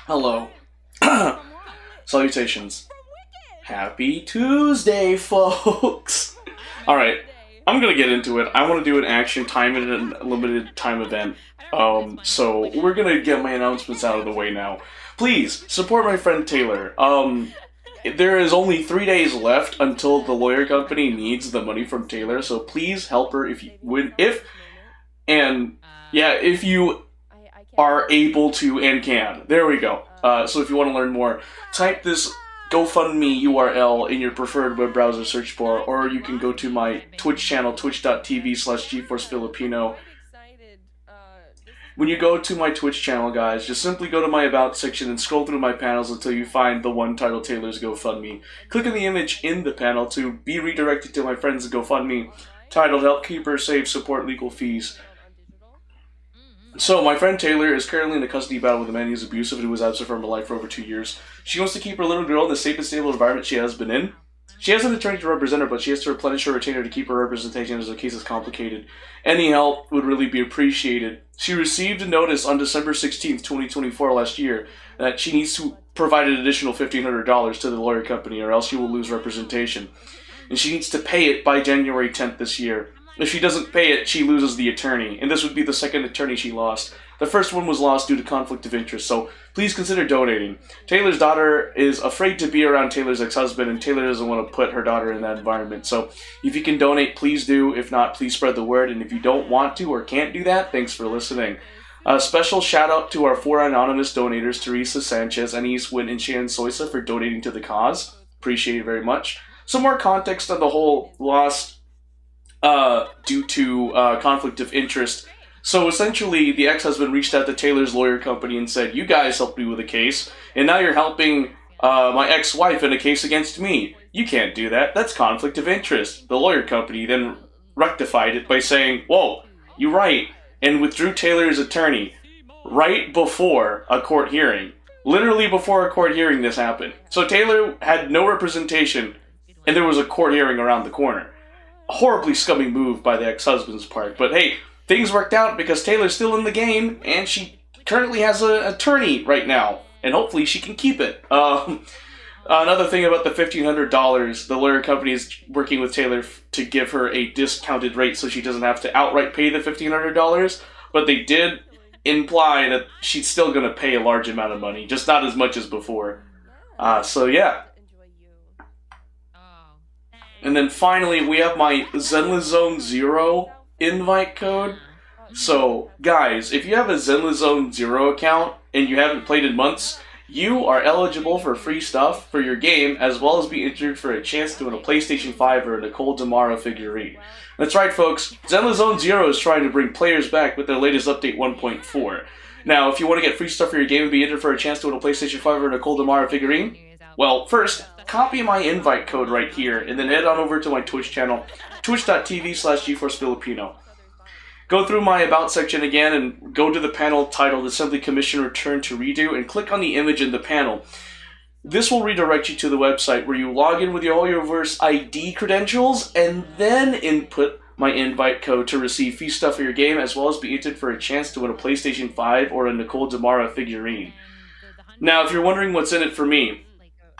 Hello. Salutations. Happy Tuesday, folks! Alright, I'm gonna get into it. I want to do an action time and a limited time event. So we're gonna get my announcements out of the way now. Please, support my friend Taylor. There is only 3 days left until the lawyer company needs the money from Taylor, so please help her if you are able to and can. There we go. So if you want to learn more, type this GoFundMe URL in your preferred web browser search bar, or you can go to my Twitch channel, twitch.tv/GeForceFilipino. When you go to my Twitch channel, guys, just simply go to my About section and scroll through my panels until you find the one titled Taylor's GoFundMe. Click on the image in the panel to be redirected to my friend's GoFundMe titled Help Keep Her Safe, Support Legal Fees. So, my friend Taylor is currently in a custody battle with a man who's abusive and who was absent from her life for over 2 years. She wants to keep her little girl in the safe and stable environment she has been in. She has an attorney to represent her, but she has to replenish her retainer to keep her representation as the case is complicated. Any help would really be appreciated. She received a notice on December 16th, 2024 last year that she needs to provide an additional $1,500 to the lawyer company or else she will lose representation. And she needs to pay it by January 10th this year. If she doesn't pay it, she loses the attorney, and this would be the second attorney she lost. The first one was lost due to conflict of interest, so please consider donating. Taylor's daughter is afraid to be around Taylor's ex-husband, and Taylor doesn't want to put her daughter in that environment. So if you can donate, please do. If not, please spread the word, and if you don't want to or can't do that, thanks for listening. A special shout-out to our 4 anonymous donators, Teresa Sanchez, Anise Wynn, and Shannon Soisa for donating to the cause. Appreciate it very much. Some more context on the whole loss due to conflict of interest. So essentially, the ex-husband reached out to Taylor's lawyer company and said, "You guys helped me with a case, and now you're helping my ex-wife in a case against me. You can't do that. That's conflict of interest." The lawyer company then rectified it by saying, "Whoa, you're right," and withdrew Taylor's attorney right before a court hearing. Literally before a court hearing this happened. So Taylor had no representation, and there was a court hearing around the corner. A horribly scummy move by the ex-husband's part, but hey, things worked out because Taylor's still in the game, and she currently has an attorney right now, and hopefully she can keep it. Another thing about the $1,500, the lawyer company is working with Taylor to give her a discounted rate so she doesn't have to outright pay the $1,500, but they did imply that she's still going to pay a large amount of money, just not as much as before. So yeah. And then finally, we have my Zenless Zone 0 invite code. So, guys, if you have a Zenless Zone 0 account and you haven't played in months, you are eligible for free stuff for your game, as well as be entered for a chance to win a PlayStation 5 or a Nicole Demara figurine. That's right, folks. Zenless Zone 0 is trying to bring players back with their latest update 1.4. Now, if you want to get free stuff for your game and be entered for a chance to win a PlayStation 5 or a Nicole Demara figurine, well, first, copy my invite code right here, and then head on over to my Twitch channel, twitch.tv/GeForceFilipino. Go through my About section again, and go to the panel titled Assembly Commission Return to Ridu, and click on the image in the panel. This will redirect you to the website where you log in with all your reverse ID credentials, and then input my invite code to receive free stuff for your game, as well as be entered for a chance to win a PlayStation 5 or a Nicole Demara figurine. Now, if you're wondering what's in it for me,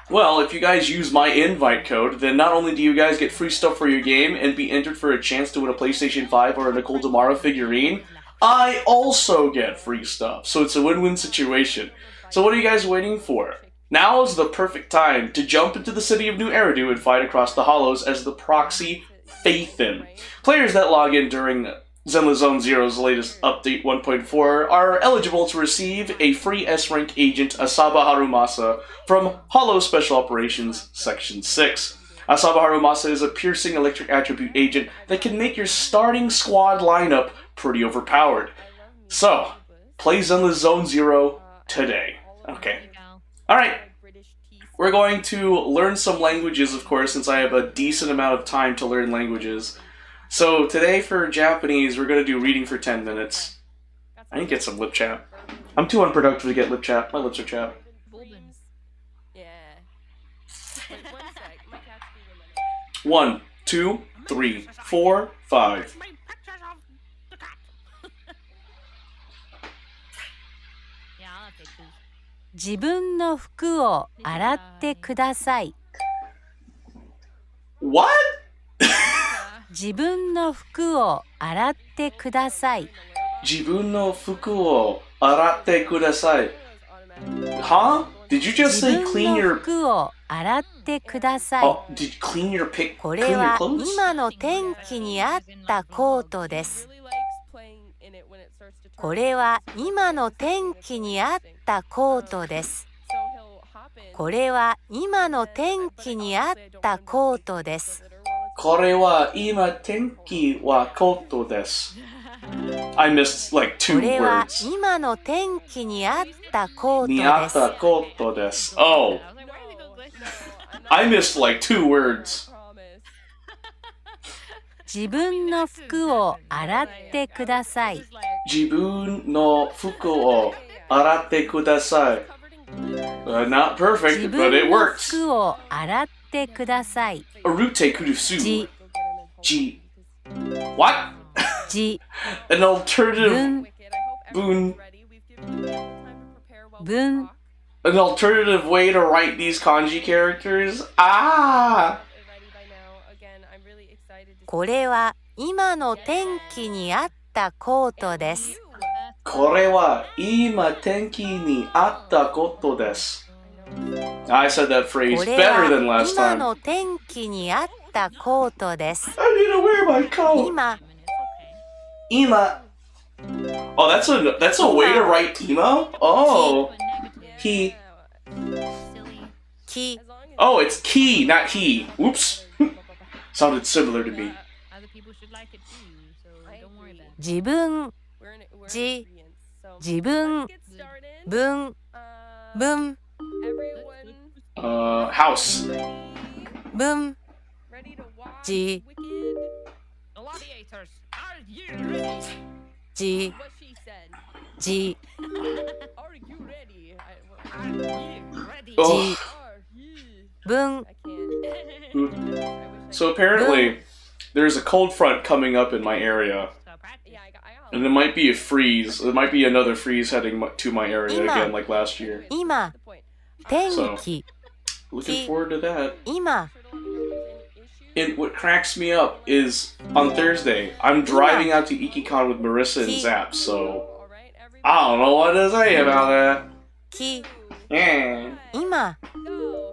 well, if you guys use my invite code, then not only do you guys get free stuff for your game and be entered for a chance to win a PlayStation 5 or a Nicole Demara figurine, I also get free stuff. So it's a win-win situation. So what are you guys waiting for? Now is the perfect time to jump into the city of New Eridu and fight across the Hollows as the proxy Faithin. Players that log in during Zenless Zone 0's latest update 1.4 are eligible to receive a free S-rank agent, Asaba Harumasa, from Hollow Special Operations Section 6. Asaba Harumasa is a piercing electric attribute agent that can make your starting squad lineup pretty overpowered. So, play Zenless Zone 0 today. Okay. Alright. We're going to learn some languages, of course, since I have a decent amount of time to learn languages. So today for Japanese, we're going to do reading for 10 minutes. I need to get some lip chat. I'm too unproductive to get lip chat. My lips are chapped. Yeah. 1, 2, 3, 4, 5. 自分の服を洗ってください。 What? 自分の服を洗ってください。自分の服を洗ってください。Huh? Did you just 自 say 分 clean の your... 服を洗ってください。 Oh, did you clean your pick? こ Clean れ your は clothes? 今の天気に合ったコートです。これは今の天気に合ったコートです。これは今の天気に合ったコートです。これは今天気はコートです。I missed like こ two れは words. 今の天気に合ったコーに合っトです。たコートです。Oh, I missed like 2 words. 自分の服を洗ってください。自分の服を洗ってください。Not 自 perfect, but 分 it の works. 服を洗ってください。 Arute kurusu. じ、 G. What? じ、 An alternative 分、 boon. 分、 An alternative way to write these kanji characters? Ah! これは今の天気に合ったコートです。これは今天気に合ったことです。I said that こ phrase れ better than は last 今 time. の天気に合ったコートです。 I need to wear my coat. 今、 Ima. Oh, that's a way to write emo? Oh. He. き、 Oh, it's key, not he. Oops. Sounded similar to me. 自分、じ、自分、分、分、 House. 分、じ、じ、じ、 Oh. 分、 So apparently, there's a cold front coming up in my area. And there might be a freeze. There might be another freeze heading to my area again, like last year. 今、天気、 Looking forward to that. 今、 And what cracks me up is on Thursday, I'm driving out to Ikikon with Marissa and Zap, so I don't know what to say about that. き、 Yeah. 今、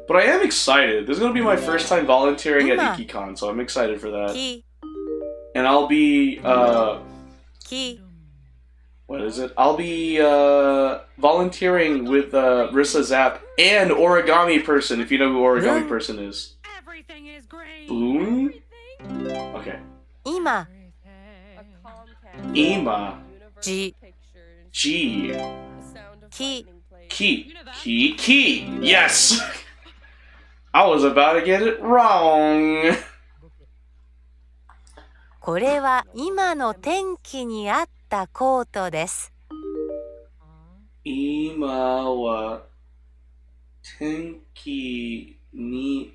But I am excited. This is going to be my first time volunteering at Ima. Ikikon, so I'm excited for that. き、 And I'll be, き、 what is it? I'll be volunteering with Marissa, Zap, and Origami Person, if you know who Origami Boon. Person is. Everything is great. Boon? Okay. 今、 Ima. じ、 G. き、 Key. Yes! I was about to get it wrong. これは今の天気に合ったコートです。今は天気に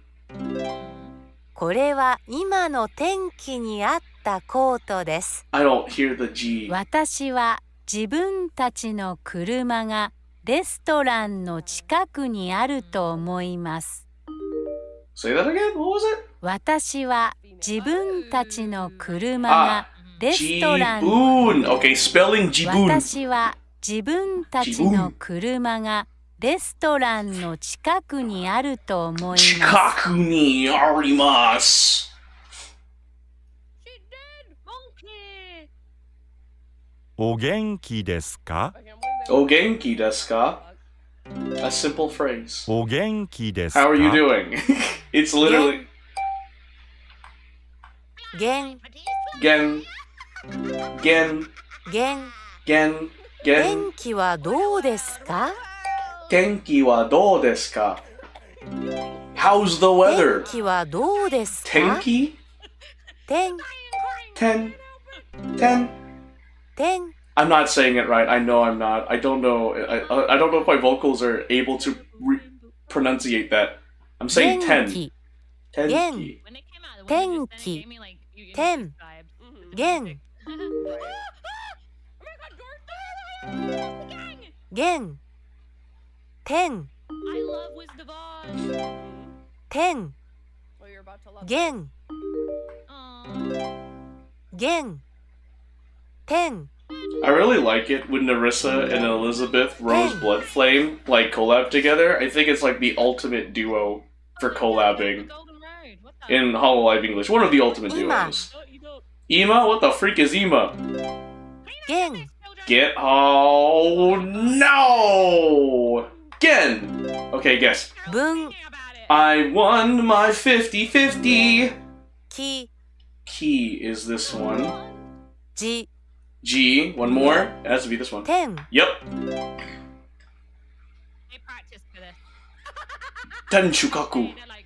これは今の天気に合ったコートです。 I don't hear the G. 私は自分たちの車がレストランの近くにあると思います。 Say that again? What was it? 私は自分たちの車がレストラン Jiboon. Okay, spelling Jiboon. 私は自分たちの車がレストランの近くにあると思います。 Chikaku ni arimasu. Monkey. お元気ですか？ O genki desu ka? A simple phrase. お元気ですか？ How are you doing? It's literally げん、 gen, げん、 gen. 天気はどうですか？ Tenki wa dou desu ka? How's the 天 weather? 気はどうですか？ Tenki? 天、 Ten? 天、 I'm not saying it right. I know I'm not. I don't know. I don't know if my vocals are able to pronunciate that. I'm 元 saying 10. 気、 Tenki. When it came out, Tenki. when you just said it, it gave me like you gave me Ten. this vibe. 元、元、天 I love Wizard of Oz. 天 Well, you're about to love it. 元 Aw. 元天 I really like it when Narissa and Elizabeth Rose Bloodflame like collab together. I think it's like the ultimate duo for collabing Golden Road. What the? in Hololive English. One of the ultimate Ima. duos. You don't. Ima? What the freak is Ima? 元 Get oh no! Again! Okay, guess. 分 Thinking about it. I won my 50-50! き Key is this one. じ G, one more. It has to be this one. 天 Yep. I practiced for this. Tenshukaku. They're like,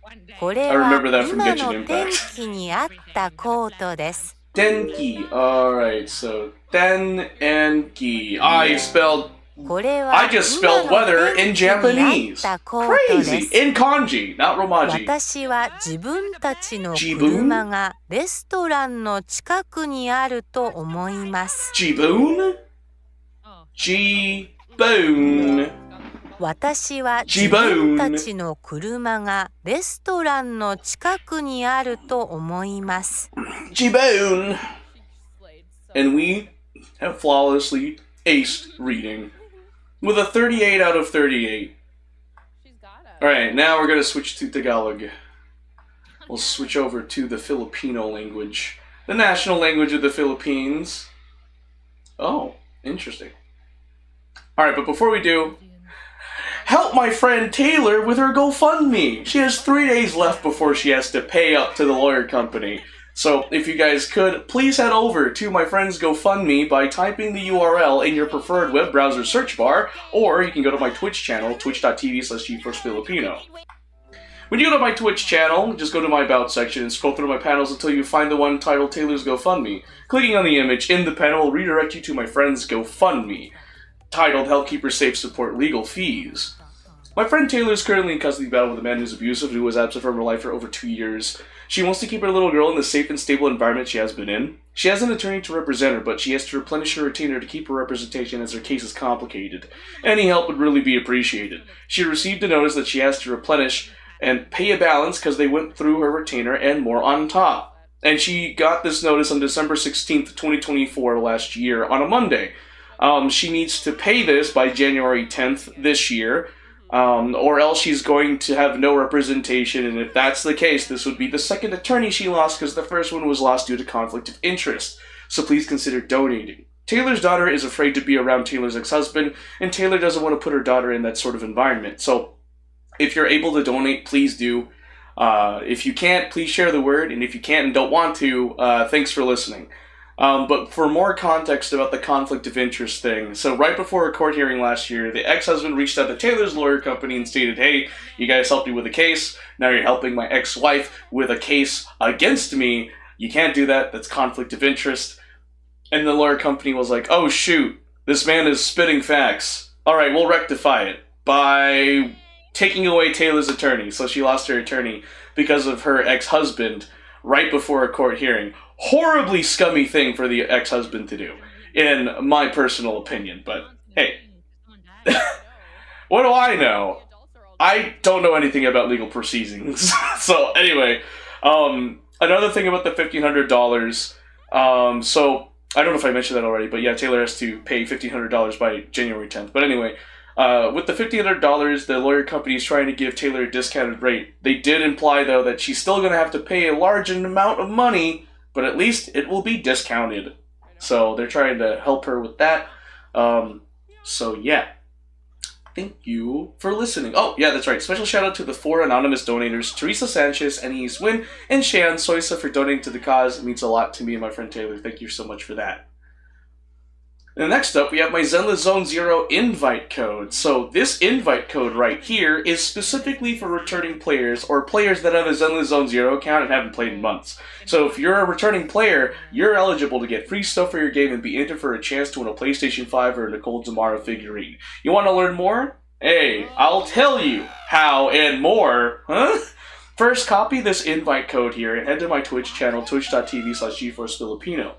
one day. これ I は remember that from 今 Genshin の天 Impact. 気に合ったコートです Denki. Alright, so Den and Ki. I spelled これは I just spelled 今の weather 天 in 気に合っ Japanese. たコートで Crazy. す In kanji, not romaji. 私は自分たちの自分車がレストランの近くにあると思います Jiboon? Oh. Jiboon. 私は自自分分たちの車がレストランの近くにあると思います Jiboon. She slayed so And we have flawlessly aced reading with a 38 out of 38. she's got it. Alright, now we're going to switch to Tagalog. We'll switch over to the Filipino language, the national language of the Philippines. Oh, interesting. Alright, but before we do, help my friend Taylor with her GoFundMe. She has 3 days left before she has to pay up to the lawyer company. So if you guys could, please head over to my friend's GoFundMe by typing the URL in your preferred web browser search bar, or you can go to my Twitch channel, twitch.tv/GeForceFilipino. When you go to my Twitch channel, just go to my About section and scroll through my panels until you find the one titled Taylor's GoFundMe. Clicking on the image in the panel will redirect you to my friend's GoFundMe, titled Help Keep Her Safe Support Legal Fees. My friend Taylor is currently in custody battle with a man who's abusive and who was absent from her life for over 2 years. She wants to keep her little girl in the safe and stable environment she has been in. She has an attorney to represent her, but she has to replenish her retainer to keep her representation as her case is complicated. Any help would really be appreciated. She received a notice that she has to replenish and pay a balance because they went through her retainer and more on top. And she got this notice on December 16th, 2024 last year on a Monday. She needs to pay this by January 10th this year, or else she's going to have no representation, and if that's the case, this would be the second attorney she lost because the first one was lost due to conflict of interest. So please consider donating. Taylor's daughter is afraid to be around Taylor's ex-husband, and Taylor doesn't want to put her daughter in that sort of environment. So if you're able to donate, please do. If you can't, please share the word, and if you can't and don't want to, thanks for listening. But for more context about the conflict of interest thing, so right before a court hearing last year, the ex-husband reached out to Taylor's lawyer company and stated, hey, you guys helped me with a case, now you're helping my ex-wife with a case against me, you can't do that, that's conflict of interest. And the lawyer company was like, oh shoot, this man is spitting facts. Alright, we'll rectify it by taking away Taylor's attorney. So she lost her attorney because of her ex-husband right before a court hearing. Horribly scummy thing for the ex-husband to do, in my personal opinion, but hey. What do I know? I don't know anything about legal proceedings. So anyway, another thing about the $1,500, so I don't know if I mentioned that already, but yeah, Taylor has to pay $1,500 by January 10th. But anyway, with the $1,500, the lawyer company is trying to give Taylor a discounted rate. They did imply, though, that she's still going to have to pay a large amount of money, but at least it will be discounted. So they're trying to help her with that. So yeah. Thank you for listening. Oh, yeah, that's right. Special shout out to the 4 anonymous donators, Teresa Sanchez, Anise Win, and Cheyenne Soisa for donating to the cause. It means a lot to me and my friend Taylor. Thank you so much for that. And next up, we have my Zenless Zone Zero invite code. So this invite code right here is specifically for returning players or players that have a Zenless Zone Zero account and haven't played in months. So if you're a returning player, you're eligible to get free stuff for your game and be entered for a chance to win a PlayStation 5 or a Nicole Demara figurine. You want to learn more? Hey, I'll tell you how and more, huh? First, copy this invite code here and head to my Twitch channel, twitch.tv/GeForceFilipino.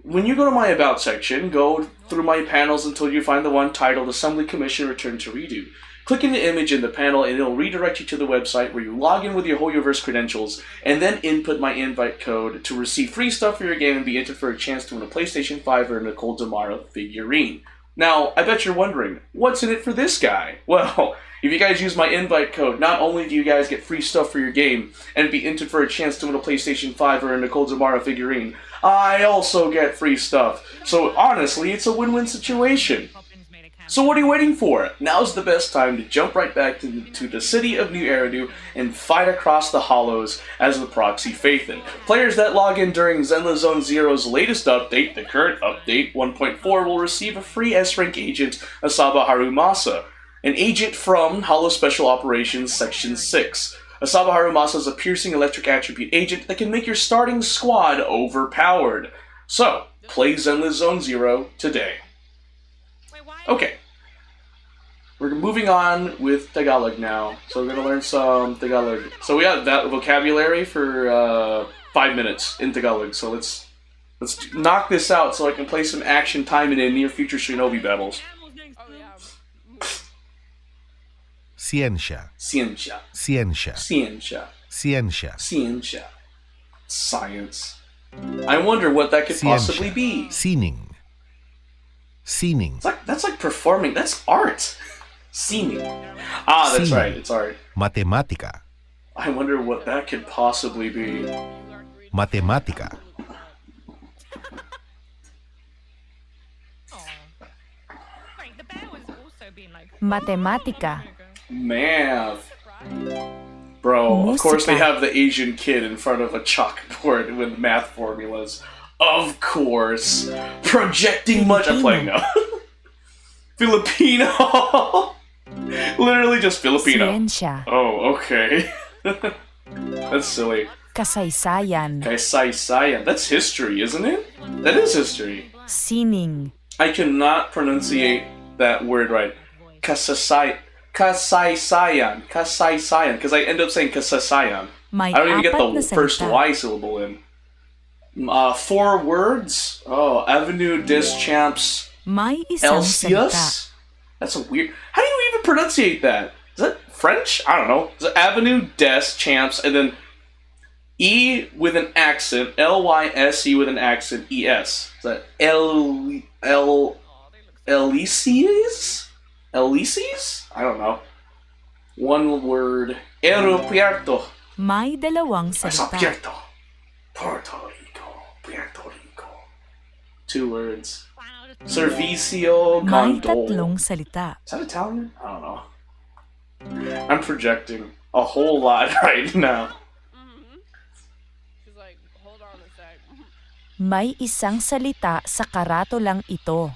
when you go to my About section, go through my panels until you find the one titled Assembly Commission Return to Ridu. Click in the image in the panel and it'll redirect you to the website where you log in with your HoYoverse credentials and then input my invite code to receive free stuff for your game and be entered for a chance to win a PlayStation 5 or a Nicole Demara figurine. Now, I bet you're wondering, what's in it for this guy? Well, if you guys use my invite code, not only do you guys get free stuff for your game and be entered for a chance to win a PlayStation 5 or a Nicole Demara figurine, I also get free stuff. So honestly, it's a win-win situation. So what are you waiting for? Now's the best time to jump right back to the city of New Eridu and fight across the hollows as the proxy Phaethon. Players that log in during Zenless Zone Zero's latest update, the current update 1.4, will receive a free S-Rank agent, Asaba Harumasa, an agent from Hollow Special Operations Section 6. Asaba Harumasa is a piercing electric attribute agent that can make your starting squad overpowered. So, play Zenless Zone Zero today. Okay, we're moving on with Tagalog now, so we're going to learn some Tagalog. So we have that vocabulary for 5 minutes in Tagalog, so let's knock this out so I can play some action Taimanin in near future Shinobi battles. Oh yeah. Ciencia. Ciencia. Ciencia. Ciencia. Ciencia. Ciencia. Science. I wonder what that could possibly be. Sining. Sining. That's like performing. That's art. Sining. Ah, that's Sining. right. It's art. Matematica. I wonder what that could possibly be. Matematica. Wait, the bear was also being like. Matematica. Math. Bro, of course they Musica. have the Asian kid in front of a chalkboard with math formulas. Of course. Projecting much. I'm playing now. Filipino. Literally just Filipino. Ciencia. Oh, okay. That's silly. Kasaysayan. Kaysaysayan. That's history, isn't it? That is history. Sining. I cannot pronunciate that word right. Kasaysayan. Kasaysayan. Because I end up saying kasaysayan. May I don't even get apat na the first salita. Y syllable in. 4 words? Oh, Avenue des Champs May isang salita. Elsius? That's a weird... How do you even pronunciate that? Is that French? I don't know. Is it Avenue des Champs and then E with an accent, Lyse with an accent, Es. Is that Elises? Elises? I don't know. One word. Aeropuerto. May dalawang I saw salita. Puerto. Puerto Rico. Puerto Rico. 2 words. Servicio May Gondol. tatlong salita. Is that Italian? I don't know. I'm projecting a whole lot right now. She's like, hold on a sec. May isang salita sa karatolang ito.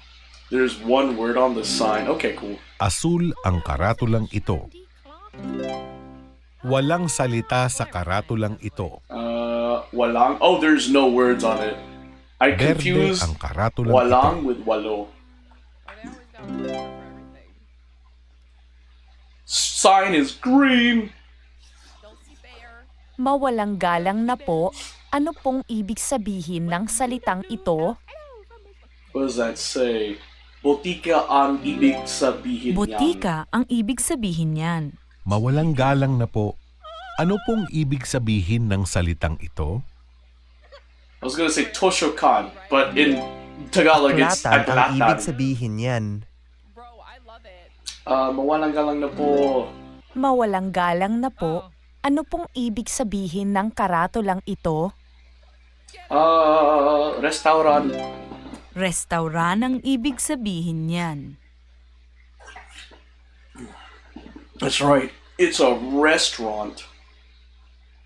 There's 1 word on the sign. Okay, cool. Asul ang karatulang ito. Walang salita sa karatulang ito. Walang. Oh, there's no words on it. I Verde confused ang karatulang walang ito. with walo. Oh, they always got one word for everything. Sign is green. Don't see bear. Mawalang galang na po. Ano pong ibig sabihin ng salitang ito? What does that say? Botika ang ibig sabihin niyan. Botika ang ibig sabihin niyan. Mawalang galang na po. Ano pong ibig sabihin ng salitang ito? I was gonna say Toshokan, but in Tagalog it's Aklatan ang ibig aglatan. sabihin yan. Bro, I love it. Mawalang galang na po. Mawalang galang na po. Ano pong ibig sabihin ng karatolang ito? Restaurant. Restauran ang ibig sabihin niyan. That's right. It's a restaurant.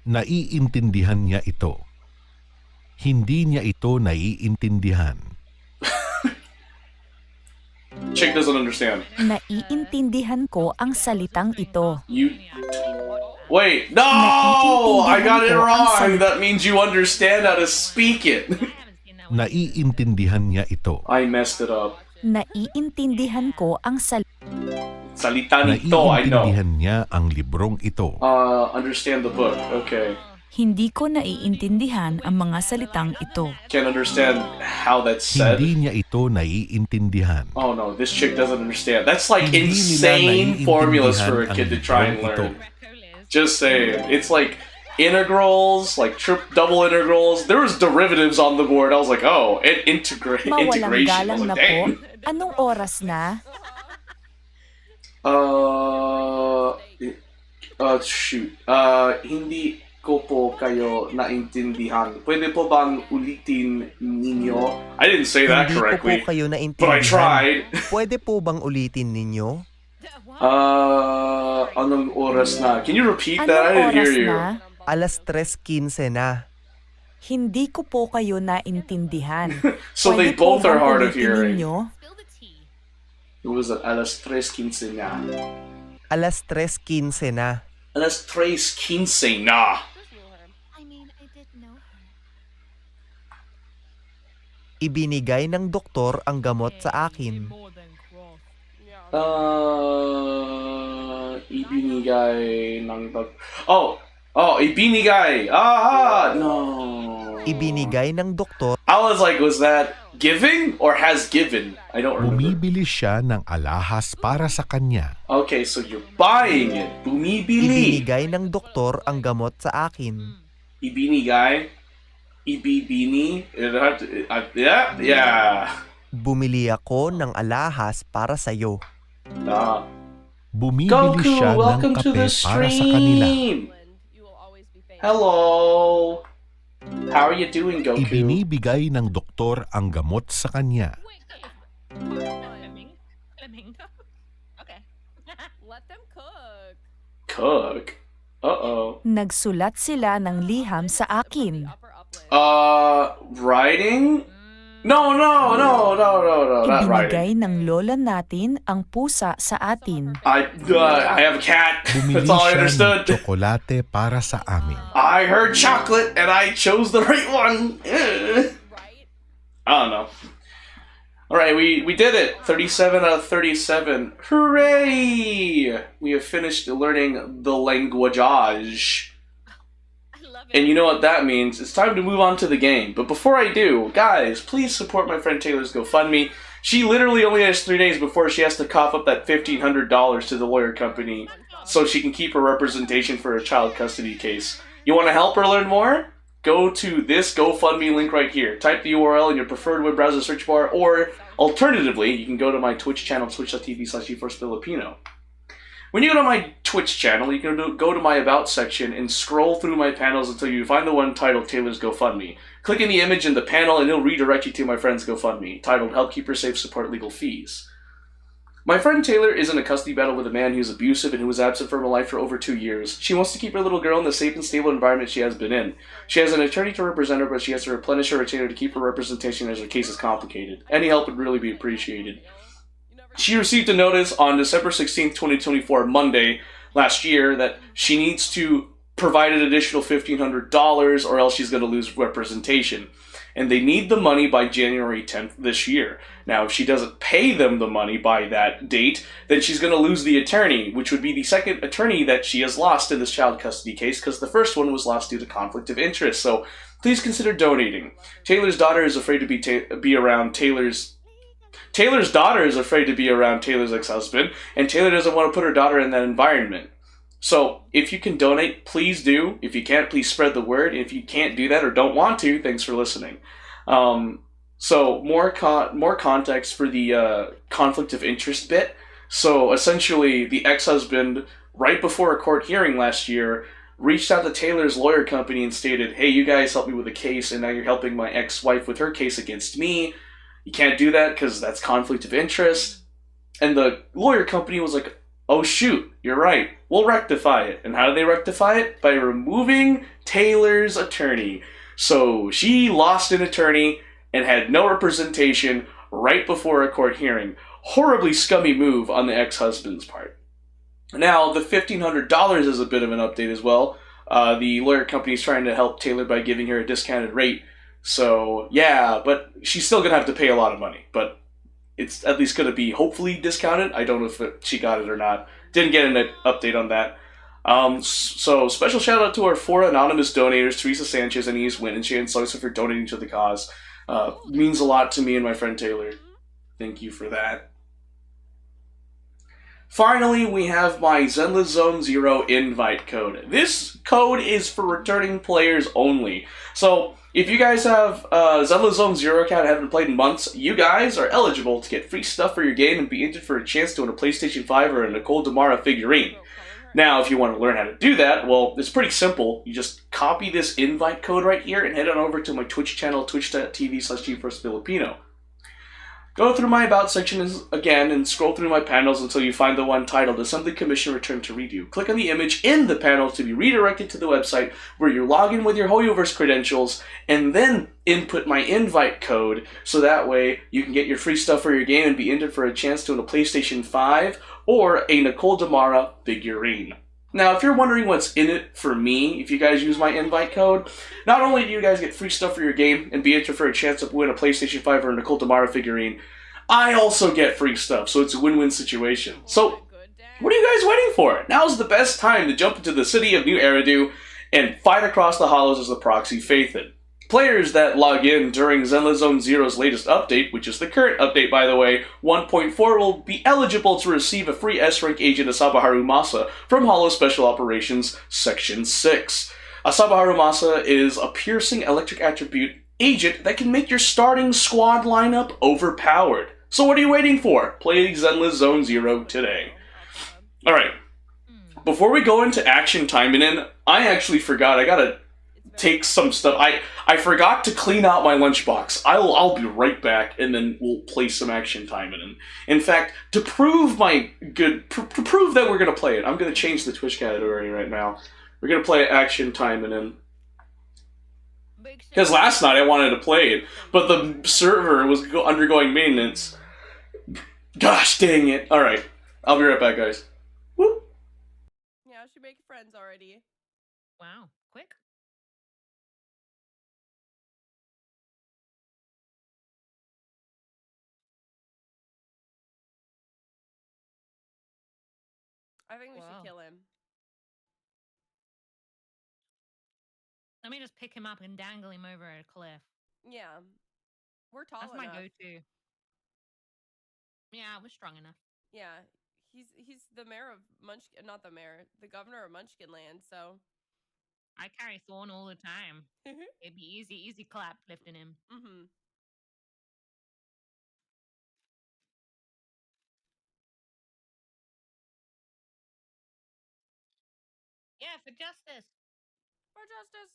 Naiintindihan niya ito. Hindi niya ito naiintindihan. Chick doesn't understand. Naiintindihan ko ang salitang ito. You. Wait, no! I got it wrong. That means you understand how to speak it. Naiintindihan niya ito. I messed it up. Naiintindihan ko ang Salita nito, I know. Naiintindihan niya ang librong ito. Understand the book. Okay. Hindi ko naiintindihan ang mga salitang ito. Can't understand how that's said. Hindi niya ito naiintindihan. Oh no, this chick doesn't understand. That's like Hindi nila insane formulas for a naiintindihan kid to ang try and librong ito. learn. Just saying. It's like integrals, like double integrals. There was derivatives on the board. I was like, oh, and Mawalang integration. I galang was na like, po. dang. Anong oras na? Shoot. Hindi ko po kayo naintindihan. Pwede po bang ulitin ninyo? I didn't say that Hindi correctly, ko po kayo but I naintindihan. tried. Pwede po bang ulitin ninyo? Anong oras na? Can you repeat that? I Anong didn't hear oras you. na? Alas 3:15 na. Hindi ko po kayo naintindihan. So they Pwede po both are bang hard of ulitin hearing. ninyo? It was at alas 3:15 na. Alas 3:15 na. Alas 3:15 na. Ibinigay ng doktor ang gamot sa akin. Ibinigay ng ibinigay. No. Ibinigay ng doktor I was like, was that giving or has given? I don't remember. Bumibili siya ng alahas para sa kanya. Okay, so you're buying it. Bumibili. Ibinigay ng doktor ang gamot sa akin. Ibinigay. Ibibini. Yeah. Bumili ako ng alahas para sa'yo. Bumibili Goku, siya ng welcome to kape the para sa kanila. stream. Hello. How are you doing, Goku? Ibinibigay ng doktor ang gamot sa kanya. Okay. Let them cook. Cook? Uh-oh. Nagsulat sila ng liham sa akin. Writing? No, not writing. Ibinigay ng lola natin ang pusa sa atin. I have a cat. Bumili That's all I siya ng understood. tsokolate para sa amin. I heard chocolate and I chose the right one. I don't know. Alright, we did it. 37 out of 37. Hooray! We have finished learning the language. And you know what that means. It's time to move on to the game. But before I do, guys, please support my friend Taylor's GoFundMe. She literally only has 3 days before she has to cough up that $1,500 to the lawyer company so she can keep her representation for a child custody case. You want to help her learn more? Go to this GoFundMe link right here. Type the URL in your preferred web browser search bar, or alternatively, you can go to my Twitch channel, twitch.tv/eForceFilipino. When you go to my Twitch channel, you can go to my About section and scroll through my panels until you find the one titled Taylor's GoFundMe. Click in the image in the panel and it'll redirect you to my friend's GoFundMe, titled Help Keep Her Safe, Support Legal Fees. My friend Taylor is in a custody battle with a man who's abusive and who was absent from her life for over 2 years. She wants to keep her little girl in the safe and stable environment she has been in. She has an attorney to represent her, but she has to replenish her retainer to keep her representation as her case is complicated. Any help would really be appreciated. She received a notice on December 16th, 2024, Monday, last year, that she needs to provide an additional $1,500 or else she's going to lose representation. And they need the money by January 10th this year. Now, if she doesn't pay them the money by that date, then she's going to lose the attorney, which would be the second attorney that she has lost in this child custody case, because the first one was lost due to conflict of interest. So please consider donating. Taylor's daughter is afraid to be around Taylor's daughter is afraid to be around Taylor's ex-husband, and Taylor doesn't want to put her daughter in that environment. So, if you can donate, please do. If you can't, please spread the word. If you can't do that or don't want to, thanks for listening. So, more context for the conflict of interest bit. So, essentially, the ex-husband, right before a court hearing last year, reached out to Taylor's lawyer company and stated, hey, you guys helped me with a case, and now you're helping my ex-wife with her case against me. You can't do that because that's conflict of interest. And the lawyer company was like, oh shoot, you're right. We'll rectify it. And how did they rectify it? By removing Taylor's attorney. So she lost an attorney and had no representation right before a court hearing. Horribly scummy move on the ex-husband's part. Now, the $1,500 is a bit of an update as well. The lawyer company is trying to help Taylor by giving her a discounted rate. So, yeah, but she's still going to have to pay a lot of money. But it's at least going to be hopefully discounted. I don't know if she got it or not. Didn't get an update on that. So special shout out to our 4 anonymous donators, Teresa Sanchez, Anise Wynn, and Shannon Slicer for donating to the cause. Means a lot to me and my friend Taylor. Thank you for that. Finally, we have my Zenless Zone Zero invite code. This code is for returning players only. So, if you guys have Zenless Zone Zero account and haven't played in months, you guys are eligible to get free stuff for your game and be entered for a chance to win a PlayStation 5 or a Nicole Demara figurine. Now, if you want to learn how to do that, well, it's pretty simple. You just copy this invite code right here and head on over to my Twitch channel, twitch.tv/GeForceFilipino. Go through my About section again and scroll through my panels until you find the one titled Assembly Commission Return to Ridu. Click on the image in the panel to be redirected to the website where you log in with your HoYoverse credentials and then input my invite code so that way you can get your free stuff for your game and be entered for a chance to win a PlayStation 5 or a Nicole Demara figurine. Now, if you're wondering what's in it for me, if you guys use my invite code, not only do you guys get free stuff for your game and be entered for a chance to win a PlayStation 5 or a Nicole Demara figurine, I also get free stuff, so it's a win-win situation. So, what are you guys waiting for? Now's the best time to jump into the city of New Eridu and fight across the hollows as the proxy Phaethon. Players that log in during Zenless Zone Zero's latest update, which is the current update by the way, 1.4, will be eligible to receive a free S-Rank agent Asabaharu Masa from Hollow Special Operations Section 6. Asabaharu Masa is a piercing electric attribute agent that can make your starting squad lineup overpowered. So what are you waiting for? Play Zenless Zone Zero today. Alright, before we go into action Taimanin, I actually forgot, I gotta take some stuff. I forgot to clean out my lunchbox. I'll be right back, and then we'll play some action Taimanin. In fact, to prove to prove that we're gonna play it, I'm gonna change the Twitch category right now. We're gonna play action Taimanin. Because last night I wanted to play it, but the server was undergoing maintenance. Gosh dang it. Alright, I'll be right back, guys. Woo. Yeah, she make friends already. Wow, quick. I think we Wow. should kill him. Let me just pick him up and dangle him over a cliff. Yeah. We're tall That's my enough. go-to. Yeah, we're strong enough. Yeah. He's the mayor of Munchkin, not the mayor, the governor of Munchkinland, so. I carry Thorn all the time. It'd be easy clap lifting him. Mm-hmm. Yeah, for justice. For justice.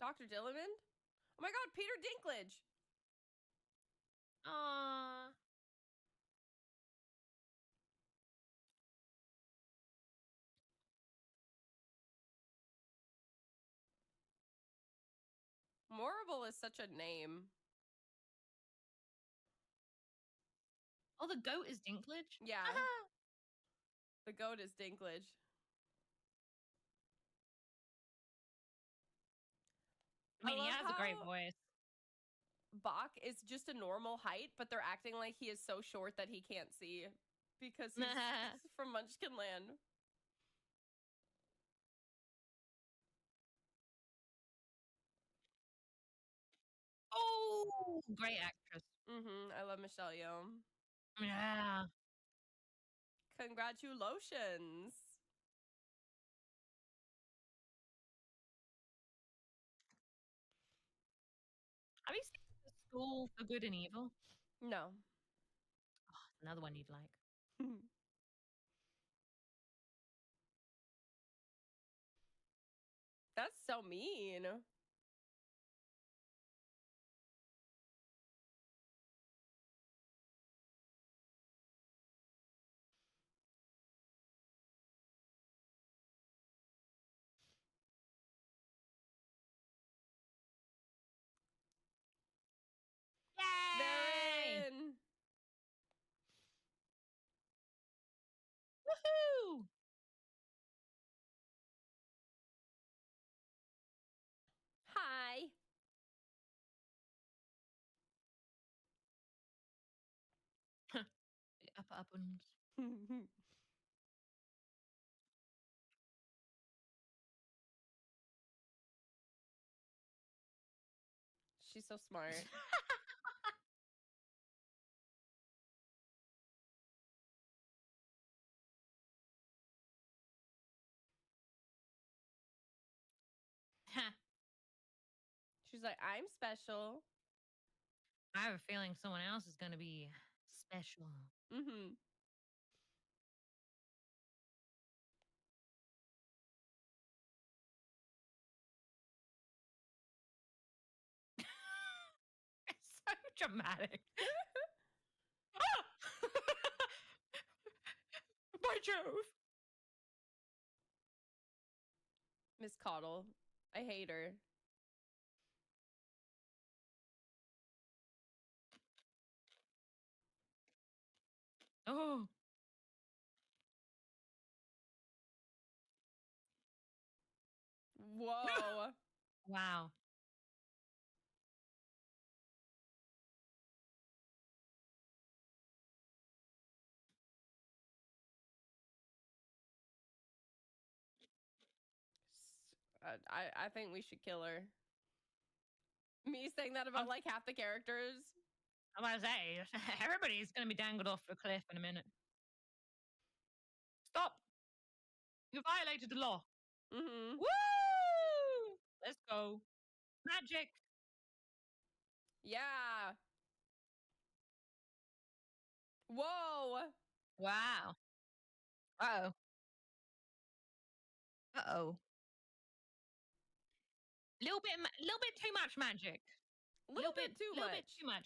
Dr. Dillerman? Oh my god, Peter Dinklage! Aww. Morrible is such a name. Oh, the goat is Dinklage? Yeah. The goat is Dinklage. I mean, he love has a great how voice. Bach is just a normal height, but they're acting like he is so short that he can't see because he's from Munchkinland. Oh, great actress. Mm-hmm. I love Michelle Yeoh. Yeah. Congratulations. Have you seen The School for Good and Evil? No. Oh, another one you'd like. That's so mean. Yay! They're in. Woohoo! Hi. Upper. She's so smart. She's like, I'm special. I have a feeling someone else is going to be special. Mm-hmm. It's so dramatic. By Jove. Miss Coddle. I hate her. Oh. Whoa. Wow. I think we should kill her. Me saying that about like half the characters. I'm about to say, everybody's going to be dangled off a cliff in a minute. Stop. You violated the law. Mm-hmm. Woo! Let's go. Magic. Yeah. Whoa. Wow. Uh-oh. Uh-oh. Little bit too much magic. Little bit too Little much. bit too much.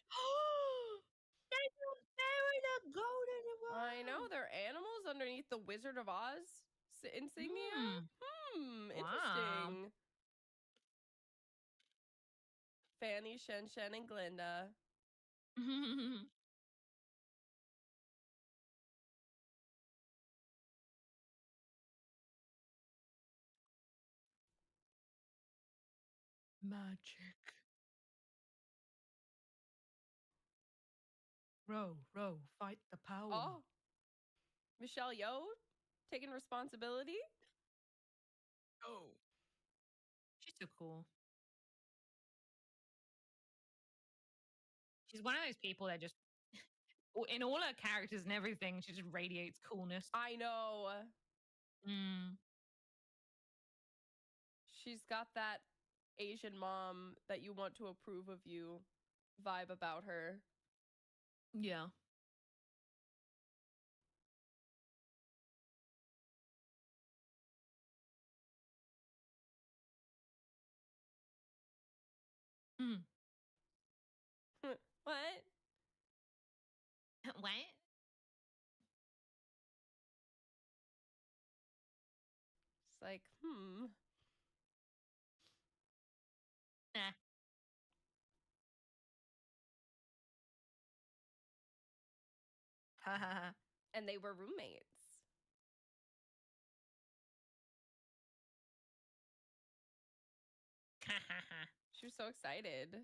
They're the golden one. I know, they're animals underneath the Wizard of Oz insignia. Interesting. Fanny, Shen, and Glinda. Magic. Row, fight the power. Oh. Michelle Yeoh taking responsibility. Oh. She's so cool. She's one of those people that just, in all her characters and everything, she just radiates coolness. I know. Mm. She's got that Asian mom that you want to approve of you vibe about her. Yeah. Mm. What? What? It's like, Nah. And they were roommates. She was so excited.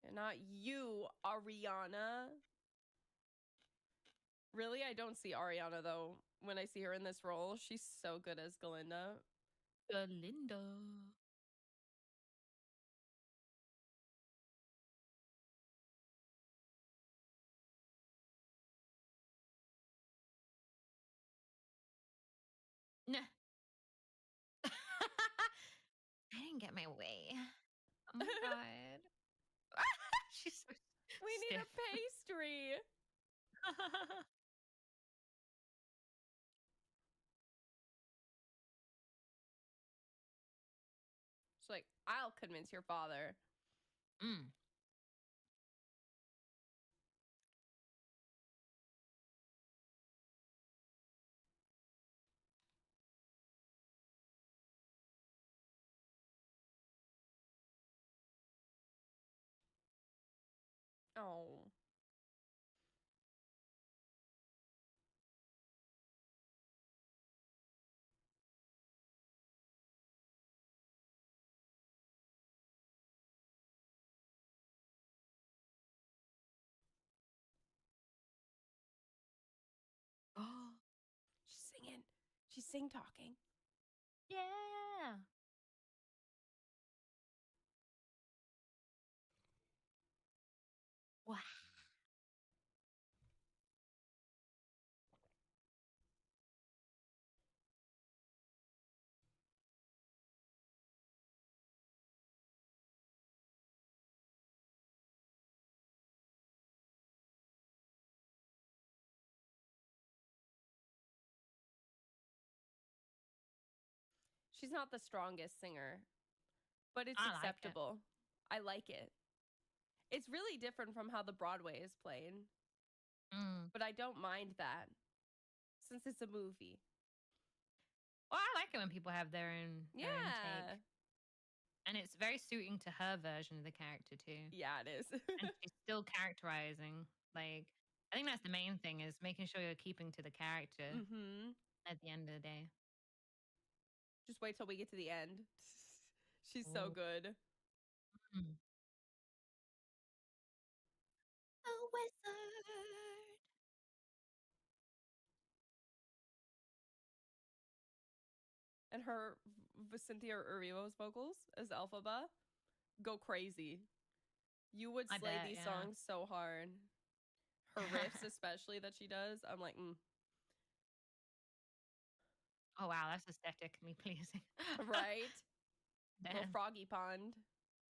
And not you, Ariana. Really, I don't see Ariana though. When I see her in this role, she's so good as Galinda. Galinda. Nah. I didn't get my way. Oh my god. She's so We need a stiff. pastry. She's like, I'll convince your father. Mm. Oh. Oh. She's singing. She's sing talking. Yeah. Wow. She's not the strongest singer, but it's I like it. acceptable. I like it. It's really different from how the Broadway is played, but I don't mind that since it's a movie. Well, I like it when people have their own take. Yeah. And it's very suiting to her version of the character too. Yeah, it is. And she's still characterizing. Like, I think that's the main thing, is making sure you're keeping to the character Mm-hmm. at the end of the day. Just wait till we get to the end. She's so Ooh. good. Mm. A wizard. And her Cynthia Erivo's vocals as Elphaba go crazy. You would I slay bet, these yeah. songs so hard. Her riffs, especially that she does, I'm like, Oh wow, that's aesthetically pleasing. right? Little Damn. froggy pond.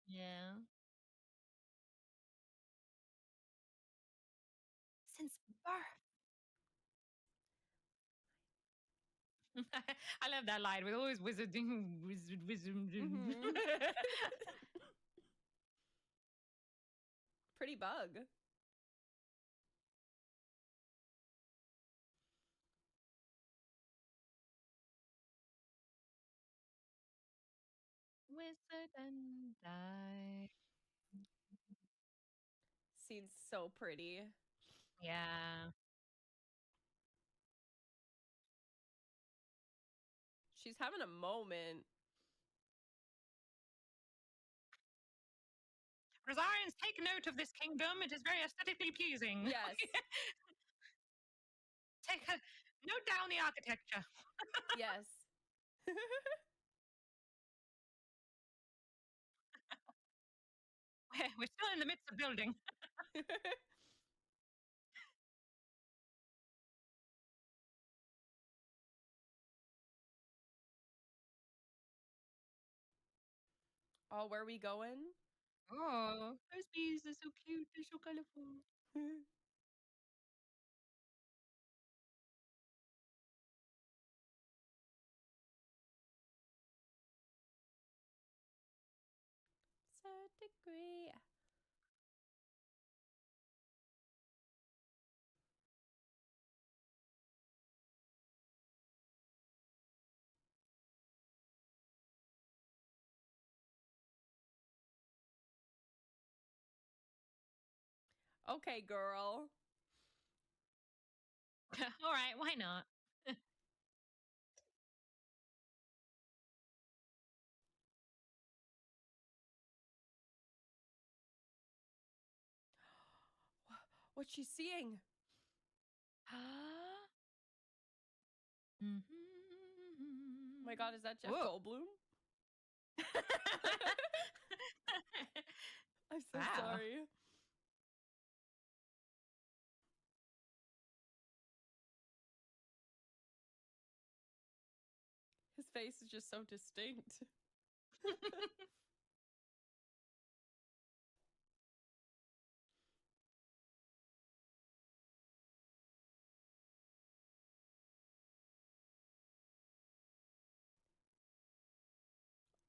Yeah. Since birth. I love that line. We're always wizarding, wizard. Mhm. Pretty bug. Wizard and die. Scene's so pretty. Yeah. She's having a moment. Rosarians, take note of this kingdom. It is very aesthetically pleasing. Yes. Take a note down the architecture. Yes. We're still in the midst of building. Oh, where are we going? Oh, those bees are so cute. They're so colorful. Third degree. Okay, girl. All right, why not? What's she seeing? Oh Oh my god, is that Jeff Whoa. Goldblum? I'm so Wow. sorry. His face is just so distinct.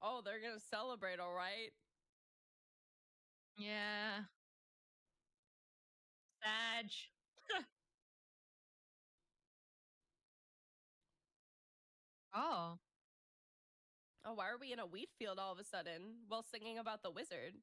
Oh, they're gonna celebrate, all right? Yeah. Sag. Oh. Oh, why are we in a wheat field all of a sudden while singing about the wizard?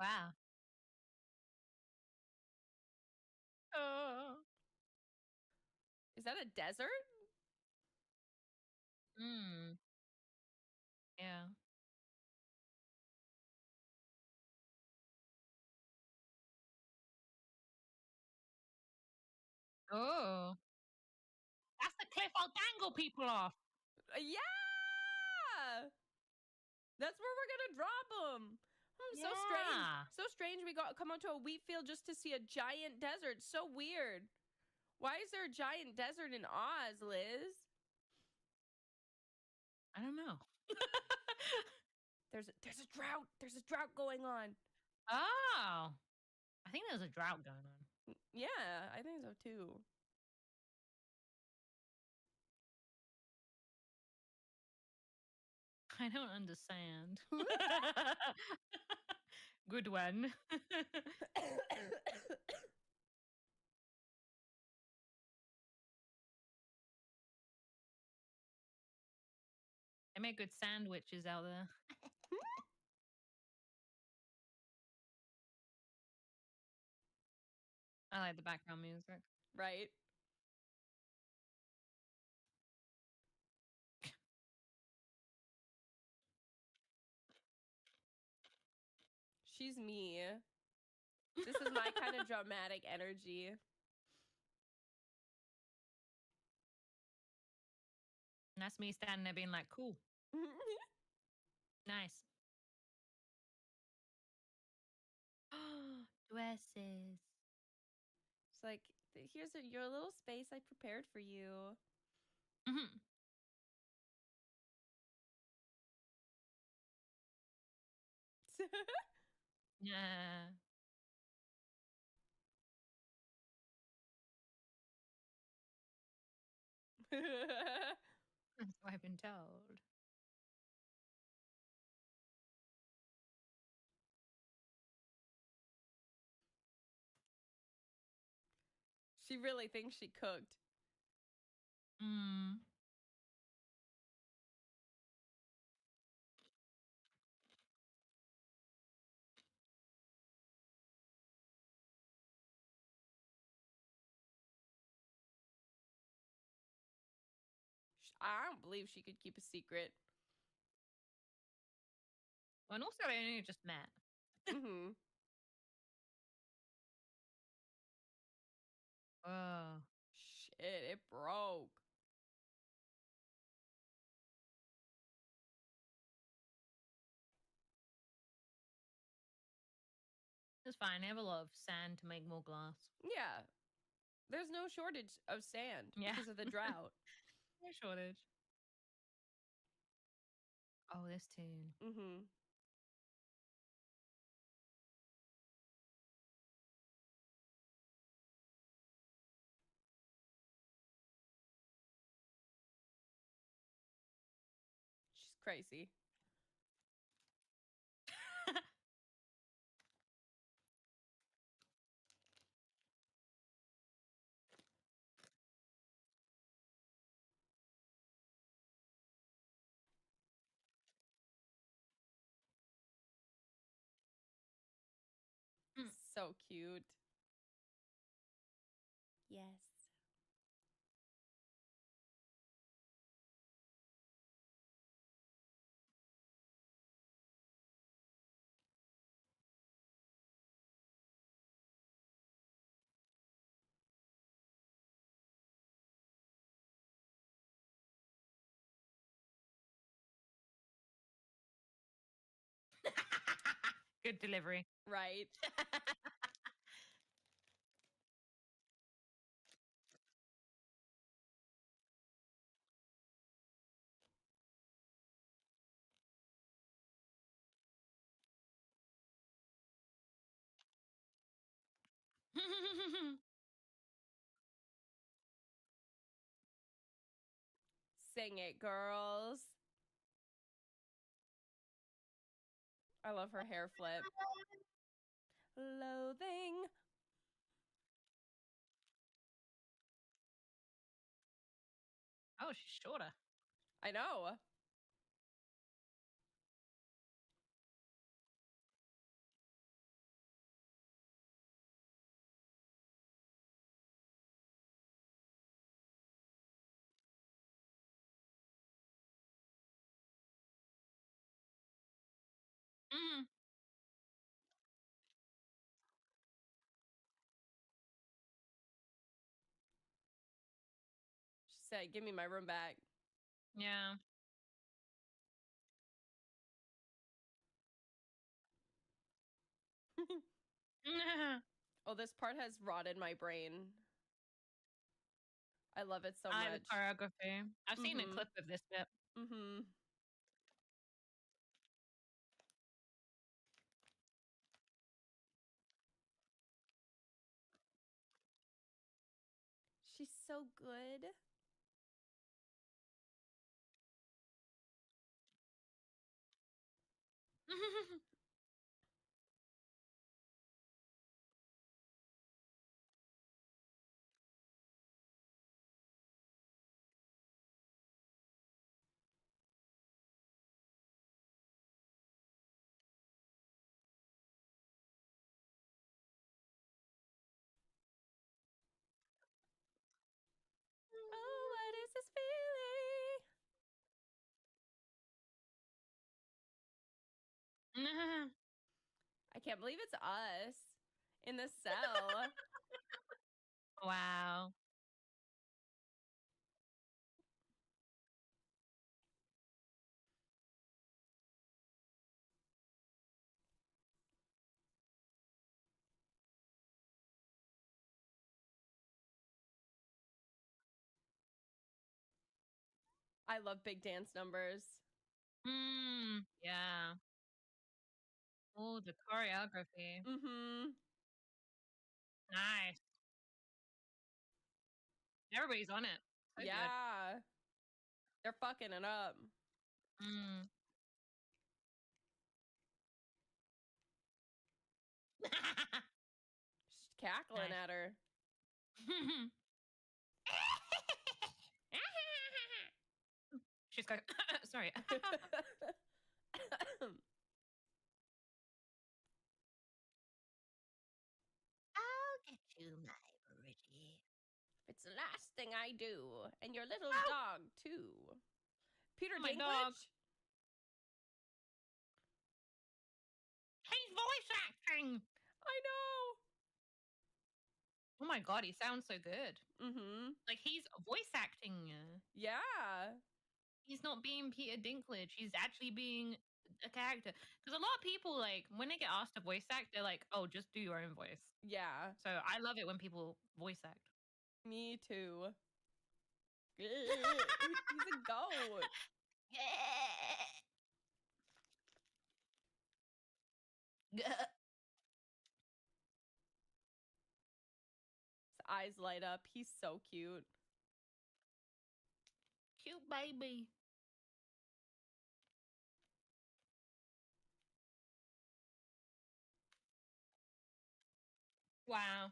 Wow. Oh. Is that a desert? Mm. Yeah. Oh. That's the cliff I'll dangle people off. Yeah! That's where we're gonna drop them. So strange. Yeah. So strange we got come onto a wheat field just to see a giant desert. So weird. Why is there a giant desert in Oz, Liz? I don't know. There's a drought. There's a drought going on. Oh. I think there's a drought going on. Yeah, I think so too. I don't understand. Good one. They make good sandwiches out there. I like the background music. Right? She's me. This is my kind of dramatic energy. And that's me standing there being like, cool. Nice. Dresses. It's like, here's your little space I prepared for you. Mm-hmm. Yeah. That's what I've been told. She really thinks she cooked. Mm. I don't believe she could keep a secret. And also, they only just met. Mm-hmm. Oh. Shit, it broke. It's fine. They have a lot of sand to make more glass. Yeah. There's no shortage of sand because of the drought. No shortage. Oh, this tune. Mm-hmm. She's crazy. So cute. Yes. Good delivery. Right. Sing it, girls. I love her hair flip. Loathing. Oh, she's shorter. I know. Mm. Say, give me my room back. Yeah. Oh, this part has rotted my brain. I love it so I much. like the choreography. I've seen a clip of this bit. Mm-hmm. She's so good. Oh, what is this feeling? I can't believe it's us in the cell. Wow. I love big dance numbers. Yeah. Oh, the choreography. Mm-hmm. Nice. Everybody's on it. So yeah. Good. They're fucking it up. She's cackling at her. She's going, sorry. I'll get you, my pretty. It's the last thing I do. And your little dog, too. Peter my Dinklage? dog. He's voice acting. I know. Oh my god, he sounds so good. Mm-hmm. Like, he's voice acting. Yeah. He's not being Peter Dinklage. He's actually being a character. Because a lot of people, like, when they get asked to voice act, they're like, oh, just do your own voice. Yeah. So I love it when people voice act. Me too. He's a goat. His eyes light up. He's so cute. Cute baby. Wow.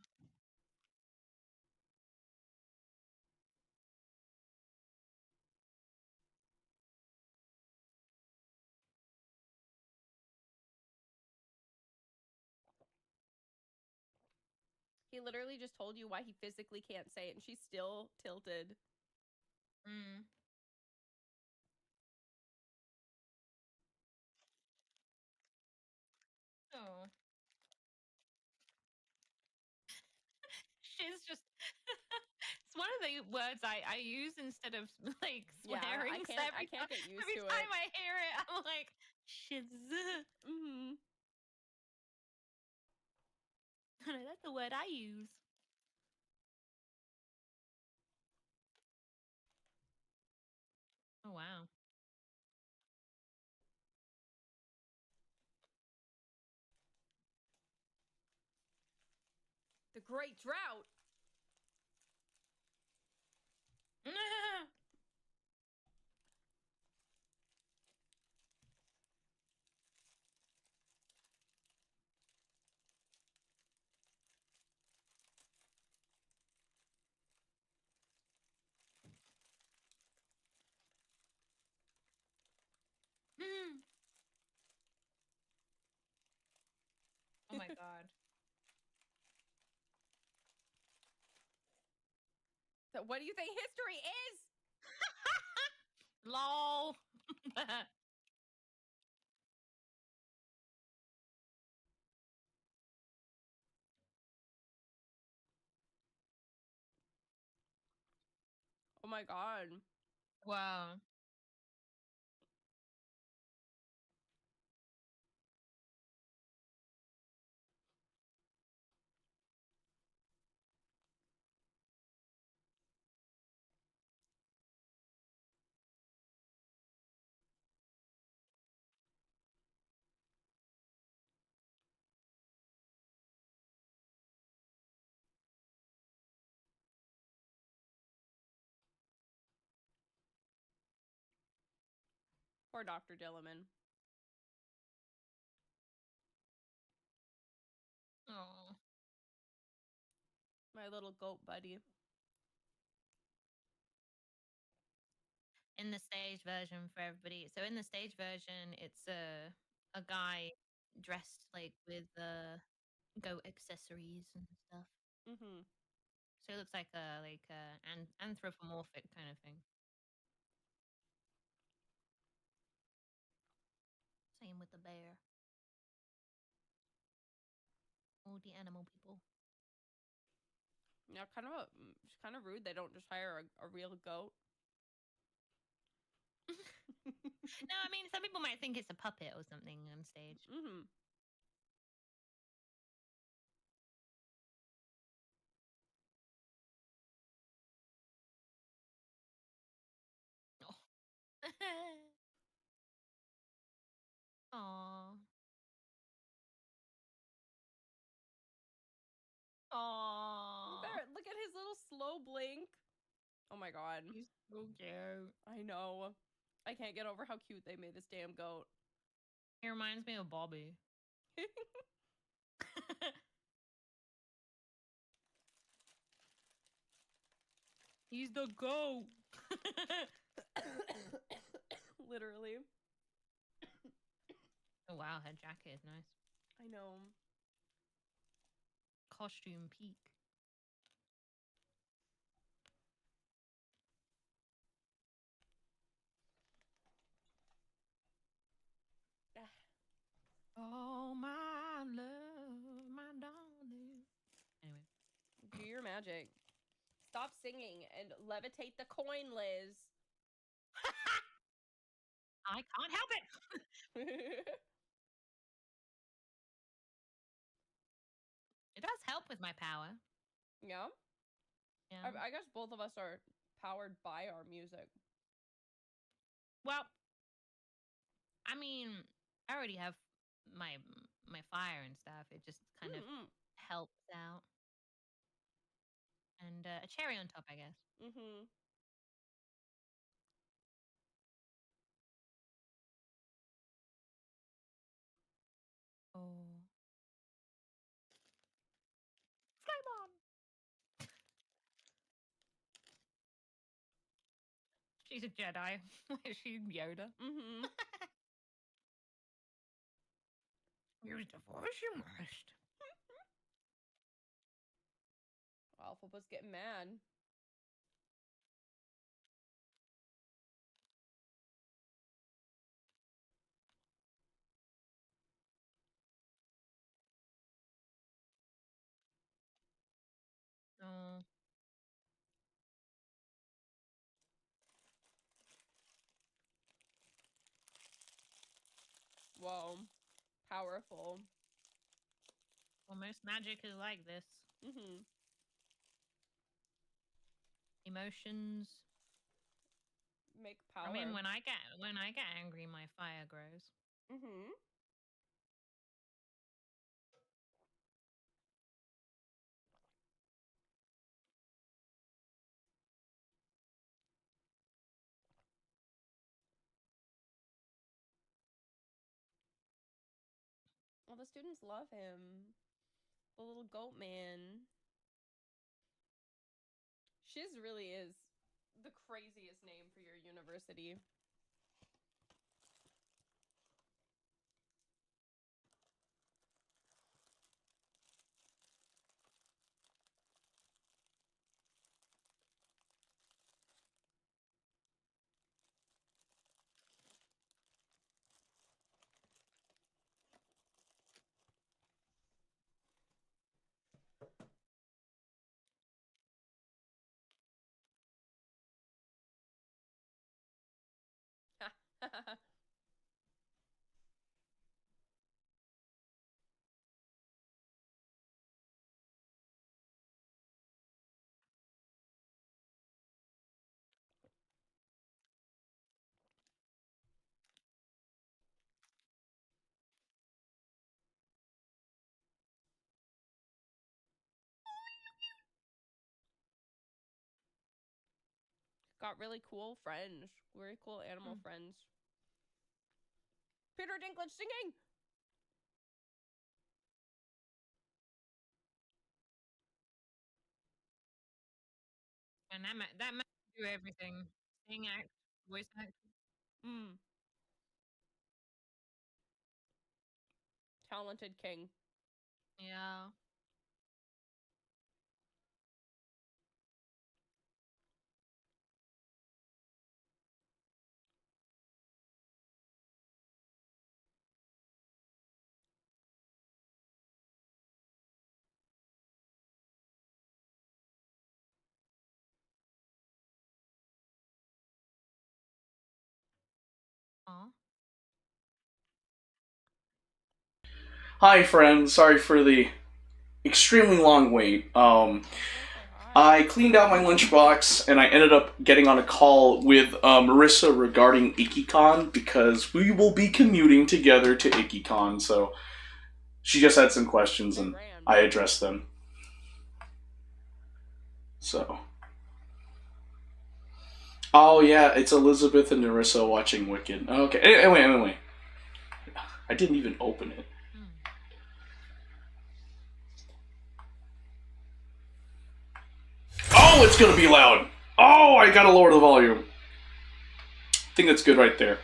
He literally just told you why he physically can't say it, and she's still tilted. Oh. She's just... it's one of the words I use instead of, like, swearing. Yeah, I can't get used every to time it. I hear it, I'm like, shiz. Mm-hmm. That's the word I use. Oh, wow. The Great Drought. Oh my god. So what do you think history is? Lol. Oh my god. Wow. Poor Dr. Dilliman. Oh. My little goat buddy. In the stage version for everybody. So in the stage version, it's a guy dressed like with goat accessories and stuff. Mm-hmm. So it looks like an anthropomorphic kind of thing. Same with the bear. All the animal people. Yeah, it's kind of rude. They don't just hire a real goat. No, I mean, some people might think it's a puppet or something on stage. Mm-hmm. Oh. Aww. Aww. Look at his little slow blink. Oh my god. He's so cute. I know. I can't get over how cute they made this damn goat. He reminds me of Bobby. He's the goat. Literally. Oh wow, her jacket is nice. I know. Costume peak. Oh my love, my darling. Anyway. Do your magic. Stop singing and levitate the coin, Liz. I can't help it. It does help with my power. Yeah? Yeah. I guess both of us are powered by our music. Well, I mean, I already have my fire and stuff. It just kind of helps out. And a cherry on top, I guess. Mm-hmm. Oh. Flame on! She's a Jedi. Is she Yoda? Mm-hmm. Use the force you must. Alphaba's getting mad. Oh. Whoa. Powerful. Well, most magic is like this. Mm-hmm. Emotions. Make power. I mean, when I get angry, my fire grows. Mm-hmm. Well, the students love him. The little goat man. Shiz really is the craziest name for your university. Got really cool friends. Very cool animal friends. Peter Dinklage singing! And that man can do everything. Sing, act, voice act. Talented king. Yeah. Aw. Hi, friends. Sorry for the extremely long wait. I cleaned out my lunchbox and I ended up getting on a call with Marissa regarding IkiCon because we will be commuting together to IkiCon. So she just had some questions and I addressed them. So. Oh yeah, it's Elizabeth and Marissa watching Wicked. Okay. Anyway. I didn't even open it. Oh, it's gonna be loud! Oh, I gotta lower the volume. I think that's good right there.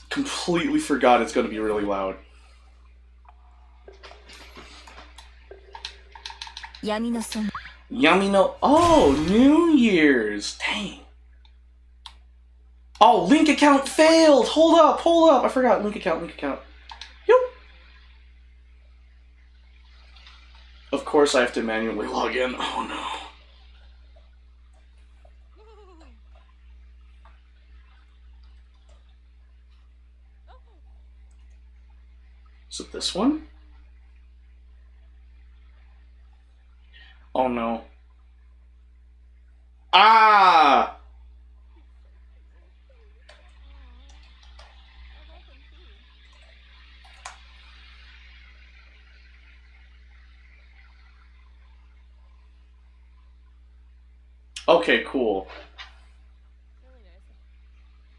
Completely forgot it's gonna be really loud. Yamino. Oh, New Year's. Dang. Oh, link account failed! Hold up! I forgot. Link account. Yep. Of course I have to manually log in. Oh no. Is it this one? Oh no. Ah! Okay, cool. Really nice. I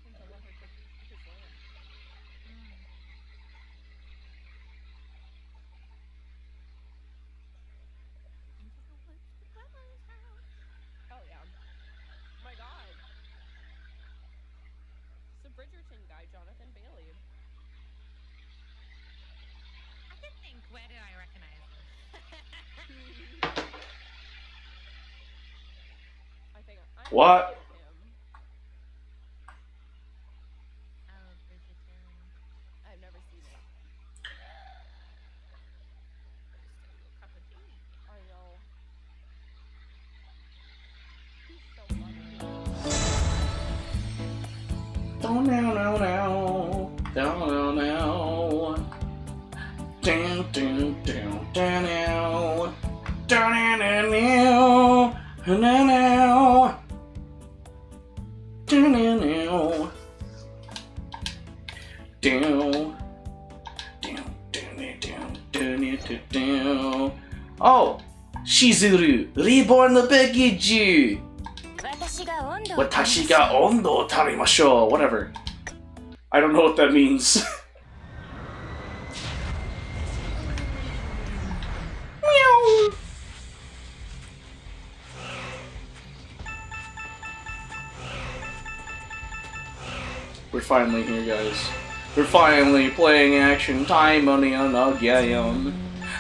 think I'll let her take his land. Hell yeah. Oh my god. It's the Bridgerton guy, Jonathan Bailey. I can think, where do I recognize this? I think I What? know him. Oh, Bridgerton. I've never seen it. Cup of tea. I know. He's so funny. Down. Oh, Shizuru, reborn the package. Watashi ga ondo o tarimashou. Whatever. I don't know what that means. Meow. We're finally here, guys. We're finally playing action Taimanin again.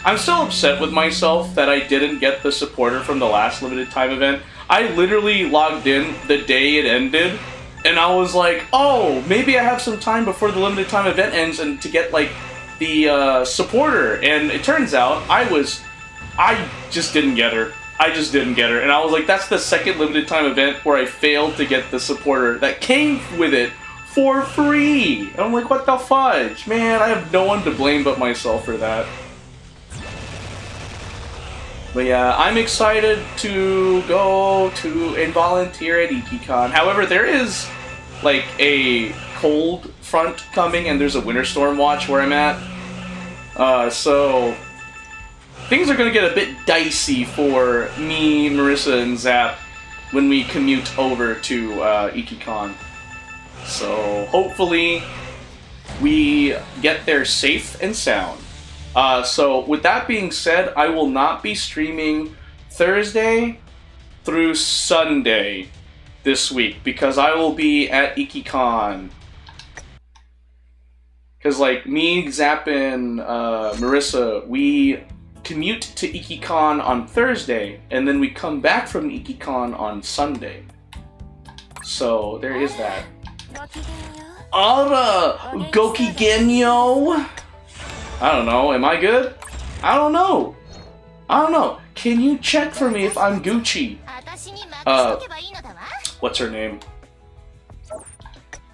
I'm still upset with myself that I didn't get the supporter from the last limited time event. I literally logged in the day it ended, and I was like, oh, maybe I have some time before the limited time event ends and to get, like, the supporter. And it turns out I just didn't get her. I just didn't get her. And I was like, that's the second limited time event where I failed to get the supporter that came with it for free. And I'm like, what the fudge? Man, I have no one to blame but myself for that. But yeah, I'm excited to go to and volunteer at IkiCon. However, there is like a cold front coming and there's a winter storm watch where I'm at. So things are gonna get a bit dicey for me, Marissa, and Zap when we commute over to IkiCon. So hopefully we get there safe and sound. So with that being said, I will not be streaming Thursday through Sunday this week because I will be at IkiCon. Because like me, Zap, and Marissa, we commute to IkiCon on Thursday and then we come back from IkiCon on Sunday. So there is that. Ara! Gokigenyo! I don't know, am I good? I don't know. Can you check for me if I'm Gucci? What's her name?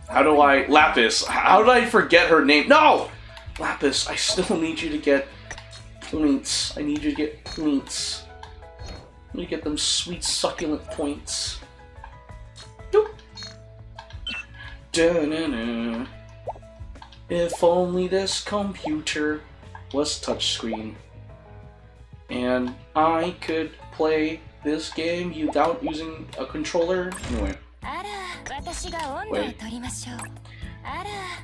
Lapis. How did I forget her name? No! Lapis, I still need you to get points. I need you to get points. Let me get them sweet succulent points. Doop. Da-na-na. If only this computer was touchscreen and I could play this game without using a controller. Anyway. Wait.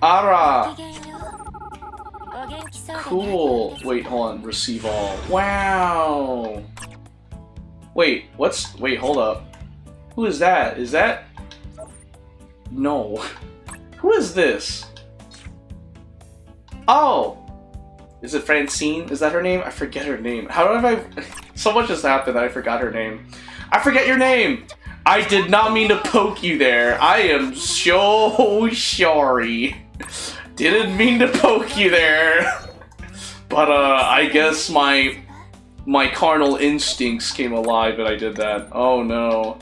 Ara! Cool. Wait, hold on. Receive all. Wow! Wait, wait, hold up. Who is that? Is that... No. Who is this? Oh! Is it Francine? Is that her name? I forget her name. How have I... So much has happened that I forgot her name. I forget your name! I did not mean to poke you there. I am so sorry. Didn't mean to poke you there. But, I guess my carnal instincts came alive and I did that. Oh no.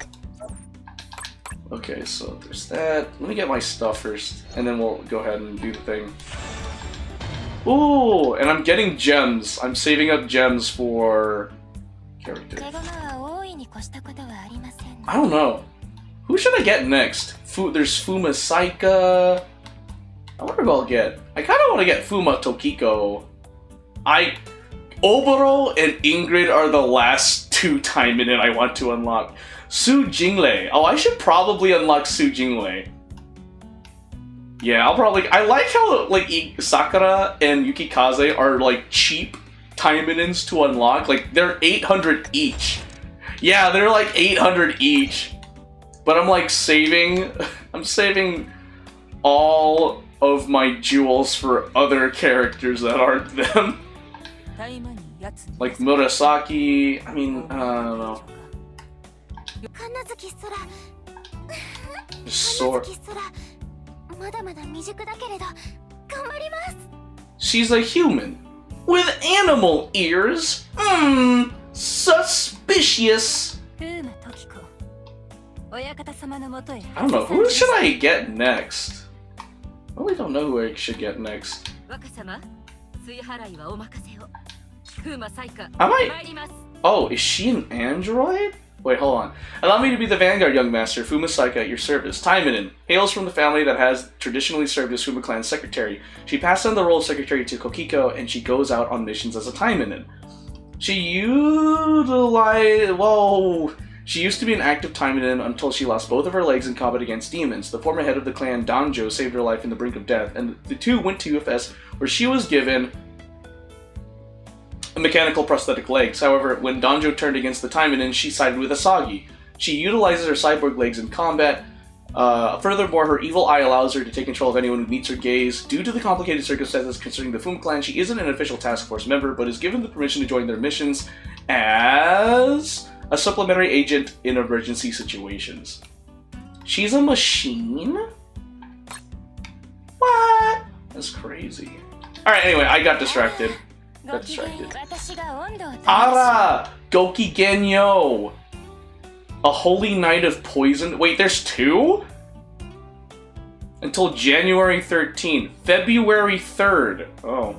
Okay, so there's that. Let me get my stuff first, and then we'll go ahead and do the thing. Ooh, and I'm getting gems. I'm saving up gems for character. I don't know. Who should I get next? There's Fuma Saika. I wonder who I'll get. I kind of want to get Fuma Tokiko. Oboro and Ingrid are the last two Taimanin I want to unlock. Su Jinglei. Oh, I should probably unlock Su Jinglei. Yeah, I'll probably... I like how, like, Sakura and Yukikaze are, like, cheap Taimanins to unlock. Like, they're 800 each. Yeah, they're, like, 800 each. But I'm, like, saving... I'm saving all of my jewels for other characters that aren't them. Like, Murasaki... I mean, I don't know. Sword. She's a human with animal ears. Suspicious. I don't know, who should I get next? I really don't know who I should get next. Oh, is she an android? Wait, hold on. Allow me to be the vanguard, young master. Fuma Saika at your service. Taimanin hails from the family that has traditionally served as Fuma clan's secretary. She passed on the role of secretary to Kokiko, and she goes out on missions as a Taimanin. She used to be an active Taimanin until she lost both of her legs in combat against demons. The former head of the clan, Danjo, saved her life in the brink of death, and the two went to UFS, where she was given mechanical prosthetic legs. However, when Danjo turned against the Taimanin, she sided with Asagi. She utilizes her cyborg legs in combat. Furthermore, her evil eye allows her to take control of anyone who meets her gaze. Due to the complicated circumstances concerning the Fuma clan, she isn't an official task force member, but is given the permission to join their missions as a supplementary agent in emergency situations. She's a machine? What? That's crazy. Alright, anyway, I got distracted. Got distracted. Ara! Gokigenyo! A Holy Night of Poison? Wait, there's 2? Until January 13th. February 3rd. Oh.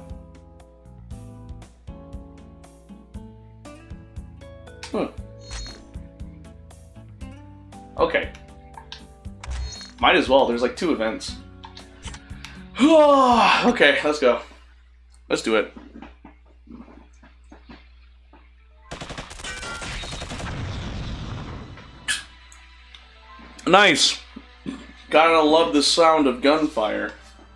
Okay. Might as well. There's like 2 events. Okay, let's go. Let's do it. Nice! Gotta love the sound of gunfire.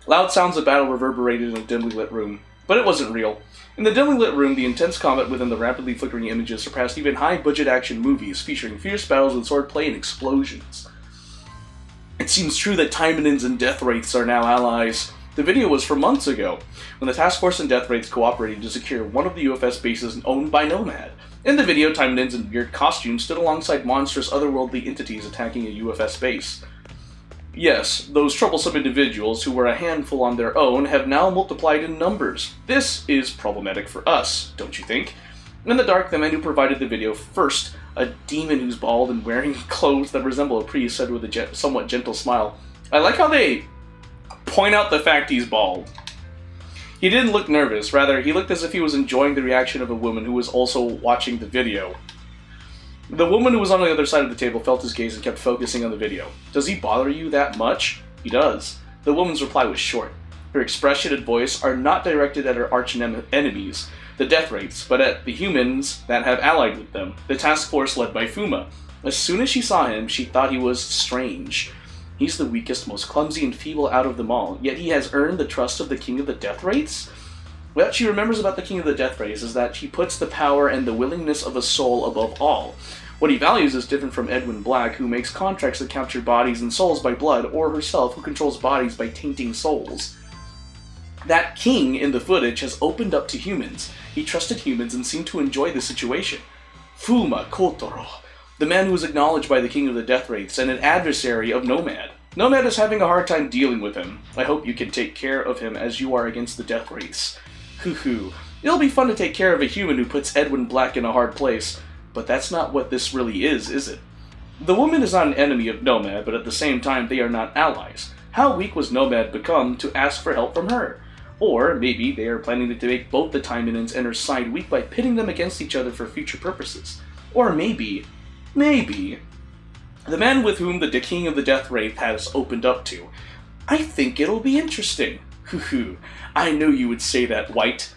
Loud sounds of battle reverberated in a dimly lit room. But it wasn't real. In the dimly lit room, the intense combat within the rapidly flickering images surpassed even high-budget action movies, featuring fierce battles with swordplay and explosions. It seems true that Taimanins and Death Wraiths are now allies. The video was from months ago, when the Task Force and Death Wraiths cooperated to secure one of the UFS bases owned by Nomad. In the video, Taimanins in weird costumes stood alongside monstrous otherworldly entities attacking a UFS base. Yes, those troublesome individuals who were a handful on their own have now multiplied in numbers. This is problematic for us, don't you think? In the dark, the man who provided the video first, a demon who's bald and wearing clothes that resemble a priest, said with a somewhat gentle smile, I like how they point out the fact he's bald. He didn't look nervous, rather, he looked as if he was enjoying the reaction of a woman who was also watching the video. The woman who was on the other side of the table felt his gaze and kept focusing on the video. Does he bother you that much? He does. The woman's reply was short. Her expression and voice are not directed at her arch-enemies, the Death Wraiths, but at the humans that have allied with them, the task force led by Fuma. As soon as she saw him, she thought he was strange. He's the weakest, most clumsy, and feeble out of them all, yet he has earned the trust of the King of the Death Wraiths? What she remembers about the King of the Death Wraiths is that he puts the power and the willingness of a soul above all. What he values is different from Edwin Black, who makes contracts that capture bodies and souls by blood, or herself, who controls bodies by tainting souls. That king in the footage has opened up to humans. He trusted humans and seemed to enjoy the situation. Fuma Kotoro, the man who was acknowledged by the King of the Death Wraiths and an adversary of Nomad. Nomad is having a hard time dealing with him. I hope you can take care of him as you are against the Death Wraiths. Hoo-hoo. It'll be fun to take care of a human who puts Edwin Black in a hard place, but that's not what this really is it? The woman is not an enemy of Nomad, but at the same time they are not allies. How weak was Nomad become to ask for help from her? Or maybe they are planning to make both the Taimanins and her side weak by pitting them against each other for future purposes. Or maybe, the man with whom the King of the Death Wraith has opened up to. I think it'll be interesting. Hoo-hoo, I knew you would say that, White,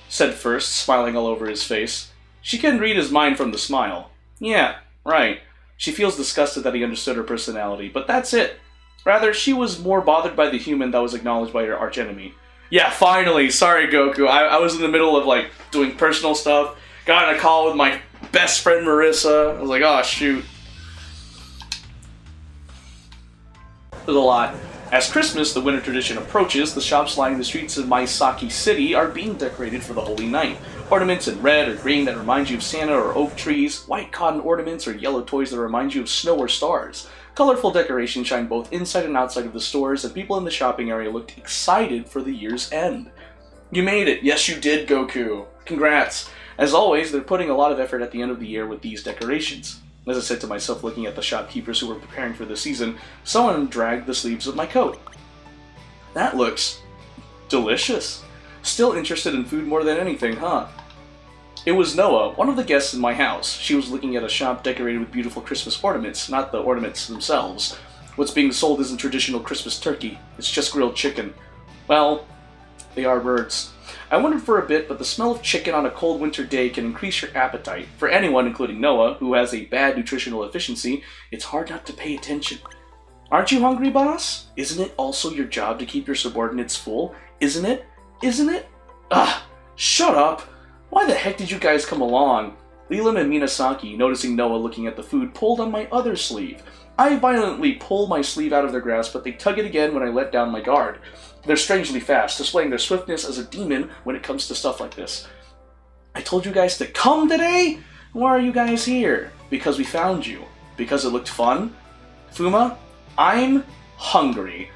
said First, smiling all over his face. She can read his mind from the smile. Yeah, right. She feels disgusted that he understood her personality, but that's it. Rather, she was more bothered by the human that was acknowledged by her archenemy. Yeah, finally! Sorry, Goku. I was in the middle of, doing personal stuff. Got on a call with my best friend, Marissa. I was like, oh, shoot. There's a lot. As Christmas, the winter tradition, approaches, the shops lining the streets of Maisaki City are being decorated for the Holy Night. Ornaments in red or green that remind you of Santa or oak trees, white cotton ornaments or yellow toys that remind you of snow or stars. Colorful decorations shine both inside and outside of the stores, and people in the shopping area looked excited for the year's end. You made it! Yes, you did, Goku! Congrats! As always, they're putting a lot of effort at the end of the year with these decorations. As I said to myself looking at the shopkeepers who were preparing for the season, someone dragged the sleeves of my coat. That looks delicious. Still interested in food more than anything, huh? It was Noah, one of the guests in my house. She was looking at a shop decorated with beautiful Christmas ornaments, not the ornaments themselves. What's being sold isn't traditional Christmas turkey, it's just grilled chicken. Well, they are birds. I wondered for a bit, but the smell of chicken on a cold winter day can increase your appetite. For anyone, including Noah, who has a bad nutritional efficiency, it's hard not to pay attention. Aren't you hungry, boss? Isn't it also your job to keep your subordinates full? Isn't it? Isn't it? Ugh! Shut up! Why the heck did you guys come along? Leland and Minasaki, noticing Noah looking at the food, pulled on my other sleeve. I violently pull my sleeve out of their grasp, but they tug it again when I let down my guard. They're strangely fast, displaying their swiftness as a demon when it comes to stuff like this. I told you guys to come today? Why are you guys here? Because we found you. Because it looked fun? Fuma, I'm hungry.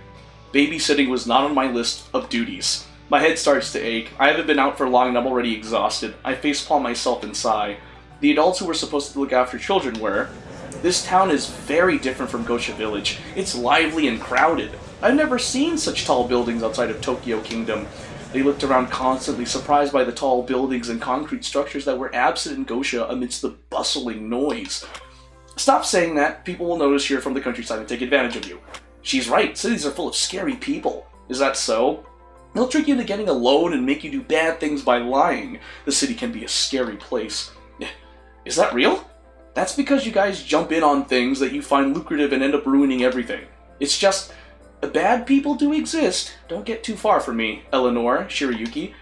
Babysitting was not on my list of duties. My head starts to ache. I haven't been out for long and I'm already exhausted. I facepalm myself and sigh. The adults who were supposed to look after children were... This town is very different from Gosha Village. It's lively and crowded. I've never seen such tall buildings outside of Tokyo Kingdom. They looked around constantly, surprised by the tall buildings and concrete structures that were absent in Gosha amidst the bustling noise. Stop saying that. People will notice you're from the countryside and take advantage of you. She's right. Cities are full of scary people. Is that so? They'll trick you into getting a loan and make you do bad things by lying. The city can be a scary place. Is that real? That's because you guys jump in on things that you find lucrative and end up ruining everything. It's just, bad people do exist. Don't get too far from me, Eleanor, Shirayuki.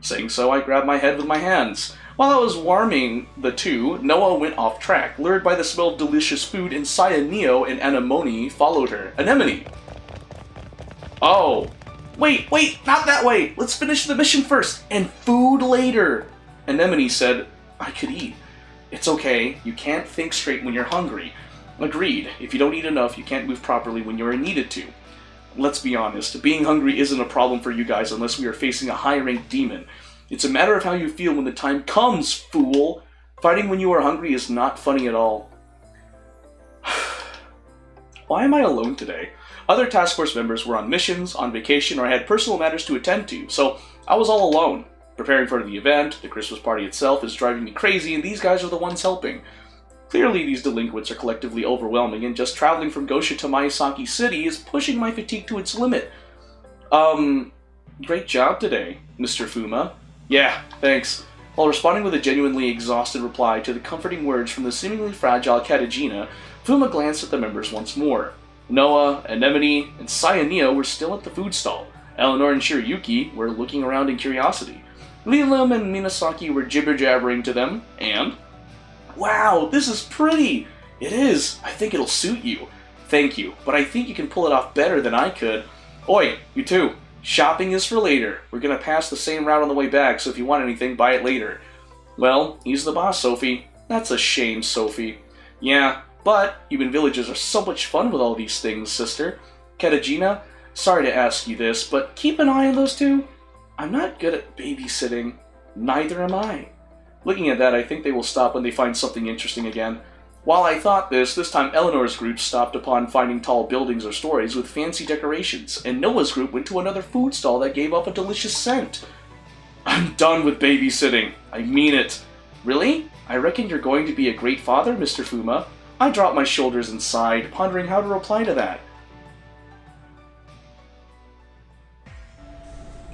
Saying so, I grabbed my head with my hands. While I was warming the two, Noah went off track, lured by the smell of delicious food, and Saya, Neo, and Anemone followed her. Anemone! Oh. Wait, not that way! Let's finish the mission first, and food later! Anemone said, I could eat. It's okay, you can't think straight when you're hungry. Agreed, if you don't eat enough, you can't move properly when you're needed to. Let's be honest, being hungry isn't a problem for you guys unless we are facing a high-ranked demon. It's a matter of how you feel when the time comes, fool! Fighting when you are hungry is not funny at all. Why am I alone today? Other task force members were on missions, on vacation, or had personal matters to attend to, so I was all alone. Preparing for the event, the Christmas party itself is driving me crazy, and these guys are the ones helping. Clearly these delinquents are collectively overwhelming, and just traveling from Gosha to Maisaki City is pushing my fatigue to its limit. Great job today, Mr. Fuma. Yeah, thanks. While responding with a genuinely exhausted reply to the comforting words from the seemingly fragile Katajina, Fuma glanced at the members once more. Noah, Anemone, and Saya Neo were still at the food stall. Eleanor and Shirayuki were looking around in curiosity. Lilim and Minasaki were jibber-jabbering to them, and... Wow, this is pretty! It is. I think it'll suit you. Thank you, but I think you can pull it off better than I could. Oi, you two. Shopping is for later. We're gonna pass the same route on the way back, so if you want anything, buy it later. Well, he's the boss, Sophie. That's a shame, Sophie. Yeah, but human villages are so much fun with all these things, sister. Katajina, sorry to ask you this, but keep an eye on those two. I'm not good at babysitting. Neither am I. Looking at that, I think they will stop when they find something interesting again. While I thought this time Eleanor's group stopped upon finding tall buildings or stories with fancy decorations, and Noah's group went to another food stall that gave off a delicious scent. I'm done with babysitting. I mean it. Really? I reckon you're going to be a great father, Mr. Fuma. I dropped my shoulders and sighed, pondering how to reply to that.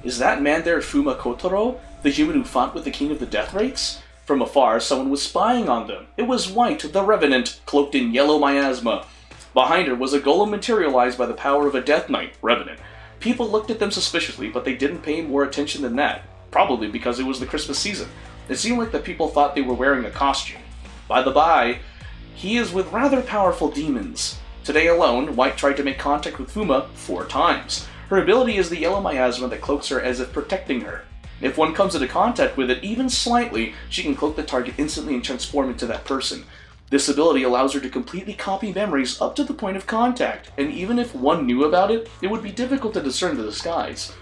Is that man there Fuma Kotaro, the human who fought with the king of the death rates? From afar, someone was spying on them. It was White, the Revenant, cloaked in yellow miasma. Behind her was a golem materialized by the power of a Death Knight, Revenant. People looked at them suspiciously, but they didn't pay more attention than that. Probably because it was the Christmas season. It seemed like the people thought they were wearing a costume. By the by, he is with rather powerful demons. Today alone, White tried to make contact with Fuma 4 times. Her ability is the yellow miasma that cloaks her as if protecting her. If one comes into contact with it even slightly, she can cloak the target instantly and transform into that person. This ability allows her to completely copy memories up to the point of contact, and even if one knew about it, it would be difficult to discern the disguise.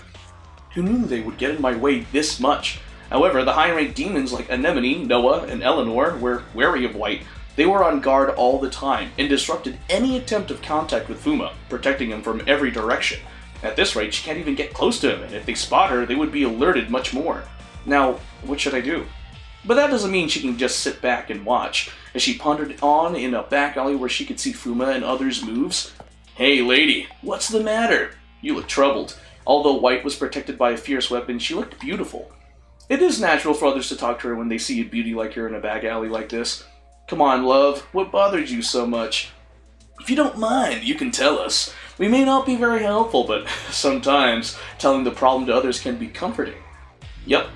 Who knew they would get in my way this much? However, the high-ranked demons like Anemone, Noah, and Eleanor were wary of White. They were on guard all the time, and disrupted any attempt of contact with Fuma, protecting him from every direction. At this rate, she can't even get close to him, and if they spot her, they would be alerted much more. Now, what should I do? But that doesn't mean she can just sit back and watch. As she pondered on in a back alley where she could see Fuma and others' moves. Hey lady, what's the matter? You look troubled. Although White was protected by a fierce weapon, she looked beautiful. It is natural for others to talk to her when they see a beauty like her in a back alley like this. Come on, love, what bothers you so much? If you don't mind, you can tell us. We may not be very helpful, but sometimes telling the problem to others can be comforting. Yep,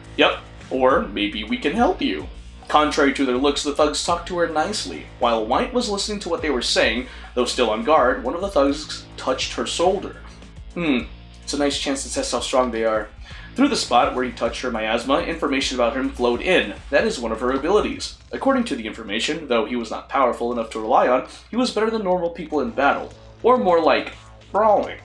or maybe we can help you. Contrary to their looks, the thugs talked to her nicely. While White was listening to what they were saying, though still on guard, one of the thugs touched her shoulder. It's a nice chance to test how strong they are. Through the spot where he touched her miasma, information about him flowed in. That is one of her abilities. According to the information, though he was not powerful enough to rely on, he was better than normal people in battle. Or more like, brawling.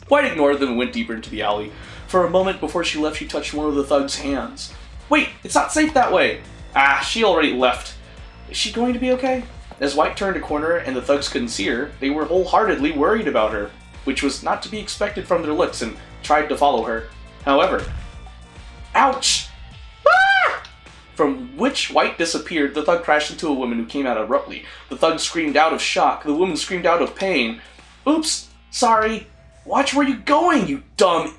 White ignored them and went deeper into the alley. For a moment before she left, she touched one of the thug's hands. Wait, it's not safe that way! Ah, she already left. Is she going to be okay? As White turned a corner and the thugs couldn't see her, they were wholeheartedly worried about her, which was not to be expected from their looks, and tried to follow her. However, ouch! Ah! From which White disappeared, the thug crashed into a woman who came out abruptly. The thug screamed out of shock. The woman screamed out of pain. Oops, sorry. Watch where you're going, you dummy.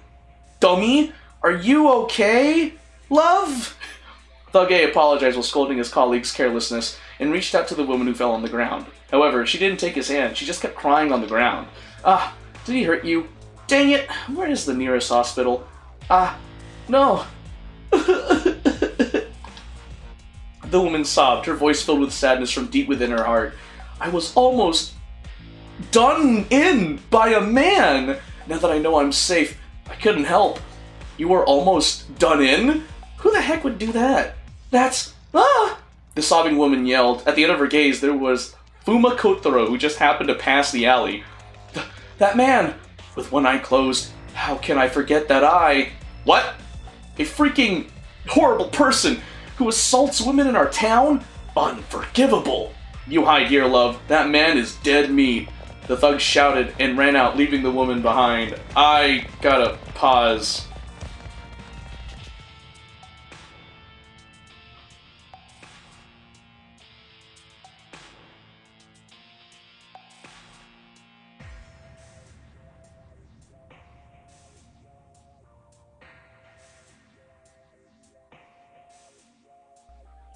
Are you okay, love? Thug A apologized while scolding his colleague's carelessness and reached out to the woman who fell on the ground. However, she didn't take his hand. She just kept crying on the ground. Ah, did he hurt you? Dang it, where is the nearest hospital? Ah, no. The woman sobbed, her voice filled with sadness from deep within her heart. I was almost done in by a man. Now that I know I'm safe, I couldn't help. You were almost done in? Who the heck would do that? That's... Ah! The sobbing woman yelled. At the end of her gaze, there was Fuma Kotaro, who just happened to pass the alley. That man! With one eye closed, how can I forget that I... What? A freaking horrible person who assaults women in our town? Unforgivable! You hide here, love. That man is dead meat. The thug shouted and ran out, leaving the woman behind. I gotta pause.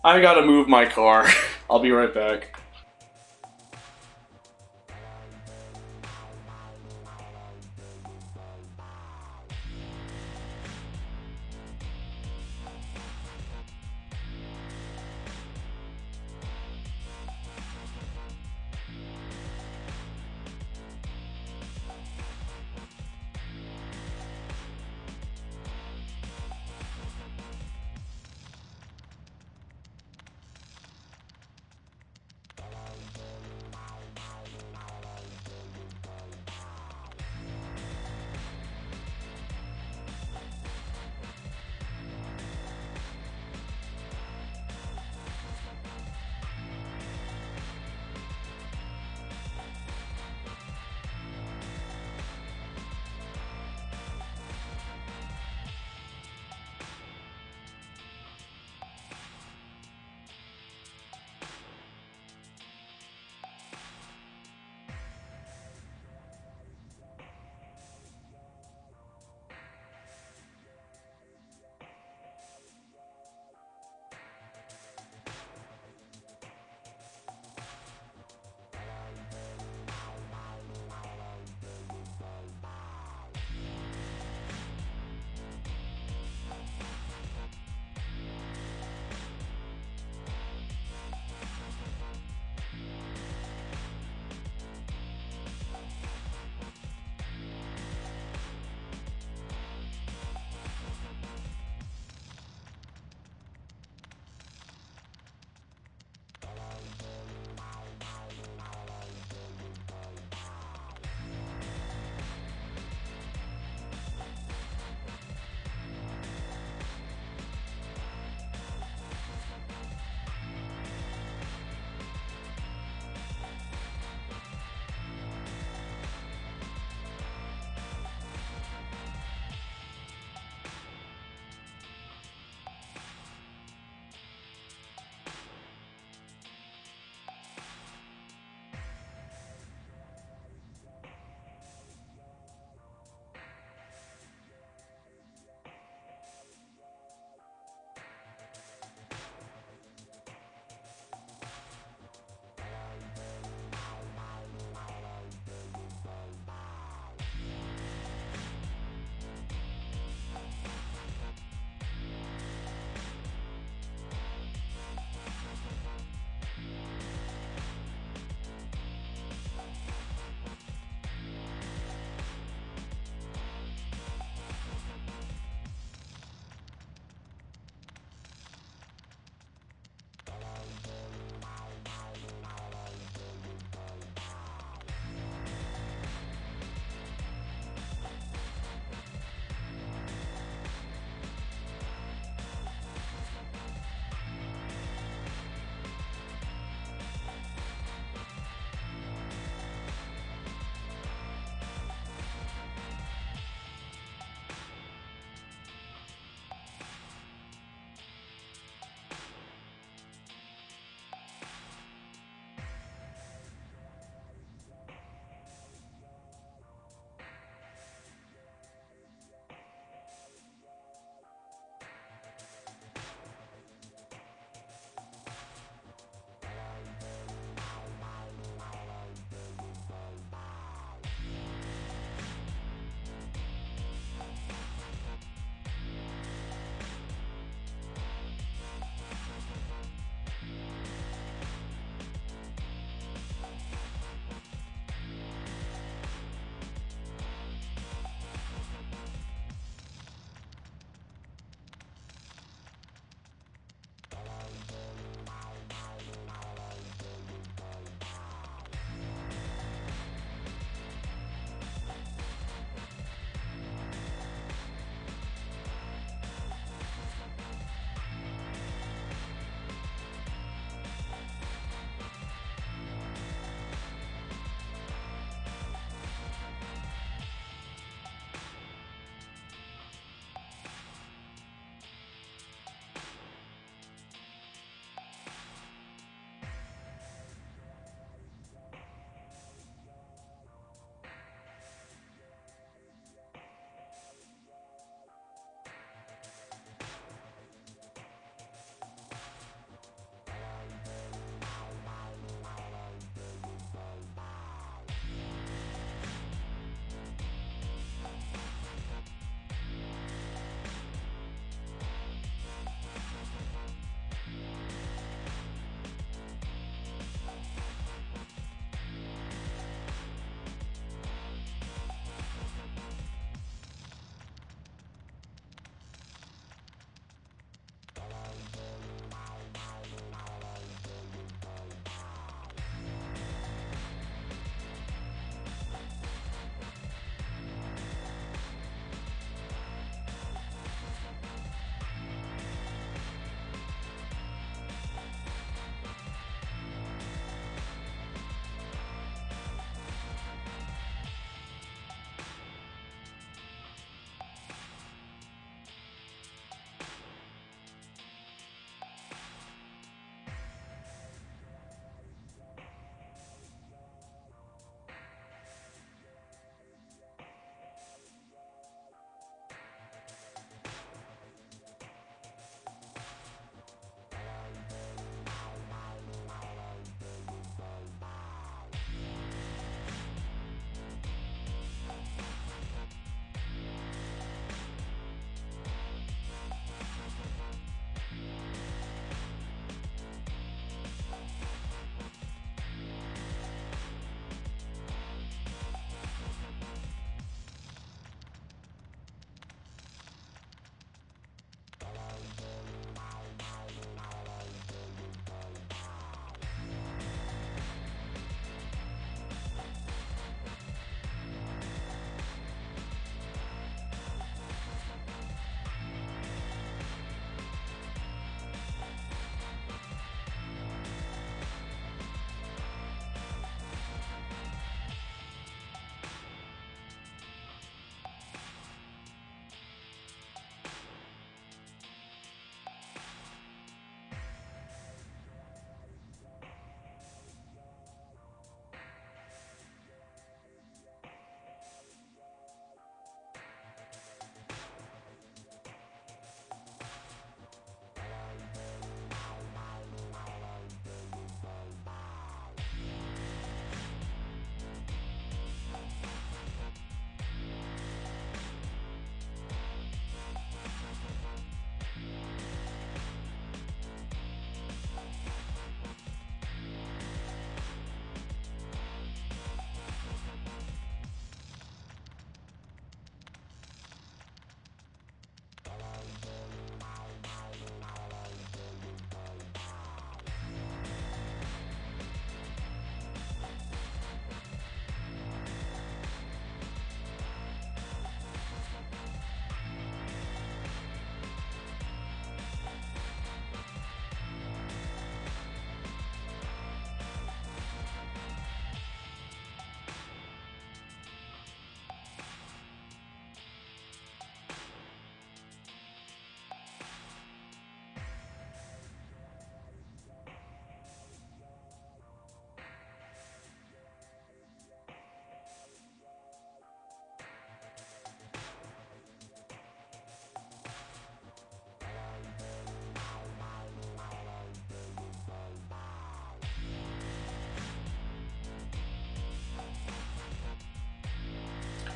I gotta move my car. I'll be right back.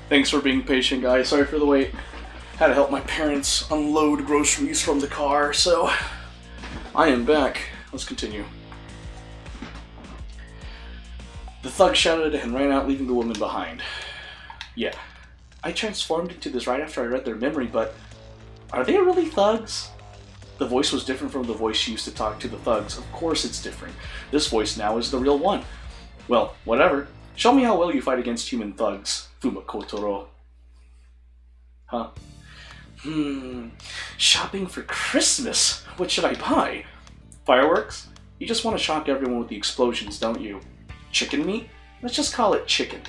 Thanks for being patient, guys. Sorry for the wait. Had to help my parents unload groceries from the car, so I am back. Let's continue. The thug shouted and ran out, leaving the woman behind. Yeah, I transformed into this right after I read their memory, but are they really thugs? The voice was different from the voice she used to talk to the thugs. Of course it's different. This voice now is the real one. Well, whatever. Show me how well you fight against human thugs, Fuma Kotoro. Huh? Shopping for Christmas? What should I buy? Fireworks? You just want to shock everyone with the explosions, don't you? Chicken meat? Let's just call it chicken.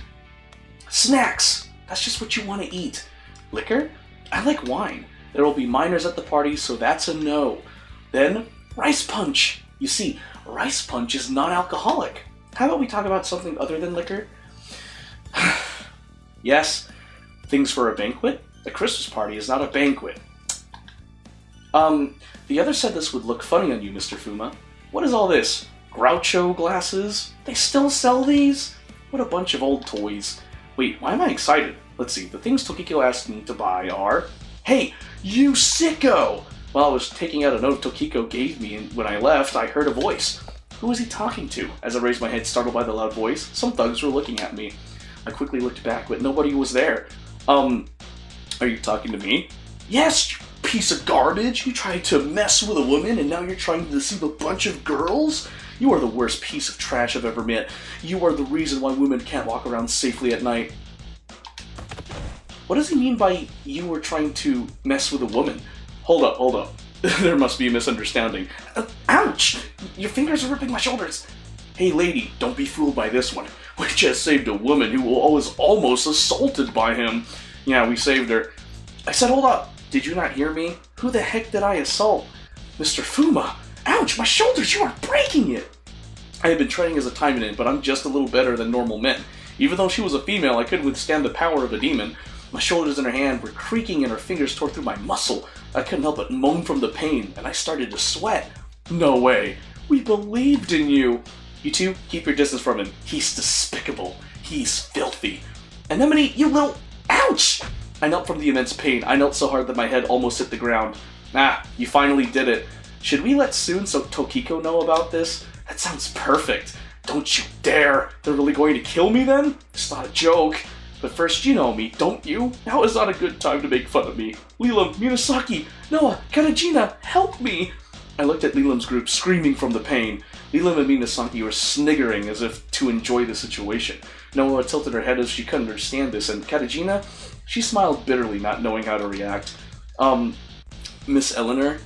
Snacks! That's just what you want to eat. Liquor? I like wine. There will be minors at the party, so that's a no. Then, rice punch. You see, rice punch is non-alcoholic. How about we talk about something other than liquor? Yes, things for a banquet? A Christmas party is not a banquet. The other said this would look funny on you, Mr. Fuma. What is all this? Groucho glasses? They still sell these? What a bunch of old toys. Wait, why am I excited? Let's see, the things Tokiko asked me to buy are... Hey, you sicko! While I was taking out a note Tokiko gave me, and when I left, I heard a voice. Who was he talking to? As I raised my head, startled by the loud voice, some thugs were looking at me. I quickly looked back, but nobody was there. Are you talking to me? Yes, you piece of garbage! You tried to mess with a woman, and now you're trying to deceive a bunch of girls? You are the worst piece of trash I've ever met. You are the reason why women can't walk around safely at night. What does he mean by you were trying to mess with a woman? Hold up. There must be a misunderstanding. Ouch! Your fingers are ripping my shoulders. Hey lady, don't be fooled by this one. We just saved a woman who was almost assaulted by him. Yeah, we saved her. I said, hold up. Did you not hear me? Who the heck did I assault? Mr. Fuma! Ouch, my shoulders, you are breaking it! I have been training as a Taimanin, but I'm just a little better than normal men. Even though she was a female, I couldn't withstand the power of a demon. My shoulders and her hand were creaking and her fingers tore through my muscle. I couldn't help but moan from the pain, and I started to sweat. No way. We believed in you. You two, keep your distance from him. He's despicable. He's filthy. Anemone, you little... Ouch! I knelt from the immense pain. I knelt so hard that my head almost hit the ground. Ah, you finally did it. Should we let Soon so Tokiko know about this? That sounds perfect. Don't you dare. They're really going to kill me then? It's not a joke. But first, you know me, don't you? Now is not a good time to make fun of me. Leland, Murasaki, Noah, Katajina, help me! I looked at Leland's group, screaming from the pain. Leland and Minasaki were sniggering as if to enjoy the situation. Noah tilted her head as she couldn't understand this, and Katajina, she smiled bitterly, not knowing how to react. Miss Eleanor?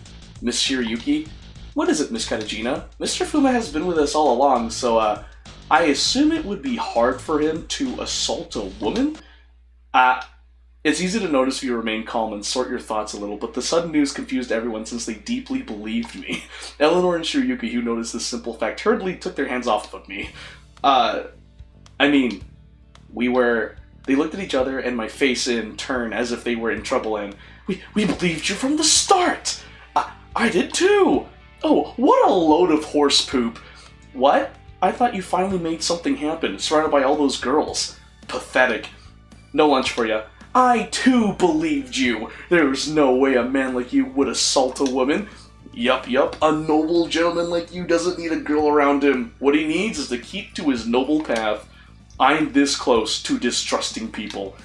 Miss Shiryuki? What is it, Miss Katajina? Mr. Fuma has been with us all along, so, I assume it would be hard for him to assault a woman? It's easy to notice if you remain calm and sort your thoughts a little, but the sudden news confused everyone since they deeply believed me. Eleanor and Shiryuki, who noticed this simple fact, hurriedly took their hands off of me. They looked at each other and my face in turn as if they were in trouble, and we believed you from the start! I did too! Oh, what a load of horse poop! What? I thought you finally made something happen, surrounded by all those girls. Pathetic. No lunch for you. I too believed you. There's no way a man like you would assault a woman. Yup, a noble gentleman like you doesn't need a girl around him. What he needs is to keep to his noble path. I'm this close to distrusting people.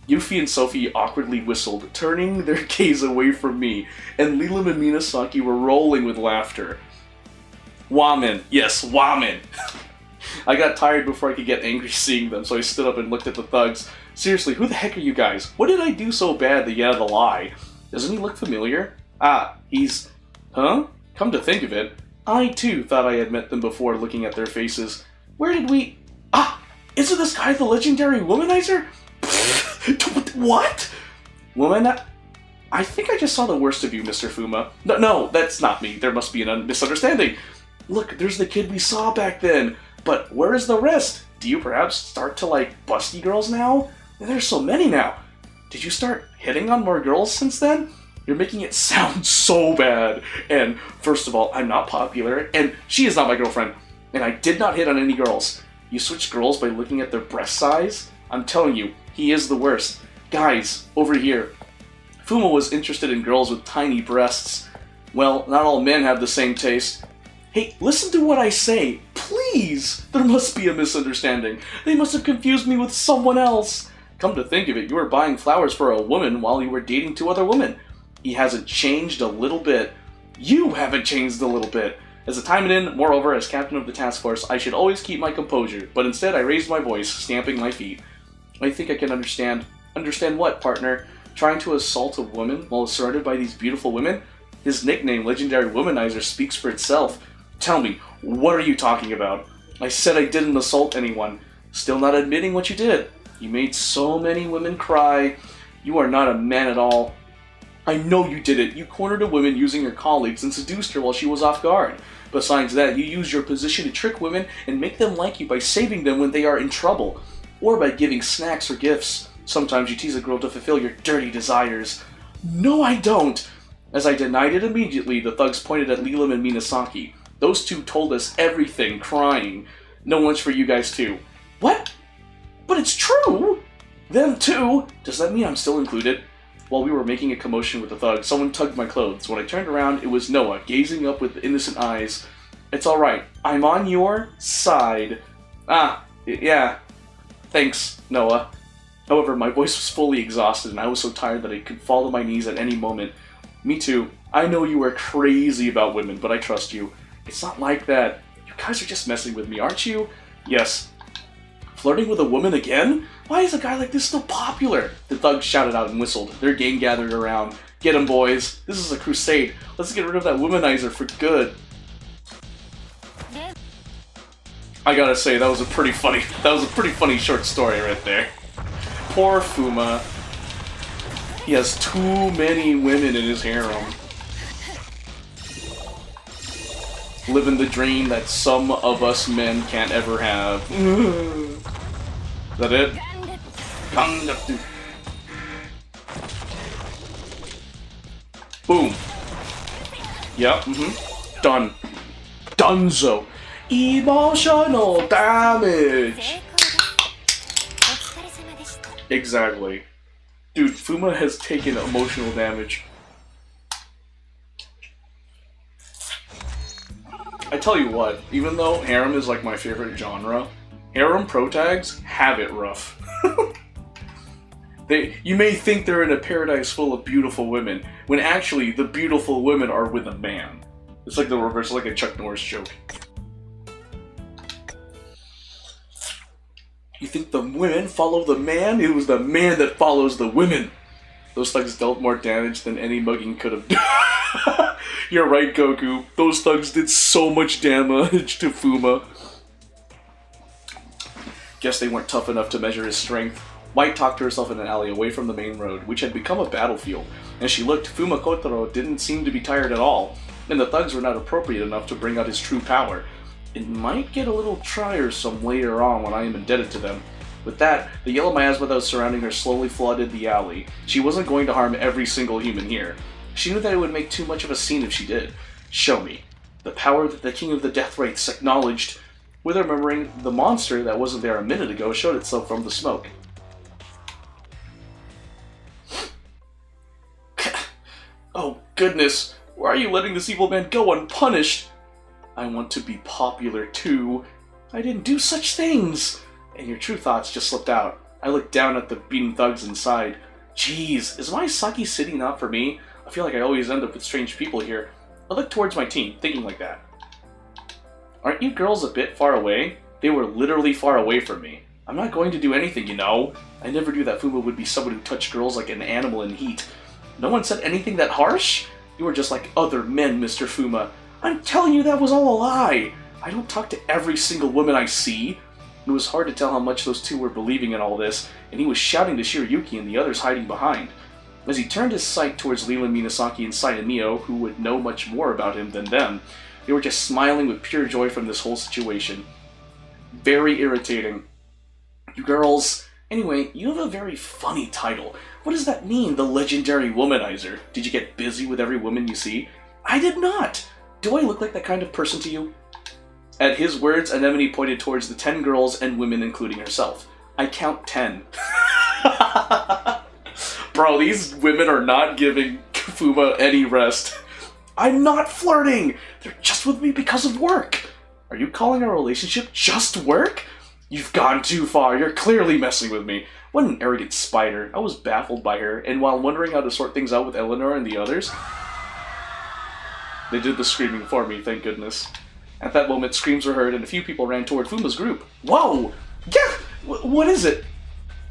Yuffie and Sophie awkwardly whistled, turning their gaze away from me, and Leland and Minasaki were rolling with laughter. Wamen. Yes, wamen. I got tired before I could get angry seeing them, so I stood up and looked at the thugs. Seriously, who the heck are you guys? What did I do so bad that you had to lie? Doesn't he look familiar? He's... Huh? Come to think of it, I too thought I had met them before looking at their faces. Where did we... Isn't this guy the legendary womanizer? What? I think I just saw the worst of you, Mr. Fuma. No, that's not me. There must be a misunderstanding. Look, there's the kid we saw back then. But where is the rest? Do you perhaps start to like busty girls now? There's so many now. Did you start hitting on more girls since then? You're making it sound so bad. And first of all, I'm not popular, and she is not my girlfriend. And I did not hit on any girls. You switch girls by looking at their breast size? I'm telling you, he is the worst. Guys, over here. Fuma was interested in girls with tiny breasts. Well, not all men have the same taste. Hey, listen to what I say, please! There must be a misunderstanding. They must have confused me with someone else. Come to think of it, you were buying flowers for a woman while you were dating 2 other women. He hasn't changed a little bit. You haven't changed a little bit. As a Taimanin, moreover, as captain of the task force, I should always keep my composure, but instead I raised my voice, stamping my feet. I think I can understand. Understand what, partner? Trying to assault a woman while surrounded by these beautiful women? His nickname, Legendary Womanizer, speaks for itself. Tell me, what are you talking about? I said I didn't assault anyone. Still not admitting what you did. You made so many women cry. You are not a man at all. I know you did it. You cornered a woman using your colleagues and seduced her while she was off guard. Besides that, you use your position to trick women and make them like you by saving them when they are in trouble. Or by giving snacks or gifts. Sometimes you tease a girl to fulfill your dirty desires. No, I don't! As I denied it immediately, the thugs pointed at Leland and Minasaki. Those 2 told us everything, crying. No lunch for you guys too. What? But it's true! Them too? Does that mean I'm still included? While we were making a commotion with the thugs, someone tugged my clothes. When I turned around, it was Noah, gazing up with innocent eyes. It's alright. I'm on your side. Yeah. Thanks, Noah. However, my voice was fully exhausted and I was so tired that I could fall to my knees at any moment. Me too. I know you are crazy about women, but I trust you. It's not like that. You guys are just messing with me, aren't you? Yes. Flirting with a woman again? Why is a guy like this still popular? The thugs shouted out and whistled. Their gang gathered around. Get 'em, boys. This is a crusade. Let's get rid of that womanizer for good. I gotta say, that was a pretty funny short story right there. Poor Fuma. He has too many women in his harem. Living the dream that some of us men can't ever have. Is that it? Boom. Yep, Done. Dunzo. Emotional damage! Exactly. Dude, Fuma has taken emotional damage. I tell you what, even though harem is like my favorite genre, harem protags have it rough. You may think they're in a paradise full of beautiful women, when actually the beautiful women are with a man. It's like the reverse, like a Chuck Norris joke. You think the women follow the man? It was the man that follows the women. Those thugs dealt more damage than any mugging could have done. You're right, Goku. Those thugs did so much damage to Fuma. Guess they weren't tough enough to measure his strength. White talked to herself in an alley away from the main road, which had become a battlefield. As she looked, Fuma Kotaro didn't seem to be tired at all, and the thugs were not appropriate enough to bring out his true power. It might get a little tiresome later on when I am indebted to them. With that, the yellow miasma that was surrounding her slowly flooded the alley. She wasn't going to harm every single human here. She knew that it would make too much of a scene if she did. Show me. The power that the King of the Death Wraiths acknowledged. With remembering, the monster that wasn't there a minute ago showed itself from the smoke. Oh goodness, why are you letting this evil man go unpunished? I want to be popular too. I didn't do such things. And your true thoughts just slipped out. I looked down at the beaten thugs inside. Jeez, is my sake city not for me? I feel like I always end up with strange people here. I looked towards my team, thinking like that. Aren't you girls a bit far away? They were literally far away from me. I'm not going to do anything, you know. I never knew that Fuma would be someone who touched girls like an animal in heat. No one said anything that harsh? You were just like other men, Mr. Fuma. I'm telling you that was all a lie. I don't talk to every single woman I see. It was hard to tell how much those two were believing in all this, and he was shouting to Shiryuki and the others hiding behind. As he turned his sight towards Leland, Minasaki, and Sayaneo, who would know much more about him than them, they were just smiling with pure joy from this whole situation. Very irritating. You girls... Anyway, you have a very funny title. What does that mean, the Legendary Womanizer? Did you get busy with every woman you see? I did not! Do I look like that kind of person to you? At his words, Anemone pointed towards the 10 girls and women, including herself. I count 10. Bro, these women are not giving Fuma any rest. I'm not flirting! They're just with me because of work! Are you calling our relationship just work? You've gone too far, you're clearly messing with me. What an arrogant spider. I was baffled by her, and while wondering how to sort things out with Eleanor and the others, they did the screaming for me, thank goodness. At that moment, screams were heard, and a few people ran toward Fuma's group. Whoa! Yeah! What is it?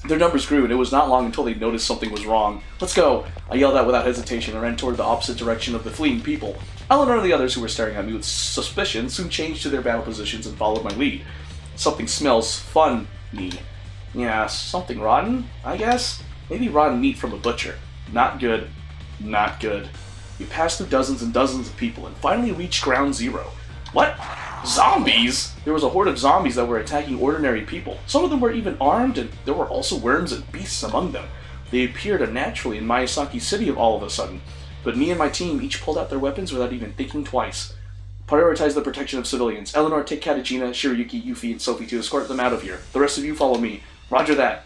Their numbers grew, and it was not long until they noticed something was wrong. Let's go! I yelled out without hesitation and ran toward the opposite direction of the fleeing people. Eleanor and the others who were staring at me with suspicion soon changed to their battle positions and followed my lead. Something smells funny. Yeah, something rotten, I guess? Maybe rotten meat from a butcher. Not good. Not good. We passed through dozens and dozens of people and finally reached ground zero. What? Zombies? There was a horde of zombies that were attacking ordinary people. Some of them were even armed, and there were also worms and beasts among them. They appeared unnaturally in Miyazaki City all of a sudden, but me and my team each pulled out their weapons without even thinking twice. Prioritize the protection of civilians. Eleanor, take Katachina, Shiroyuki, Yuffie, and Sophie to escort them out of here. The rest of you follow me. Roger that.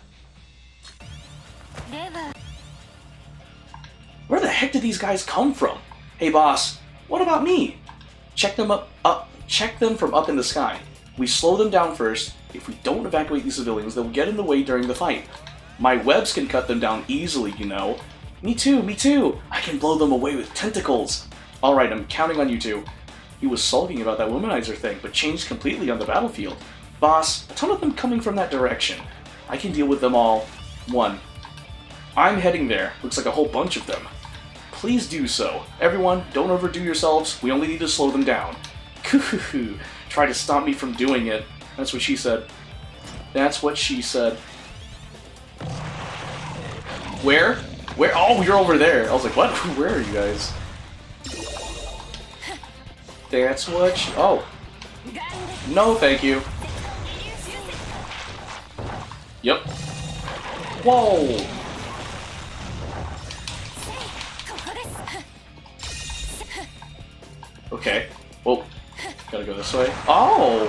Where the heck did these guys come from? Hey boss, what about me? Check them from up in the sky. We slow them down first. If we don't evacuate these civilians, they'll get in the way during the fight. My webs can cut them down easily, you know. Me too, me too. I can blow them away with tentacles. Alright, I'm counting on you two. He was sulking about that womanizer thing, but changed completely on the battlefield. Boss, a ton of them coming from that direction. I can deal with them all. One. I'm heading there. Looks like a whole bunch of them. Please do so. Everyone, don't overdo yourselves. We only need to slow them down. Coo-hoo-hoo. Try to stop me from doing it. That's what she said. That's what she said. Where? Where? Oh, you're over there. I was like, what? Where are you guys? That's what she... Oh. No, thank you. Yep. Whoa! Okay. Whoa. Gotta go this way. Oh!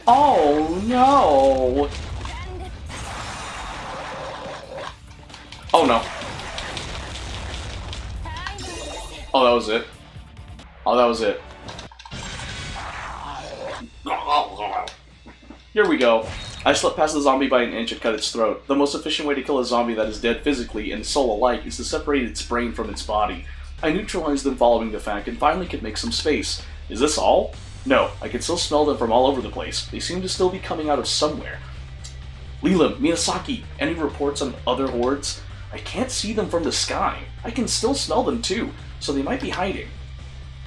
Oh, no! Oh, no. Oh, that was it. Oh, that was it. Here we go. I slipped past the zombie by an inch and cut its throat. The most efficient way to kill a zombie that is dead physically and soul alike is to separate its brain from its body. I neutralized them following the fact and finally could make some space. Is this all? No, I can still smell them from all over the place. They seem to still be coming out of somewhere. Leland, Miyazaki, any reports on other hordes? I can't see them from the sky. I can still smell them too, so they might be hiding.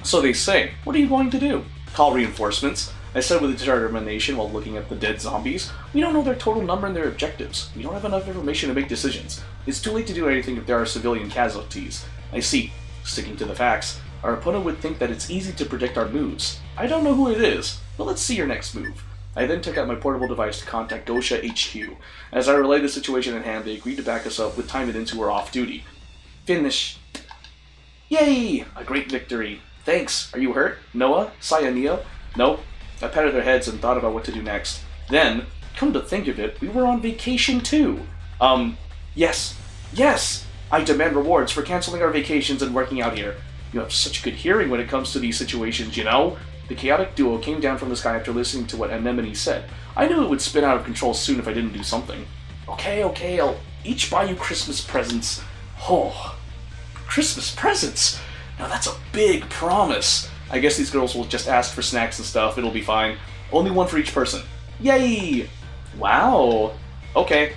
So they say. What are you going to do? Call reinforcements. I said with determination while looking at the dead zombies. We don't know their total number and their objectives. We don't have enough information to make decisions. It's too late to do anything if there are civilian casualties. I see. Sticking to the facts, our opponent would think that it's easy to predict our moves. I don't know who it is, but let's see your next move. I then took out my portable device to contact Gosha HQ. As I relayed the situation at hand, they agreed to back us up with Taimanin who were off duty. Finish. Yay! A great victory. Thanks. Are you hurt? Noah? Saya Neo? Nope. I patted their heads and thought about what to do next. Then, come to think of it, we were on vacation too. Yes. Yes! I demand rewards for canceling our vacations and working out here. You have such good hearing when it comes to these situations, you know? The chaotic duo came down from the sky after listening to what Anemone said. I knew it would spin out of control soon if I didn't do something. Okay, I'll each buy you Christmas presents. Oh, Christmas presents? Now that's a big promise. I guess these girls will just ask for snacks and stuff, it'll be fine. Only one for each person. Yay! Wow. Okay.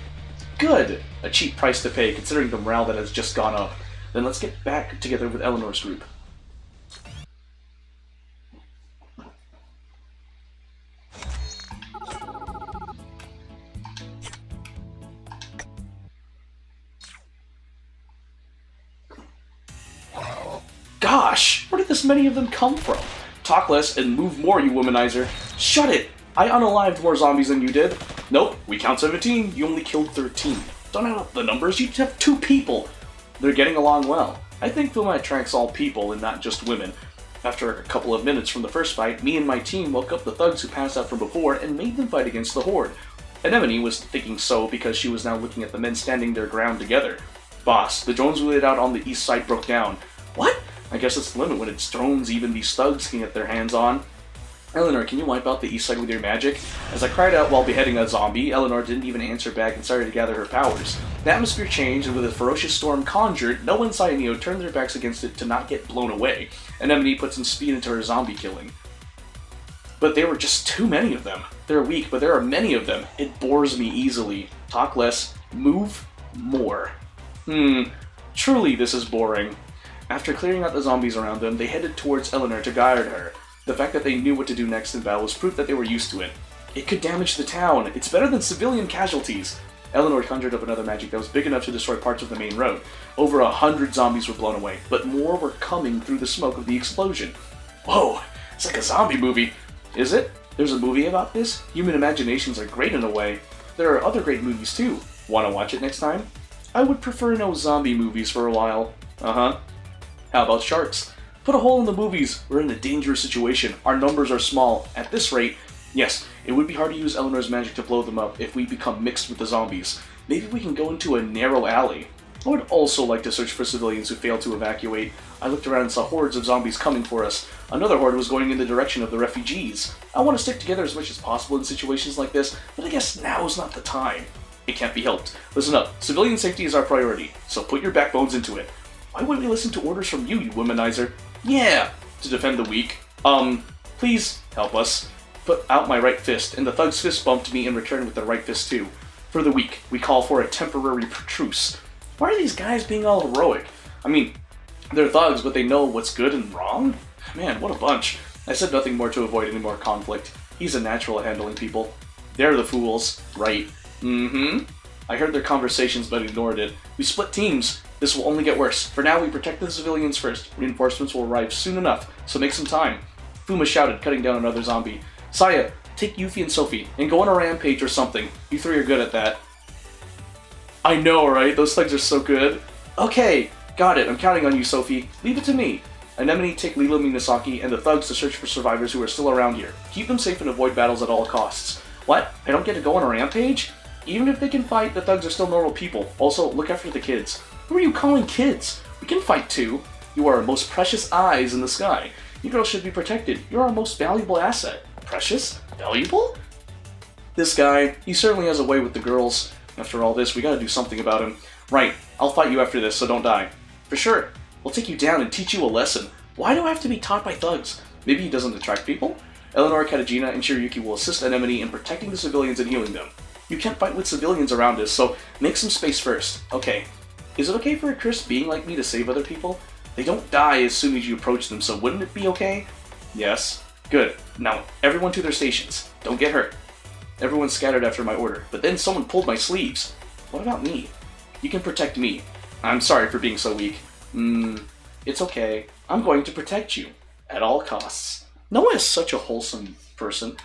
Good. A cheap price to pay, considering the morale that has just gone up. Then let's get back together with Eleanor's group. Gosh, where did this many of them come from? Talk less and move more, you womanizer. Shut it! I unalived more zombies than you did. Nope, we count 17, you only killed 13. Don't add up the numbers, you have 2 people. They're getting along well. I think Fuma attracts all people and not just women. After a couple of minutes from the first fight, me and my team woke up the thugs who passed out from before and made them fight against the horde. Anemone was thinking so because she was now looking at the men standing their ground together. Boss, the drones we laid out on the east side broke down. What? I guess it's the limit when it's drones even these thugs can get their hands on. Eleanor, can you wipe out the east side with your magic? As I cried out while beheading a zombie, Eleanor didn't even answer back and started to gather her powers. The atmosphere changed, and with a ferocious storm conjured, no one inside Neo turned their backs against it to not get blown away. Anemone put some speed into her zombie killing. But there were just too many of them. They're weak, but there are many of them. It bores me easily. Talk less, move more. Truly this is boring. After clearing out the zombies around them, they headed towards Eleanor to guide her. The fact that they knew what to do next in battle was proof that they were used to it. It could damage the town. It's better than civilian casualties. Eleanor conjured up another magic that was big enough to destroy parts of the main road. Over 100 zombies were blown away, but more were coming through the smoke of the explosion. Whoa, it's like a zombie movie. Is it? There's a movie about this? Human imaginations are great in a way. There are other great movies too. Wanna watch it next time? I would prefer no zombie movies for a while. How about sharks? Put a hole in the movies. We're in a dangerous situation. Our numbers are small. At this rate, yes, it would be hard to use Eleanor's magic to blow them up if we become mixed with the zombies. Maybe we can go into a narrow alley. I would also like to search for civilians who failed to evacuate. I looked around and saw hordes of zombies coming for us. Another horde was going in the direction of the refugees. I want to stick together as much as possible in situations like this, but I guess now's not the time. It can't be helped. Listen up, civilian safety is our priority, so put your backbones into it. Why wouldn't we listen to orders from you, you womanizer? Yeah, to defend the weak. Please help us. Put out my right fist, and the thug's fist bumped me in return with the right fist too. For the weak, we call for a temporary truce. Why are these guys being all heroic? I mean, they're thugs, but they know what's good and wrong? Man, what a bunch. I said nothing more to avoid any more conflict. He's a natural at handling people. They're the fools, right? I heard their conversations but ignored it. We split teams. This will only get worse. For now, we protect the civilians first. Reinforcements will arrive soon enough, so make some time. Fuma shouted, cutting down another zombie. Saya, take Yuffie and Sophie, and go on a rampage or something. You three are good at that. I know, right? Those thugs are so good. Okay, got it. I'm counting on you, Sophie. Leave it to me. Anemone, take Lilo, Minasaki, and the thugs to search for survivors who are still around here. Keep them safe and avoid battles at all costs. What? I don't get to go on a rampage? Even if they can fight, the thugs are still normal people. Also, look after the kids. Who are you calling kids? We can fight too. You are our most precious eyes in the sky. You girls should be protected. You're our most valuable asset. Precious? Valuable? This guy, he certainly has a way with the girls. After all this, we gotta do something about him. Right, I'll fight you after this, so don't die. For sure. We'll take you down and teach you a lesson. Why do I have to be taught by thugs? Maybe he doesn't attract people? Eleanor, Katagina, and Shiryuki will assist Anemone in protecting the civilians and healing them. You can't fight with civilians around us, so make some space first. Okay. Is it okay for a Chris being like me to save other people? They don't die as soon as you approach them, so wouldn't it be okay? Yes. Good. Now, everyone to their stations. Don't get hurt. Everyone scattered after my order, but then someone pulled my sleeves. What about me? You can protect me. I'm sorry for being so weak. It's okay. I'm going to protect you. At all costs. No one is such a wholesome person.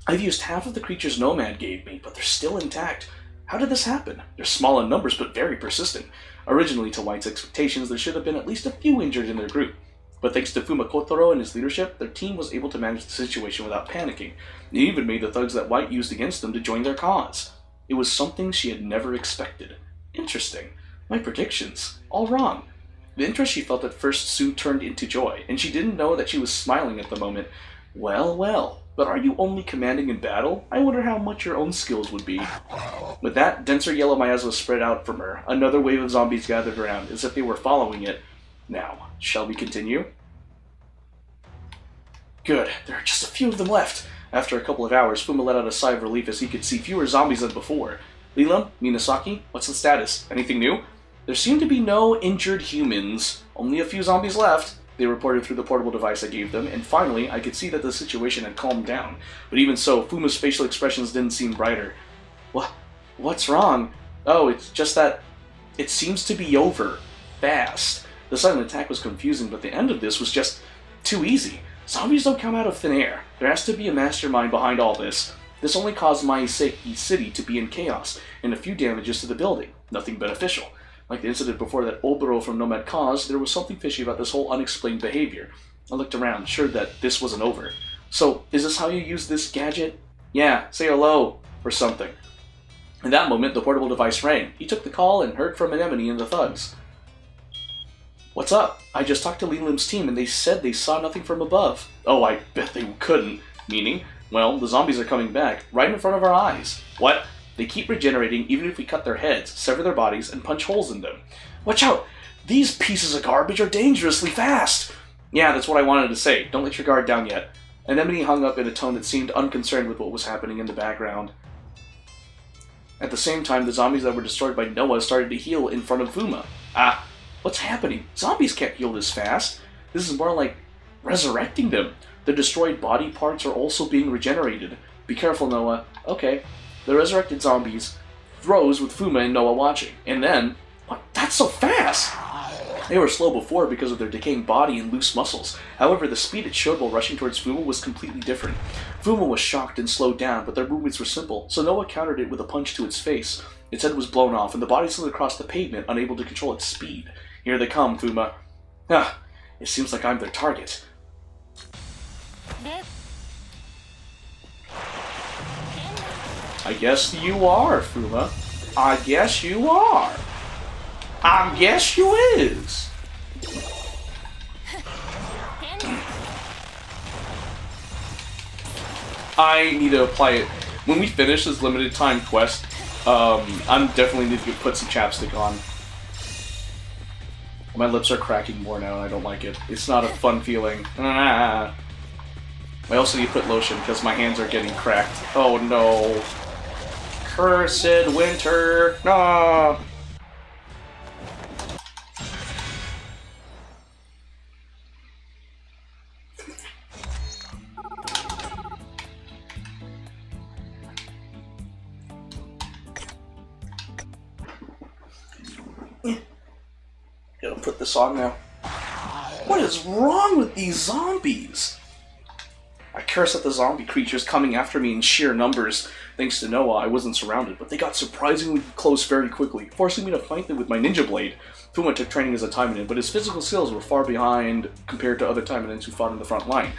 I've used half of the creatures Nomad gave me, but they're still intact. How did this happen? They're small in numbers, but very persistent. Originally, to White's expectations, there should have been at least a few injured in their group. But thanks to Fuma Kotaro and his leadership, their team was able to manage the situation without panicking. They even made the thugs that White used against them to join their cause. It was something she had never expected. Interesting. My predictions. All wrong. The interest she felt at first soon turned into joy, and she didn't know that she was smiling at the moment. Well, well. But are you only commanding in battle? I wonder how much your own skills would be. With that, denser yellow miasma spread out from her. Another wave of zombies gathered around, as if they were following it. Now, shall we continue? Good, there are just a few of them left. After a couple of hours, Fuma let out a sigh of relief as he could see fewer zombies than before. Leela, Minasaki, what's the status? Anything new? There seem to be no injured humans. Only a few zombies left. They reported through the portable device I gave them, and finally, I could see that the situation had calmed down. But even so, Fuma's facial expressions didn't seem brighter. What's wrong? Oh, it's just that it seems to be over. Fast. The sudden attack was confusing, but the end of this was just too easy. Zombies don't come out of thin air. There has to be a mastermind behind all this. This only caused Maiseki City to be in chaos, and a few damages to the building. Nothing beneficial. Like the incident before that Oboro from Nomad caused, there was something fishy about this whole unexplained behavior. I looked around, sure that this wasn't over. So, is this how you use this gadget? Yeah, say hello, or something. In that moment, the portable device rang. He took the call and heard from Anemone and the thugs. What's up? I just talked to Leland's team and they said they saw nothing from above. Oh, I bet they couldn't. Meaning, well, the zombies are coming back, right in front of our eyes. What? They keep regenerating even if we cut their heads, sever their bodies, and punch holes in them. Watch out! These pieces of garbage are dangerously fast! Yeah, that's what I wanted to say. Don't let your guard down yet. Anemone hung up in a tone that seemed unconcerned with what was happening in the background. At the same time, the zombies that were destroyed by Noah started to heal in front of Fuma. Ah, what's happening? Zombies can't heal this fast. This is more like resurrecting them. The destroyed body parts are also being regenerated. Be careful, Noah. Okay. The resurrected zombies froze with Fuma and Noah watching. And then... What? That's so fast! They were slow before because of their decaying body and loose muscles. However, the speed it showed while rushing towards Fuma was completely different. Fuma was shocked and slowed down, but their movements were simple, so Noah countered it with a punch to its face. Its head was blown off, and the body slid across the pavement, unable to control its speed. Here they come, Fuma. Ah, it seems like I'm their target. I guess you are, Fuma. I guess you are. I guess you is. I need to apply it. When we finish this limited time quest, I'm definitely need to put some chapstick on. My lips are cracking more now and I don't like it. It's not a fun feeling. I also need to put lotion because my hands are getting cracked. Oh no. Cursed winter. No. Gotta put this on now. What is wrong with these zombies? I curse at the zombie creatures coming after me in sheer numbers. Thanks to Noah, I wasn't surrounded, but they got surprisingly close very quickly, forcing me to fight them with my ninja blade. Fuma took training as a Taimanin, but his physical skills were far behind compared to other Taimanins who fought in the front line.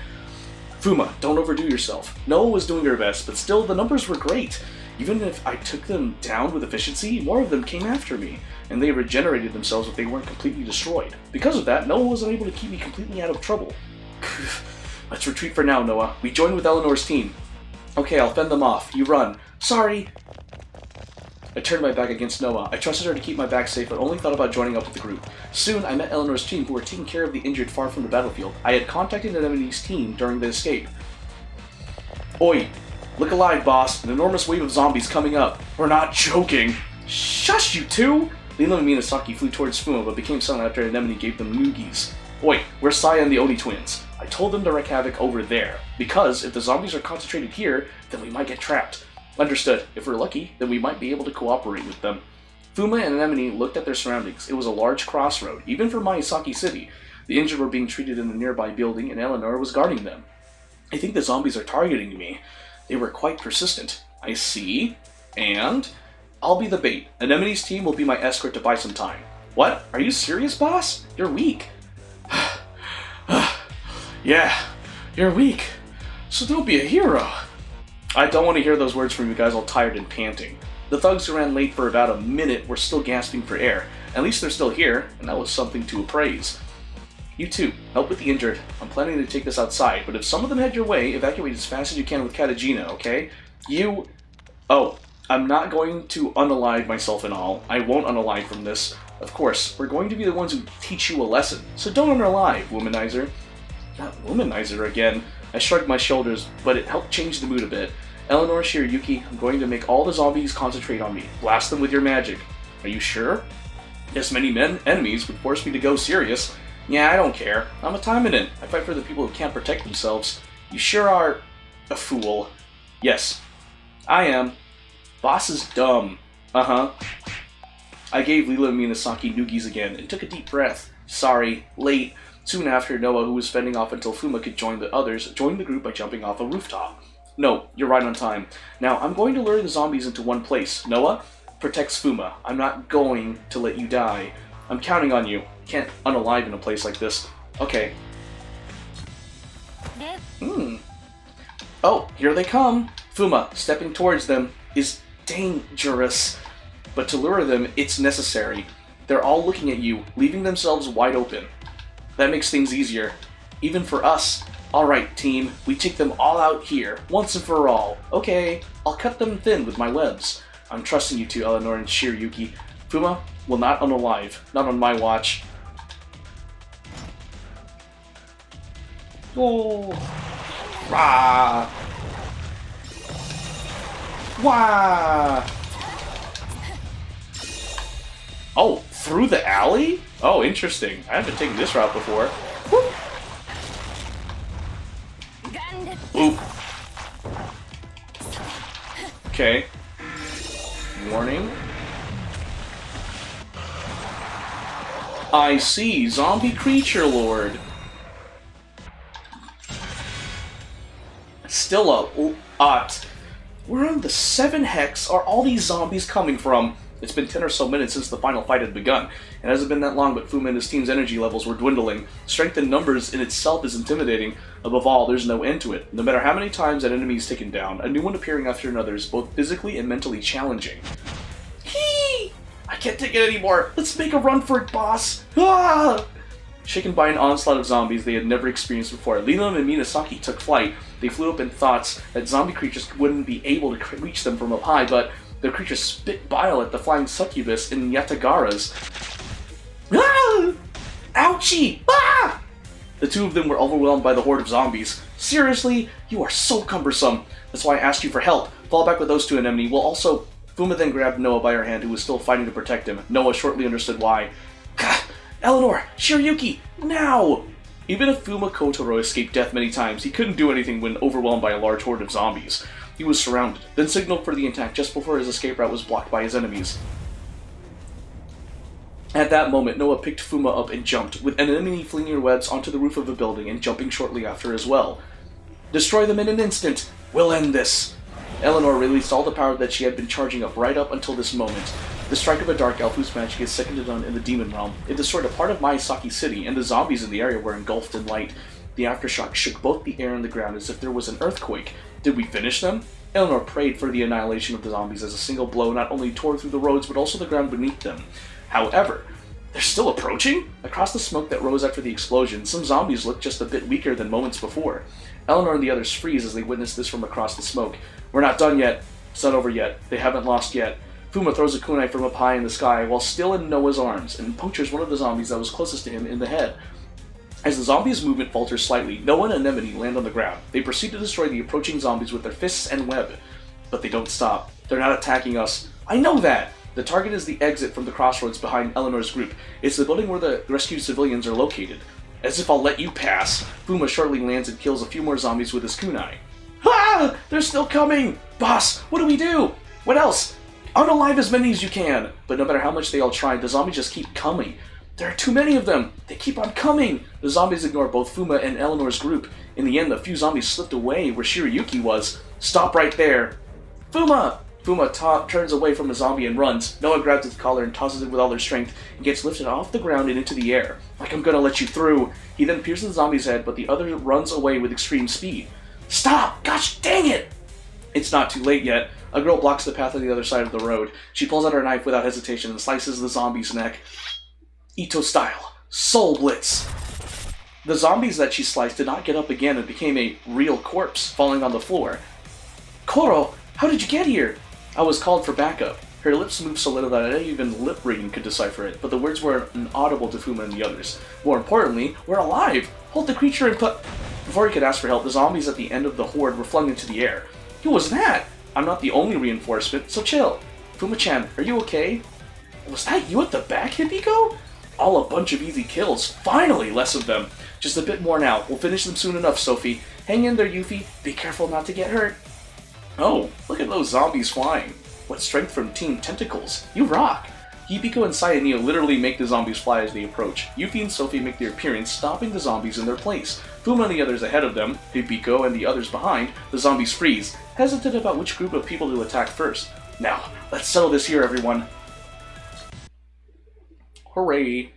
Fuma, don't overdo yourself. Noah was doing her best, but still, the numbers were great. Even if I took them down with efficiency, more of them came after me, and they regenerated themselves if they weren't completely destroyed. Because of that, Noah was unable to keep me completely out of trouble. Let's retreat for now, Noah. We join with Eleanor's team. Okay, I'll fend them off. You run. Sorry! I turned my back against Noah. I trusted her to keep my back safe, but only thought about joining up with the group. Soon, I met Eleanor's team, who were taking care of the injured far from the battlefield. I had contacted Anemone's team during the escape. Oi! Look alive, boss. An enormous wave of zombies coming up. We're not joking. Shush, you two! Leland and Minasaki flew towards Fuma, but became silent after Anemone gave them noogies. Oi, where's Saya and the Oni twins? I told them to wreak havoc over there, because if the zombies are concentrated here, then we might get trapped. Understood. If we're lucky, then we might be able to cooperate with them. Fuma and Anemone looked at their surroundings. It was a large crossroad, even for Miyazaki City. The injured were being treated in a nearby building, and Eleanor was guarding them. I think the zombies are targeting me. They were quite persistent. I see. And I'll be the bait. Anemone's team will be my escort to buy some time. What? Are you serious, boss? You're weak. Yeah, you're weak. So don't be a hero. I don't want to hear those words from you guys all tired and panting. The thugs who ran late for about a minute were still gasping for air. At least they're still here, and that was something to appraise. You two, help with the injured. I'm planning to take this outside, but if some of them head your way, evacuate as fast as you can with Katagina, okay? Oh, I'm not going to unalive myself and all. I won't unalive from this. Of course, we're going to be the ones who teach you a lesson, so don't unalive, womanizer. Not womanizer again. I shrugged my shoulders, but it helped change the mood a bit. Eleanor, Shiryuki, I'm going to make all the zombies concentrate on me. Blast them with your magic. Are you sure? Yes, many enemies would force me to go serious. Yeah, I don't care. I'm a Taimanin. I fight for the people who can't protect themselves. You sure are a fool. Yes, I am. Boss is dumb. Uh-huh. I gave Leela and Minasaki noogies again and took a deep breath. Sorry, late. Soon after, Noah, who was fending off until Fuma could join the others, joined the group by jumping off a rooftop. No, you're right on time. Now, I'm going to lure the zombies into one place. Noah protects Fuma. I'm not going to let you die. I'm counting on you. Can't unalive in a place like this. Okay. Oh, here they come. Fuma, stepping towards them. Is dangerous. But to lure them, it's necessary. They're all looking at you, leaving themselves wide open. That makes things easier. Even for us. Alright, team, we take them all out here, once and for all. Okay, I'll cut them thin with my webs. I'm trusting you two, Eleanor and Shiryuki. Fuma will not unalive, not on my watch. Oh. Rah. Wah. Oh, through the alley? Oh, interesting. I haven't taken this route before. Whoop. Boop. Okay. Warning. I see. Zombie creature lord. Still up. Where on the 7 hex are all these zombies coming from? It's been 10 or so minutes since the final fight had begun. It hasn't been that long, but Fuma and his team's energy levels were dwindling. Strength in numbers in itself is intimidating. Above all, there's no end to it. No matter how many times an enemy is taken down, a new one appearing after another is both physically and mentally challenging. Hee! I can't take it anymore! Let's make a run for it, boss! Ah! Shaken by an onslaught of zombies they had never experienced before, Leland and Minasaki took flight. They flew up in thoughts that zombie creatures wouldn't be able to reach them from up high, but the creatures spit bile at the flying succubus in Yatagara's. Ah! Ouchie! Ah! The two of them were overwhelmed by the horde of zombies. Seriously? You are so cumbersome. That's why I asked you for help. Fall back with those two, Anemone. We'll also... Fuma then grabbed Noah by her hand, who was still fighting to protect him. Noah shortly understood why. Eleanor! Shiryuki! Now! Even if Fuma Kotaro escaped death many times, he couldn't do anything when overwhelmed by a large horde of zombies. He was surrounded, then signaled for the attack just before his escape route was blocked by his enemies. At that moment, Noah picked Fuma up and jumped, with an enemy flinging her webs onto the roof of a building and jumping shortly after as well. Destroy them in an instant! We'll end this! Eleanor released all the power that she had been charging up right up until this moment. The strike of a dark elf whose magic is second to none in the demon realm. It destroyed a part of Maisaki City, and the zombies in the area were engulfed in light. The aftershock shook both the air and the ground as if there was an earthquake. Did we finish them? Eleanor prayed for the annihilation of the zombies as a single blow not only tore through the roads but also the ground beneath them. However, they're still approaching? Across the smoke that rose after the explosion, some zombies looked just a bit weaker than moments before. Eleanor and the others freeze as they witness this from across the smoke. We're not done yet. It's not over yet. They haven't lost yet. Fuma throws a kunai from up high in the sky while still in Noah's arms and punctures one of the zombies that was closest to him in the head. As the zombies' movement falters slightly, Noah and Anemone land on the ground. They proceed to destroy the approaching zombies with their fists and web. But they don't stop. They're not attacking us. I know that! The target is the exit from the crossroads behind Eleanor's group. It's the building where the rescued civilians are located. As if I'll let you pass, Fuma shortly lands and kills a few more zombies with his kunai. Ah! They're still coming! Boss, what do we do? What else? Unalive as many as you can! But no matter how much they all try, the zombies just keep coming. There are too many of them! They keep on coming! The zombies ignore both Fuma and Eleanor's group. In the end, the few zombies slipped away where Shiryuki was. Stop right there! Fuma! Fuma turns away from a zombie and runs. Noah grabs its collar and tosses it with all their strength and gets lifted off the ground and into the air. Like I'm gonna let you through. He then pierces the zombie's head, but the other runs away with extreme speed. Stop! Gosh dang it! It's not too late yet. A girl blocks the path on the other side of the road. She pulls out her knife without hesitation and slices the zombie's neck. Ito style. Soul Blitz. The zombies that she sliced did not get up again and became a real corpse, falling on the floor. Koro, how did you get here? I was called for backup. Her lips moved so little that not even lip reading could decipher it, but the words were inaudible to Fuma and the others. More importantly, we're alive! Hold the creature and put... Before he could ask for help, the zombies at the end of the horde were flung into the air. Who was that? I'm not the only reinforcement, so chill. Fuma-chan, are you okay? Was that you at the back, Hibiko? All a bunch of easy kills. Finally, less of them. Just a bit more now. We'll finish them soon enough, Sophie. Hang in there, Yuffie. Be careful not to get hurt. Oh, look at those zombies flying. What strength from Team Tentacles. You rock. Hibiko and Sayaneo literally make the zombies fly as they approach. Yuffie and Sophie make their appearance, stopping the zombies in their place. Fuma and the others ahead of them, Hibiko and the others behind, the zombies freeze, hesitant about which group of people to attack first. Now, let's settle this here, everyone. Hooray.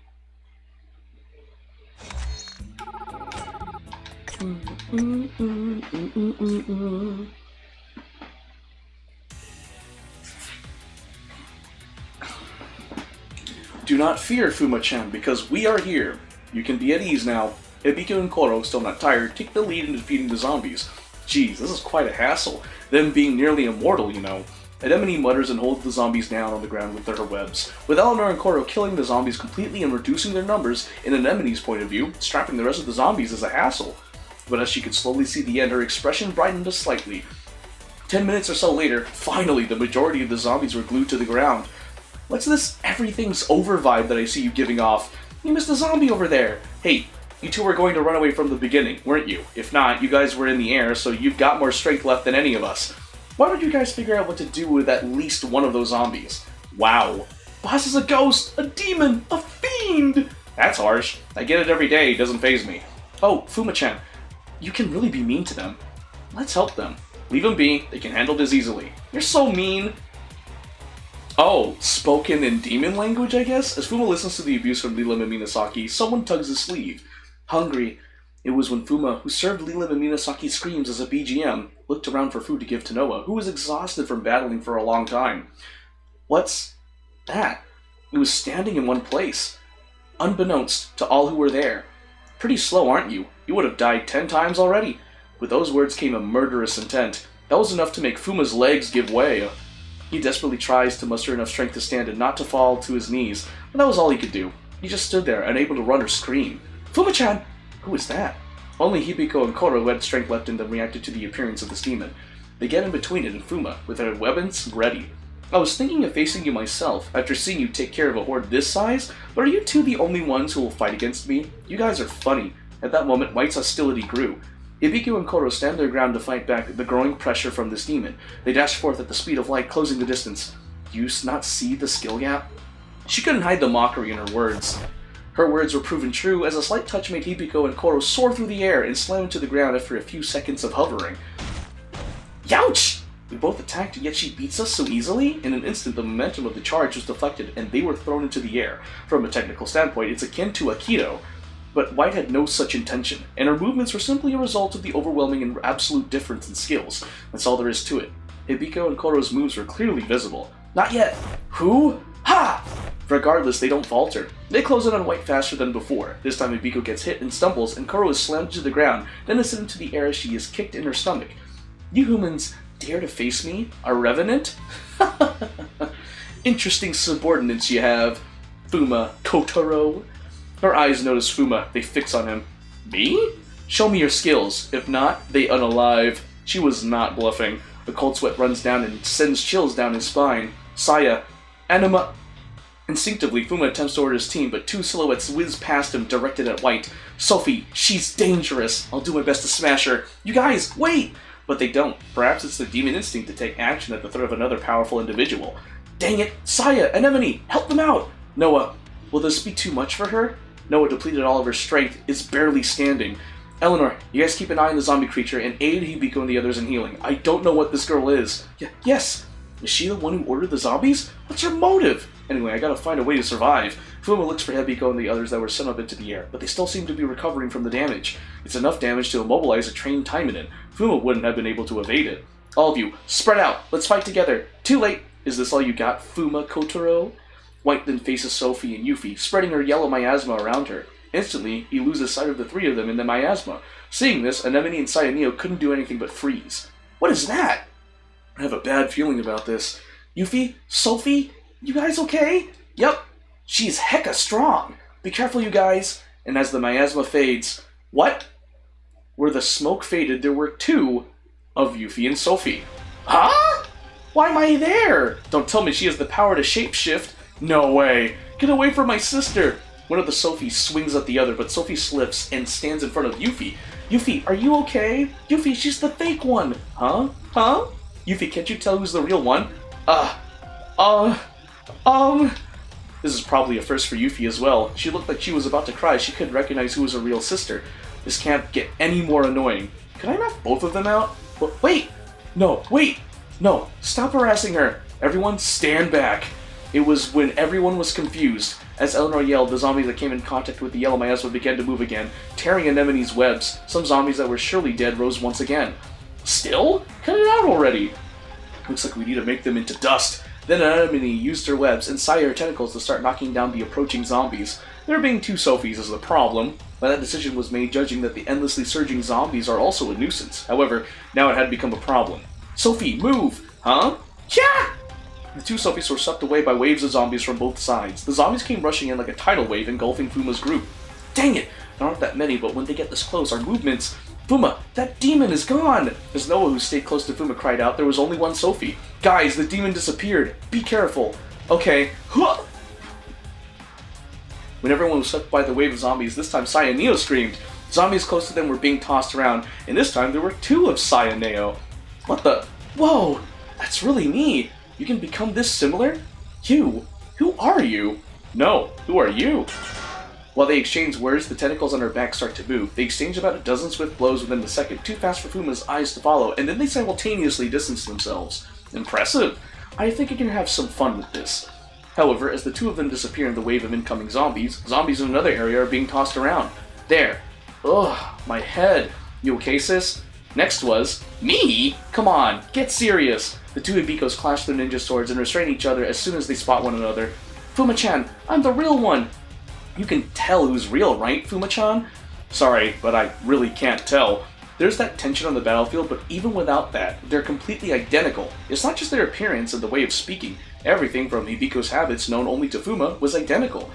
Do not fear, Fuma-chan, because we are here. You can be at ease now. Hibiko and Koro, still not tired, take the lead in defeating the zombies. Geez, this is quite a hassle. Them being nearly immortal, you know. Anemone mutters and holds the zombies down on the ground with her webs. With Eleanor and Koro killing the zombies completely and reducing their numbers, in Anemone's point of view, strapping the rest of the zombies is a hassle. But as she could slowly see the end, her expression brightened just slightly. 10 minutes or so later, finally, the majority of the zombies were glued to the ground. What's this everything's over vibe that I see you giving off? You missed a zombie over there. Hey, you two were going to run away from the beginning, weren't you? If not, you guys were in the air, so you've got more strength left than any of us. Why don't you guys figure out what to do with at least one of those zombies? Wow. Boss is a ghost, a demon, a fiend! That's harsh. I get it every day, it doesn't faze me. Oh, Fuma-chan, you can really be mean to them. Let's help them. Leave them be, they can handle this easily. You're so mean. Oh, spoken in demon language, I guess? As Fuma listens to the abuse from Leela Miminasaki, someone tugs his sleeve. Hungry. It was when Fuma, who served Leela Minasaki's screams as a BGM, looked around for food to give to Noah, who was exhausted from battling for a long time. What's that? It was standing in one place, unbeknownst to all who were there. Pretty slow, aren't you? You would have died 10 times already. With those words came a murderous intent. That was enough to make Fuma's legs give way. He desperately tries to muster enough strength to stand and not to fall to his knees, but that was all he could do. He just stood there, unable to run or scream. Fuma-chan! Who was that? Only Hibiko and Koro, who had strength left in them, reacted to the appearance of this demon. They get in between it and Fuma, with their weapons ready. I was thinking of facing you myself, after seeing you take care of a horde this size, but are you two the only ones who will fight against me? You guys are funny. At that moment, White's hostility grew. Hibiko and Koro stand their ground to fight back the growing pressure from this demon. They dash forth at the speed of light, closing the distance. Do you not see the skill gap? She couldn't hide the mockery in her words. Her words were proven true, as a slight touch made Hibiko and Koro soar through the air and slam to the ground after a few seconds of hovering. Youch! We both attacked, yet she beats us so easily? In an instant, the momentum of the charge was deflected, and they were thrown into the air. From a technical standpoint, it's akin to Aikido. But White had no such intention, and her movements were simply a result of the overwhelming and absolute difference in skills. That's all there is to it. Hibiko and Koro's moves were clearly visible. Not yet! Who? Ha! Regardless, they don't falter. They close in on White faster than before. This time Hibiko gets hit and stumbles, and Koro is slammed to the ground, then is sent into the air as she is kicked in her stomach. You humans dare to face me? A revenant? Interesting subordinates you have. Fuma Kotaro. Her eyes notice Fuma. They fix on him. Me? Show me your skills. If not, they unalive. She was not bluffing. A cold sweat runs down and sends chills down his spine. Saya. Anima. Instinctively, Fuma attempts to order his team, but two silhouettes whiz past him, directed at White. Sophie, she's dangerous. I'll do my best to smash her. You guys, wait! But they don't. Perhaps it's the demon instinct to take action at the threat of another powerful individual. Dang it! Saya, Anemone, help them out! Noah, will this be too much for her? Noah, depleted all of her strength, is barely standing. Eleanor, you guys keep an eye on the zombie creature and aid Hibiko and the others in healing. I don't know what this girl is. Yes! Is she the one who ordered the zombies? What's her motive? Anyway, I gotta find a way to survive. Fuma looks for Hibiko and the others that were sent up into the air, but they still seem to be recovering from the damage. It's enough damage to immobilize a trained Taimanin. Fuma wouldn't have been able to evade it. All of you, spread out! Let's fight together! Too late! Is this all you got, Fuma Kotaro? White then faces Sophie and Yuffie, spreading her yellow miasma around her. Instantly, he loses sight of the three of them in the miasma. Seeing this, Anemone and Sayaneo couldn't do anything but freeze. What is that? I have a bad feeling about this. Yuffie? Sophie? You guys okay? Yep. She's hecka strong. Be careful, you guys. And as the miasma fades... What? Where the smoke faded, there were two of Yuffie and Sophie. Huh? Why am I there? Don't tell me she has the power to shapeshift. No way. Get away from my sister. One of the Sophies swings at the other, but Sophie slips and stands in front of Yuffie. Yuffie, are you okay? Yuffie, she's the fake one. Huh? Huh? Yuffie, can't you tell who's the real one? This is probably a first for Yuffie as well. She looked like she was about to cry. She couldn't recognize who was her real sister. This can't get any more annoying. Can I knock both of them out? Wait! No, wait! No, stop harassing her! Everyone, stand back! It was when everyone was confused. As Eleanor yelled, the zombies that came in contact with the yellow miasma began to move again, tearing Anemone's webs. Some zombies that were surely dead rose once again. Still? Cut it out already! Looks like we need to make them into dust. Then Anemone used her webs and Saya tentacles to start knocking down the approaching zombies. There being two Sophies is the problem, but that decision was made judging that the endlessly surging zombies are also a nuisance. However, now it had become a problem. Sophie, move! Huh? Yeah! The two Sophies were swept away by waves of zombies from both sides. The zombies came rushing in like a tidal wave engulfing Fuma's group. Dang it! There aren't that many, but when they get this close, our movements... Fuma, that demon is gone! As Noah, who stayed close to Fuma, cried out, there was only one Sophie. Guys, the demon disappeared. Be careful. Okay. Huh! When everyone was swept by the wave of zombies, this time Saya and Neo screamed. Zombies close to them were being tossed around, and this time there were two of Saya and Neo. What the? Whoa! That's really me! You can become this similar? You? Who are you? No, who are you? While they exchange words, the tentacles on her back start to move. They exchange about a dozen swift blows within a second, too fast for Fuma's eyes to follow, and then they simultaneously distance themselves. Impressive! I think I can have some fun with this. However, as the two of them disappear in the wave of incoming zombies, zombies in another area are being tossed around. There. Ugh, my head. You okay, sis? Next was... Me? Come on, get serious! The two Hibikos clash their ninja swords and restrain each other as soon as they spot one another. Fuma-chan, I'm the real one! You can tell who's real, right, Fuma-chan? Sorry, but I really can't tell. There's that tension on the battlefield, but even without that, they're completely identical. It's not just their appearance and the way of speaking. Everything from Hibiko's habits known only to Fuma was identical.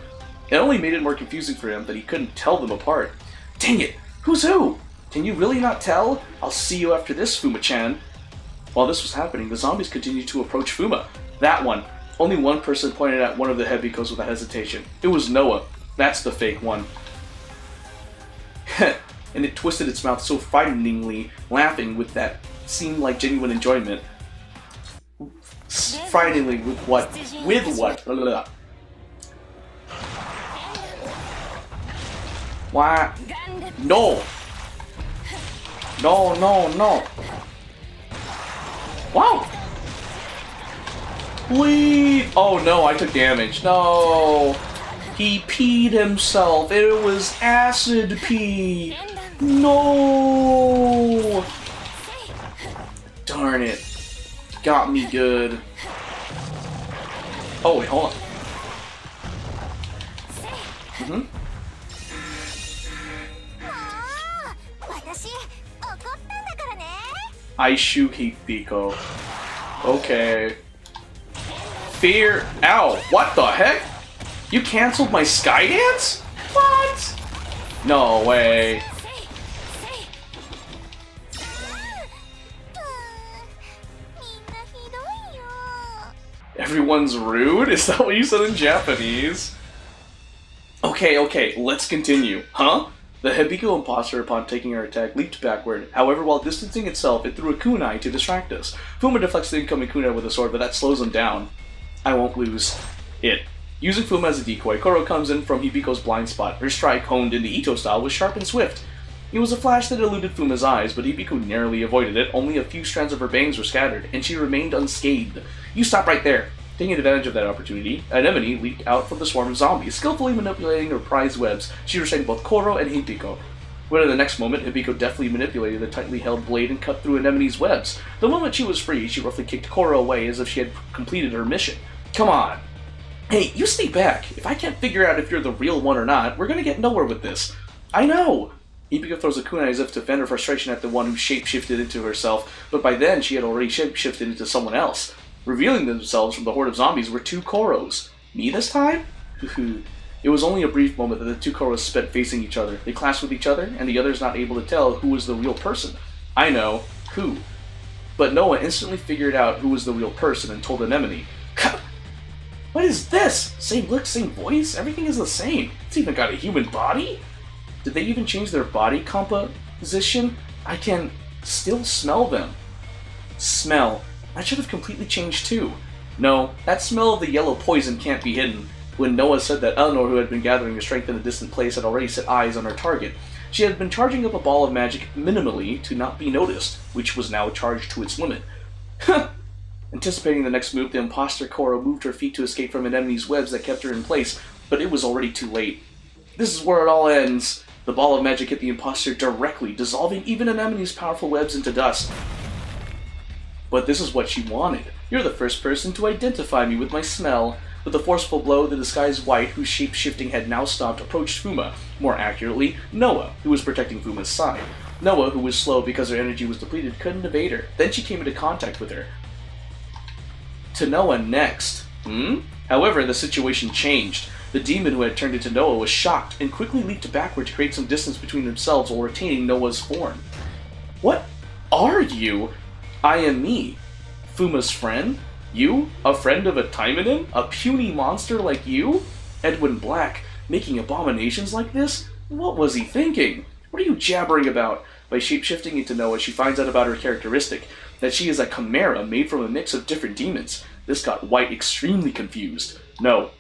It only made it more confusing for him that he couldn't tell them apart. Dang it! Who's who? Can you really not tell? I'll see you after this, Fuma-chan. While this was happening, the zombies continued to approach Fuma. That one. Only one person pointed at one of the Hibikos without hesitation. It was Noah. That's the fake one. And it twisted its mouth so frighteningly, laughing with that seemed like genuine enjoyment. Frighteningly with what? With what? Why? No! No, no, no! Wow! Please! Oh no, I took damage. No! He peed himself. It was acid pee. No! Darn it. Got me good. Oh, wait, hold on. I shoot Hibiko. Okay. Fear. Ow! What the heck? You canceled my sky dance? What? No way. Everyone's rude? Is that what you said in Japanese? Okay, let's continue. Huh? The Hibiko imposter, upon taking her attack, leaped backward. However, while distancing itself, it threw a kunai to distract us. Fuma deflects the incoming kunai with a sword, but that slows him down. I won't lose. It. Using Fuma as a decoy, Koro comes in from Hibiko's blind spot. Her strike, honed in the Ito style, was sharp and swift. It was a flash that eluded Fuma's eyes, but Hibiko narrowly avoided it. Only a few strands of her bangs were scattered, and she remained unscathed. You stop right there. Taking advantage of that opportunity, Anemone leaped out from the swarm of zombies. Skillfully manipulating her prized webs, she restrained both Koro and Hibiko. But in the next moment, Hibiko deftly manipulated the tightly held blade and cut through Anemone's webs. The moment she was free, she roughly kicked Koro away as if she had completed her mission. Come on! Hey, you stay back! If I can't figure out if you're the real one or not, we're gonna get nowhere with this. I know! Hibiko throws a kunai as if to vent her frustration at the one who shape-shifted into herself, but by then she had already shape-shifted into someone else. Revealing themselves from the horde of zombies were two Koros. Me this time? It was only a brief moment that the two Koros spent facing each other. They clashed with each other, and the others not able to tell who was the real person. I know. Who? But Noah instantly figured out who was the real person and told Anemone. What is this? Same look, same voice? Everything is the same. It's even got a human body? Did they even change their body composition? I can still smell them. Smell. I should have completely changed too. No, that smell of the yellow poison can't be hidden. When Noah said that Eleanor, who had been gathering her strength in a distant place, had already set eyes on her target, she had been charging up a ball of magic minimally to not be noticed, which was now charged to its limit. Anticipating the next move, the imposter Koro moved her feet to escape from Anemone's webs that kept her in place, but it was already too late. This is where it all ends. The ball of magic hit the imposter directly, dissolving even Anemone's powerful webs into dust. But this is what she wanted. You're the first person to identify me with my smell. With a forceful blow, the disguised white, whose shape-shifting had now stopped, approached Fuma. More accurately, Noah, who was protecting Fuma's side. Noah, who was slow because her energy was depleted, couldn't evade her. Then she came into contact with her. To Noah next. However, the situation changed. The demon who had turned into Noah was shocked and quickly leaped backward to create some distance between themselves while retaining Noah's form. What are you? I am me. Fuma's friend? You? A friend of a Taimanin? A puny monster like you? Edwin Black, making abominations like this? What was he thinking? What are you jabbering about? By shapeshifting into Noah, she finds out about her characteristic, that she is a chimera made from a mix of different demons. This got White extremely confused. No.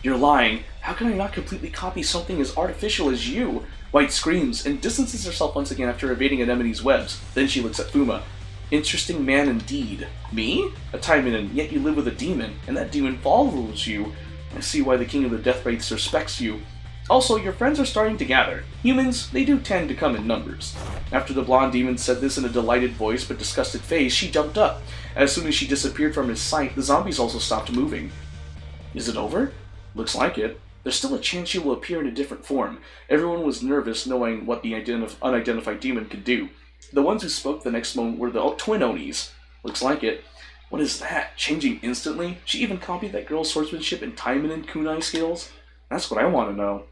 You're lying. How can I not completely copy something as artificial as you? White screams and distances herself once again after evading Anemone's webs. Then she looks at Fuma. Interesting man indeed. Me? A Taimanin, yet you live with a demon, and that demon follows you. I see why the King of the Death Wraiths respects you. Also, your friends are starting to gather. Humans, they do tend to come in numbers. After the blonde demon said this in a delighted voice but disgusted face, she jumped up. As soon as she disappeared from his sight, the zombies also stopped moving. Is it over? Looks like it. There's still a chance she will appear in a different form. Everyone was nervous knowing what the unidentified demon could do. The ones who spoke the next moment were the twin Onis. Looks like it. What is that? Changing instantly? She even copied that girl's swordsmanship and Taimanin kunai skills? That's what I want to know.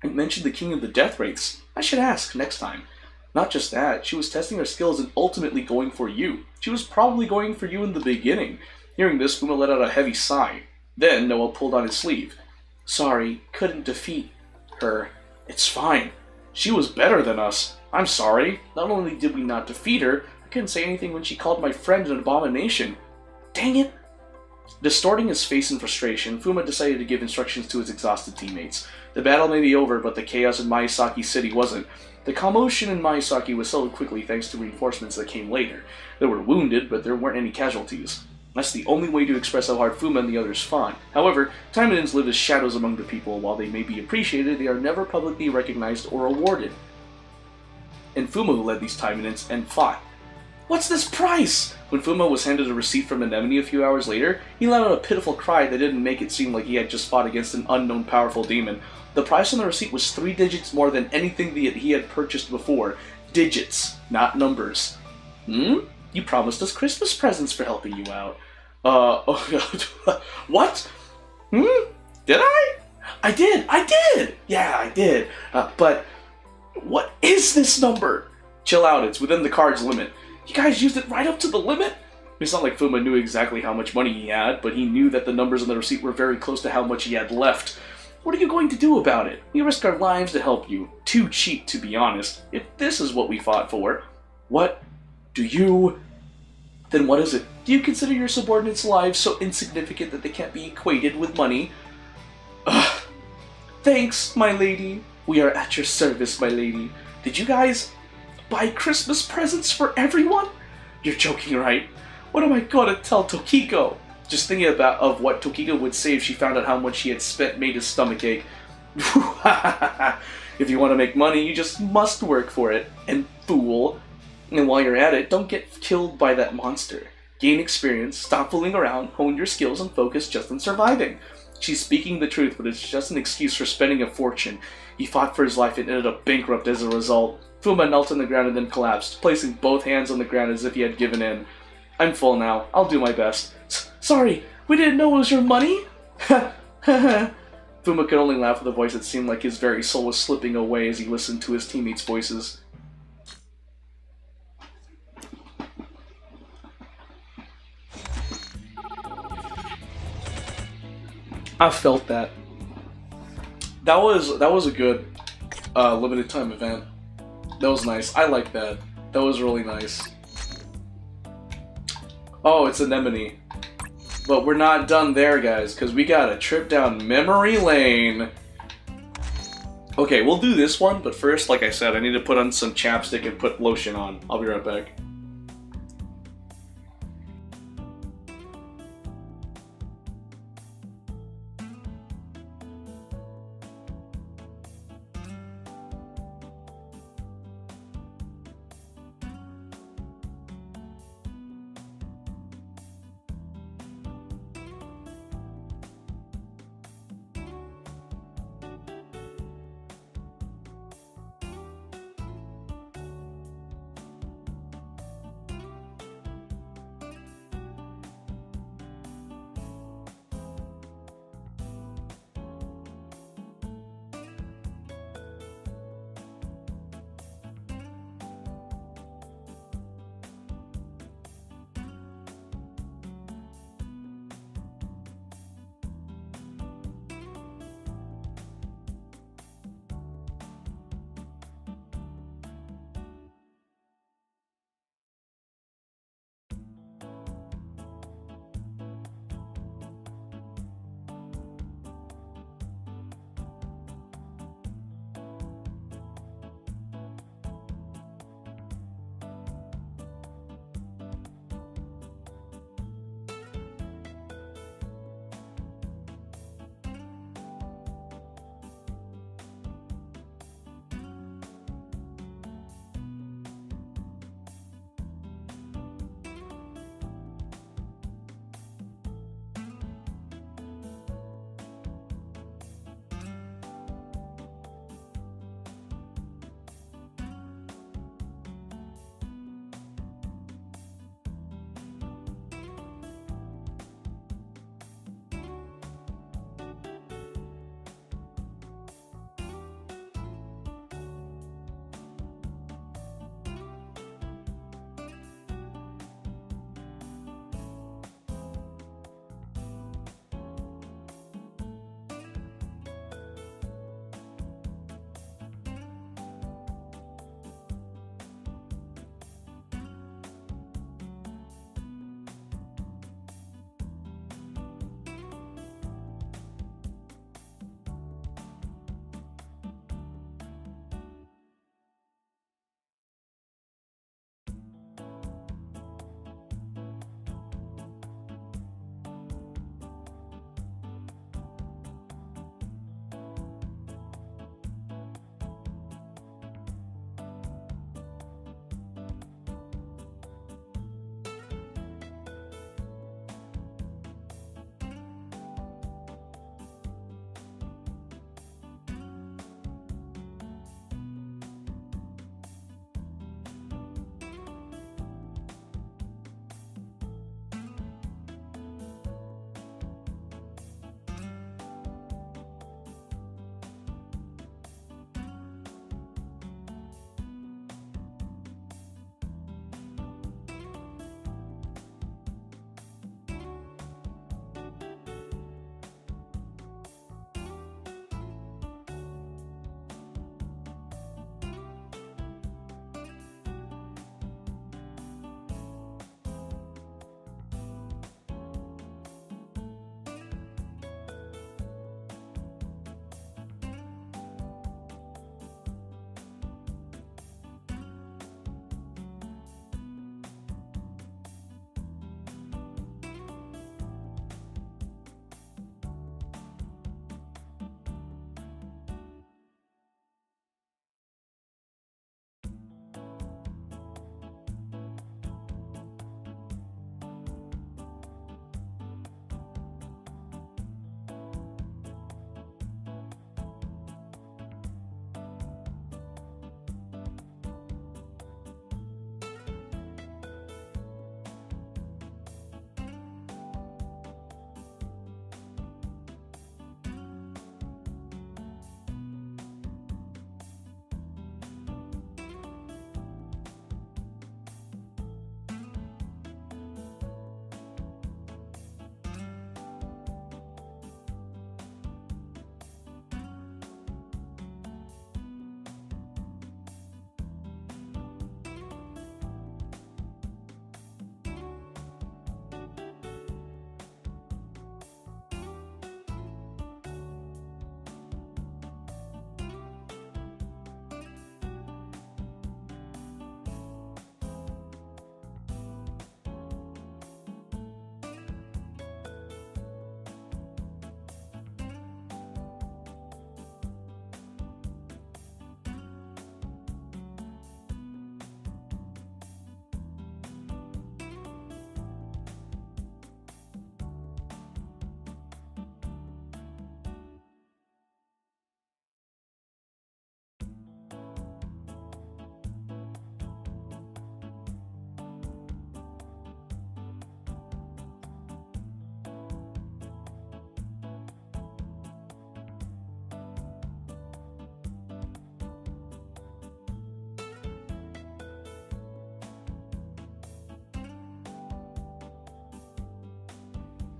It mentioned the King of the Death Wraiths. I should ask next time. Not just that, she was testing her skills and ultimately going for you. She was probably going for you in the beginning. Hearing this, Fuma let out a heavy sigh. Then Noah pulled on his sleeve. Sorry, couldn't defeat her. It's fine. She was better than us. I'm sorry. Not only did we not defeat her, I couldn't say anything when she called my friend an abomination. Dang it! Distorting his face in frustration, Fuma decided to give instructions to his exhausted teammates. The battle may be over, but the chaos in Maisaki City wasn't. The commotion in Maisaki was settled quickly thanks to reinforcements that came later. There were wounded, but there weren't any casualties. That's the only way to express how hard Fuma and the others fought. However, Taimanins live as shadows among the people. While they may be appreciated, they are never publicly recognized or awarded. And Fuma who led these Taimanins and fought. What's this price? When Fuma was handed a receipt from Anemone a few hours later, he let out a pitiful cry that didn't make it seem like he had just fought against an unknown powerful demon. The price on the receipt was 3 digits more than anything that he had purchased before. Digits, not numbers. You promised us Christmas presents for helping you out. What? Did I? I did! Yeah, I did. But, what is this number? Chill out, it's within the card's limit. You guys used it right up to the limit? It's not like Fuma knew exactly how much money he had, but he knew that the numbers on the receipt were very close to how much he had left. What are you going to do about it? We risk our lives to help you. Too cheap, to be honest, if this is what we fought for. What do you... Then what is it? Do you consider your subordinates' lives so insignificant that they can't be equated with money? Ugh. Thanks, my lady. We are at your service, my lady. Did you guys buy Christmas presents for everyone? You're joking, right? What am I gonna tell Tokiko? Just thinking of what Tokiko would say if she found out how much she had spent made his stomach ache. If you want to make money, you just must work for it. And fool. And while you're at it, don't get killed by that monster. Gain experience, stop fooling around, hone your skills, and focus just on surviving. She's speaking the truth, but it's just an excuse for spending a fortune. He fought for his life and ended up bankrupt as a result. Fuma knelt on the ground and then collapsed, placing both hands on the ground as if he had given in. I'm full now. I'll do my best. Sorry, we didn't know it was your money? Fuma could only laugh with a voice that seemed like his very soul was slipping away as he listened to his teammates' voices. I felt that. That was a good limited time event. That was nice. I like that. That was really nice. Oh, it's Anemone. But we're not done there, guys, because we got a trip down memory lane. Okay, we'll do this one, but first, like I said, I need to put on some chapstick and put lotion on. I'll be right back.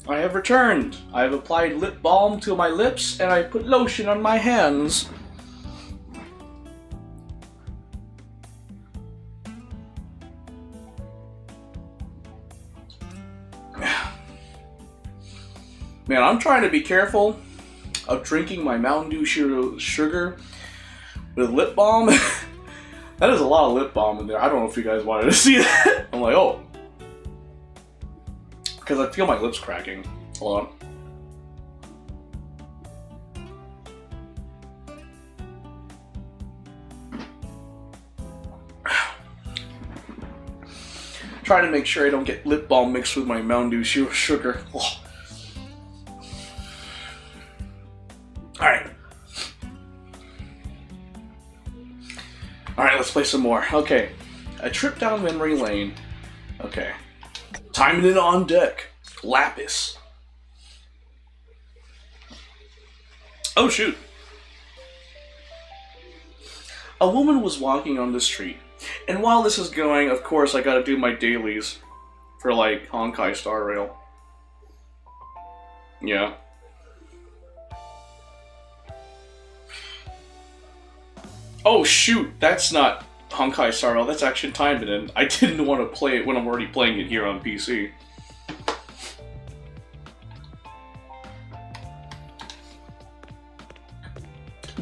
I have returned. I have applied lip balm to my lips and I put lotion on my hands. Man, I'm trying to be careful of drinking my Mountain Dew sugar with lip balm. That is a lot of lip balm in there. I don't know if you guys wanted to see that. I'm like, oh. Because I feel my lips cracking. Hold on. Trying to make sure I don't get lip balm mixed with my Mountain Dew sugar. Oh. Alright. Alright, let's play some more. Okay. A trip down memory lane. Okay. Taimanin on deck. Lapis. Oh shoot. A woman was walking on the street. And while this is going, of course, I gotta do my dailies for, like, Honkai Star Rail. Yeah. Oh shoot, that's not Honkai Star Rail, that's Action Taimanin. I didn't want to play it when I'm already playing it here on PC.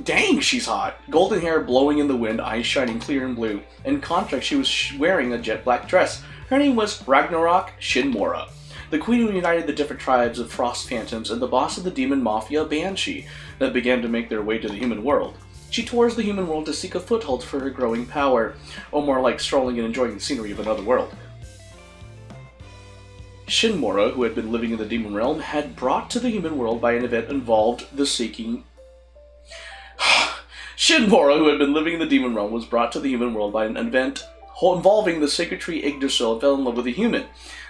Dang, she's hot. Golden hair blowing in the wind, eyes shining clear and blue. In contrast, she was wearing a jet black dress. Her name was Ragnarok Shinmora, the queen who united the different tribes of Frost Phantoms and the boss of the demon mafia Banshee that began to make their way to the human world. She tours the human world to seek a foothold for her growing power, or more like strolling and enjoying the scenery of another world. Shinmora, who had been living in the demon realm, had brought to the human world by an event involved the seeking... Shinmora, who had been living in the demon realm, was brought to the human world by an event involving the sacred tree Yggdrasil and fell in love with a human.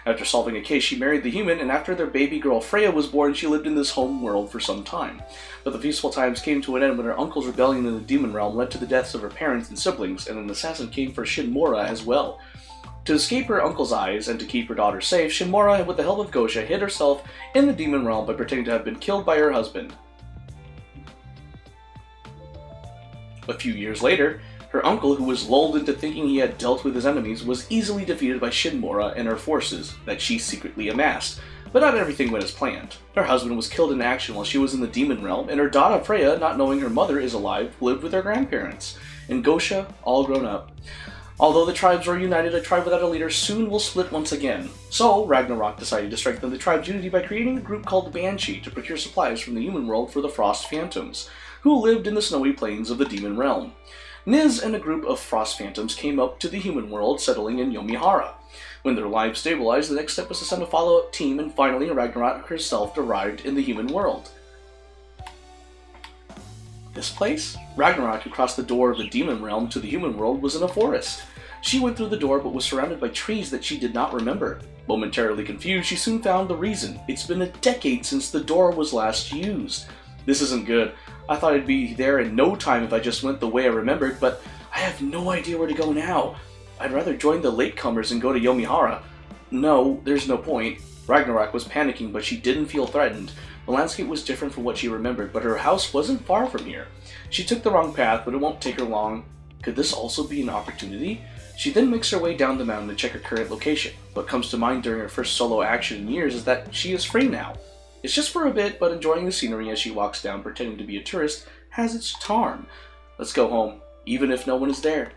After solving a case, she married the human, and after their baby girl Freya was born, she lived in this home world for some time. But the peaceful times came to an end when her uncle's rebellion in the demon realm led to the deaths of her parents and siblings, and an assassin came for Shinmora as well. To escape her uncle's eyes and to keep her daughter safe, Shinmora, with the help of Gosha, hid herself in the demon realm by pretending to have been killed by her husband. A few years later, her uncle, who was lulled into thinking he had dealt with his enemies, was easily defeated by Shinmora and her forces that she secretly amassed. But not everything went as planned. Her husband was killed in action while she was in the demon realm, and her daughter Freya, not knowing her mother is alive, lived with her grandparents. And Gosha, all grown up. Although the tribes were united, a tribe without a leader soon will split once again. So, Ragnarok decided to strengthen the tribe's unity by creating a group called Banshee to procure supplies from the human world for the Frost Phantoms, who lived in the snowy plains of the demon realm. Niz and a group of Frost Phantoms came up to the human world, settling in Yomihara. When their lives stabilized, the next step was to send a follow-up team, and finally Ragnarok herself arrived in the human world. This place? Ragnarok, who crossed the door of the demon realm to the human world, was in a forest. She went through the door but was surrounded by trees that she did not remember. Momentarily confused, she soon found the reason. It's been a decade since the door was last used. This isn't good. I thought I'd be there in no time if I just went the way I remembered, but I have no idea where to go now. I'd rather join the latecomers and go to Yomihara. No, there's no point. Ragnarok was panicking, but she didn't feel threatened. The landscape was different from what she remembered, but her house wasn't far from here. She took the wrong path, but it won't take her long. Could this also be an opportunity? She then makes her way down the mountain to check her current location. What comes to mind during her first solo action in years is that she is free now. It's just for a bit, but enjoying the scenery as she walks down pretending to be a tourist has its charm. Let's go home, even if no one is there.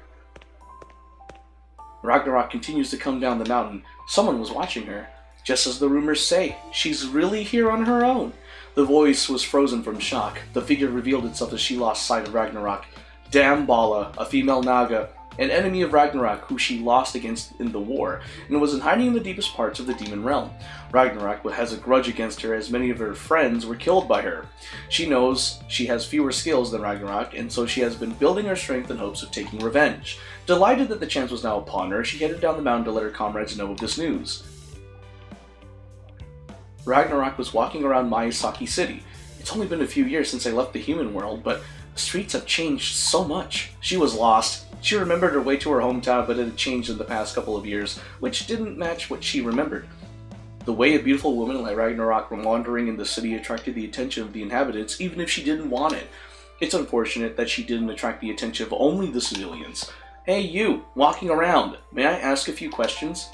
Ragnarok continues to come down the mountain. Someone was watching her. Just as the rumors say, she's really here on her own. The voice was frozen from shock. The figure revealed itself as she lost sight of Ragnarok. Damballa, a female Naga, an enemy of Ragnarok who she lost against in the war, and was hiding in the deepest parts of the demon realm. Ragnarok has a grudge against her as many of her friends were killed by her. She knows she has fewer skills than Ragnarok, and so she has been building her strength in hopes of taking revenge. Delighted that the chance was now upon her, she headed down the mountain to let her comrades know of this news. Ragnarok was walking around Miyazaki City. It's only been a few years since I left the human world, but the streets have changed so much. She was lost. She remembered her way to her hometown, but it had changed in the past couple of years, which didn't match what she remembered. The way a beautiful woman like Ragnarok wandering in the city attracted the attention of the inhabitants, even if she didn't want it. It's unfortunate that she didn't attract the attention of only the civilians. Hey you, walking around, may I ask a few questions?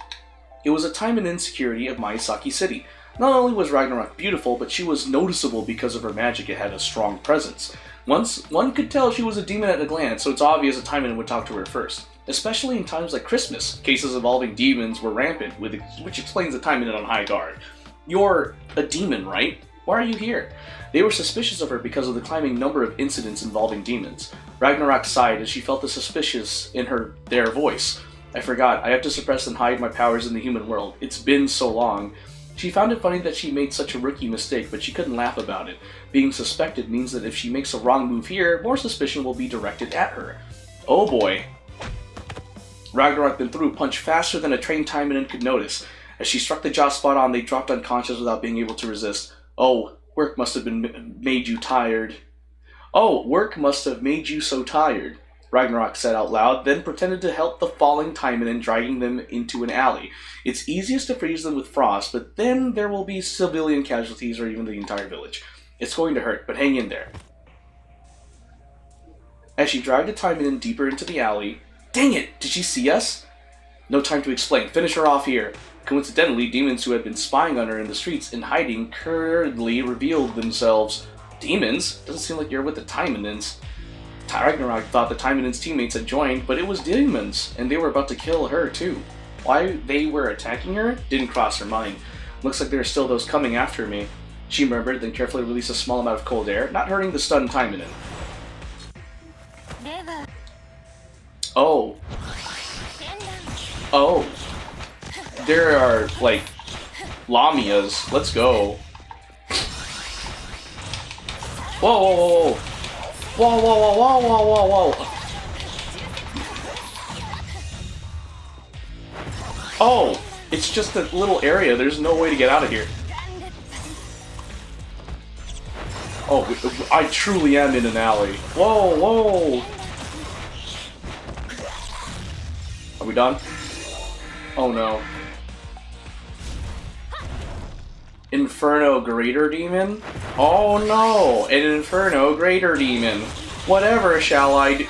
It was a Taimanin security of Miyazaki City. Not only was Ragnarok beautiful, but she was noticeable because of her magic. It had a strong presence. Once, one could tell she was a demon at a glance, so it's obvious a Taimanin would talk to her first. Especially in times like Christmas, cases involving demons were rampant, which explains the Taimanin on high guard. You're a demon, right? Why are you here? They were suspicious of her because of the climbing number of incidents involving demons. Ragnarok sighed as she felt the suspicious in their voice. I forgot, I have to suppress and hide my powers in the human world. It's been so long. She found it funny that she made such a rookie mistake, but she couldn't laugh about it. Being suspected means that if she makes a wrong move here, more suspicion will be directed at her. Oh boy. Ragnarok then threw a punch faster than a trained Taimanin could notice. As she struck the jaw spot on, they dropped unconscious without being able to resist. Oh, work must have made you tired. Oh, work must have made you so tired, Ragnarok said out loud, then pretended to help the falling Taimanin, dragging them into an alley. It's easiest to freeze them with frost, but then there will be civilian casualties or even the entire village. It's going to hurt, but hang in there. As she dragged the Taimanin deeper into the alley, dang it! Did she see us? No time to explain. Finish her off here. Coincidentally, demons who had been spying on her in the streets in hiding currently revealed themselves. Demons? Doesn't seem like you're with the Taimanins. Ragnarok thought the Taimanin's teammates had joined, but it was demons, and they were about to kill her too. Why they were attacking her didn't cross her mind. Looks like there are still those coming after me. She murmured, then carefully released a small amount of cold air, not hurting the stunned Taimanin. Oh. Oh. There are, like, Lamias. Let's go. Whoa, whoa, whoa, whoa. Whoa, whoa, whoa, whoa, whoa, whoa. Oh, it's just a little area. There's no way to get out of here. Oh, I truly am in an alley. Whoa, whoa. Are we done? Oh no. Inferno Greater Demon? Oh no! An Inferno Greater Demon! Whatever shall I do?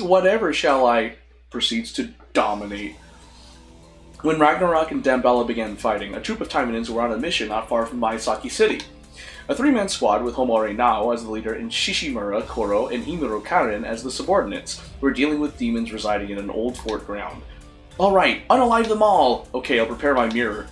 Whatever shall I proceeds to dominate. When Ragnarok and Damballa began fighting, a troop of Taimanins were on a mission not far from Miyazaki City. A three-man squad with Homare Nao as the leader and Shishimura, Koro, and Himuro Karen as the subordinates were dealing with demons residing in an old fort ground. Alright, unalive them all! Okay, I'll prepare my mirror.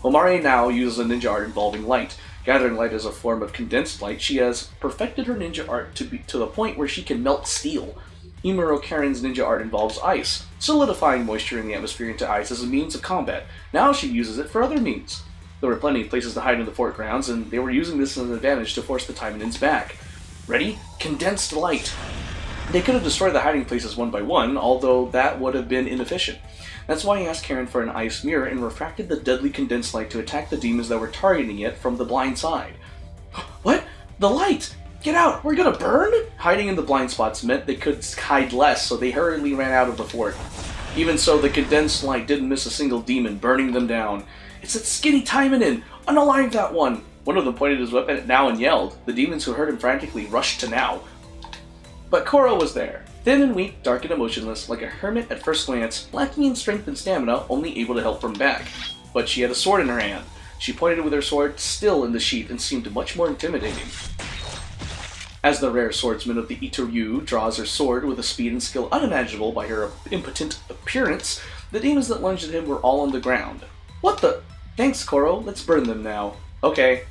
Homare Nao uses a ninja art involving light. Gathering light as a form of condensed light, she has perfected her ninja art to the point where she can melt steel. Himuro Karen's ninja art involves ice, solidifying moisture in the atmosphere into ice as a means of combat. Now she uses it for other means. There were plenty of places to hide in the fort grounds, and they were using this as an advantage to force the Taimanins back. Ready? Condensed light. They could have destroyed the hiding places one by one, although that would have been inefficient. That's why he asked Karen for an ice mirror and refracted the deadly condensed light to attack the demons that were targeting it from the blind side. What? The light! Get out! We're gonna burn? Hiding in the blind spots meant they could hide less, so they hurriedly ran out of the fort. Even so, the condensed light didn't miss a single demon, burning them down. It's that skinny Taimanin! Unalive that one! One of them pointed his weapon at Nao and yelled. The demons who heard him frantically rushed to Nao. But Koro was there. Thin and weak, dark and emotionless, like a hermit at first glance, lacking in strength and stamina, only able to help from back. But she had a sword in her hand. She pointed with her sword still in the sheath and seemed much more intimidating. As the rare swordsman of the Itoryu draws her sword with a speed and skill unimaginable by her impotent appearance, the demons that lunged at him were all on the ground. What the? Thanks, Koro. Let's burn them now. Okay.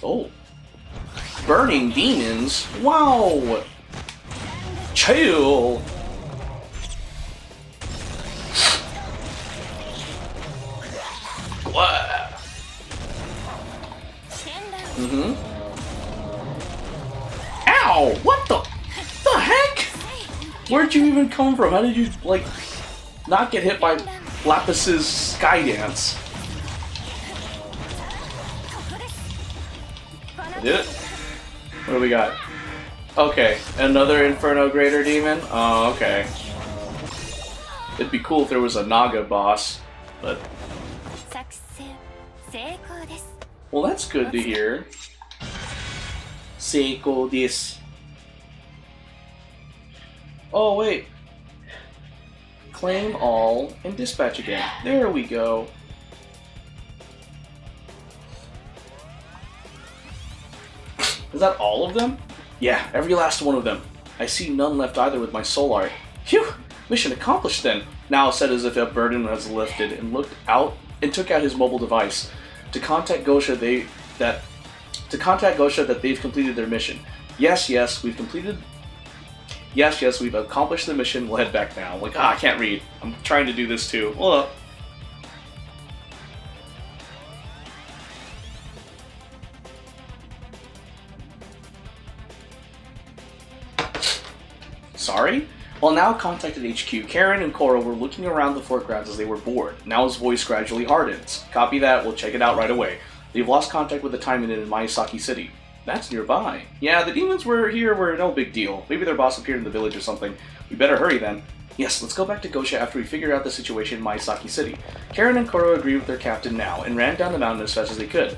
Oh. Burning demons? Wow! Chill! What? Mm-hmm. Ow! What the heck? Where'd you even come from? How did you, like... not get hit by Lapis's sky dance. I did it? What do we got? Okay, another Inferno Greater Demon? Oh, okay. It'd be cool if there was a Naga boss, but... Well, that's good to hear. Seiko desu. Oh, wait. Claim all and dispatch again. There we go. Is that all of them? Yeah, every last one of them. I see none left either with my soul art. Phew! Mission accomplished then. Now said as if a burden was lifted, and looked out and took out his mobile device to contact Gosha. That they've completed their mission. Yes, we've completed. Yes, we've accomplished the mission. We'll head back now. Like, I can't read. I'm trying to do this too. Hold up. Sorry? While now contacted HQ, Karen and Koro were looking around the fort grounds as they were bored. Now his voice gradually hardens. Copy that, we'll check it out right away. They've lost contact with the Taimanin in Miyazaki City. That's nearby. Yeah, the demons were no big deal. Maybe their boss appeared in the village or something. We better hurry then. Yes, let's go back to Gosha after we figure out the situation in Miyazaki City. Karen and Koro agreed with their captain now, and ran down the mountain as fast as they could.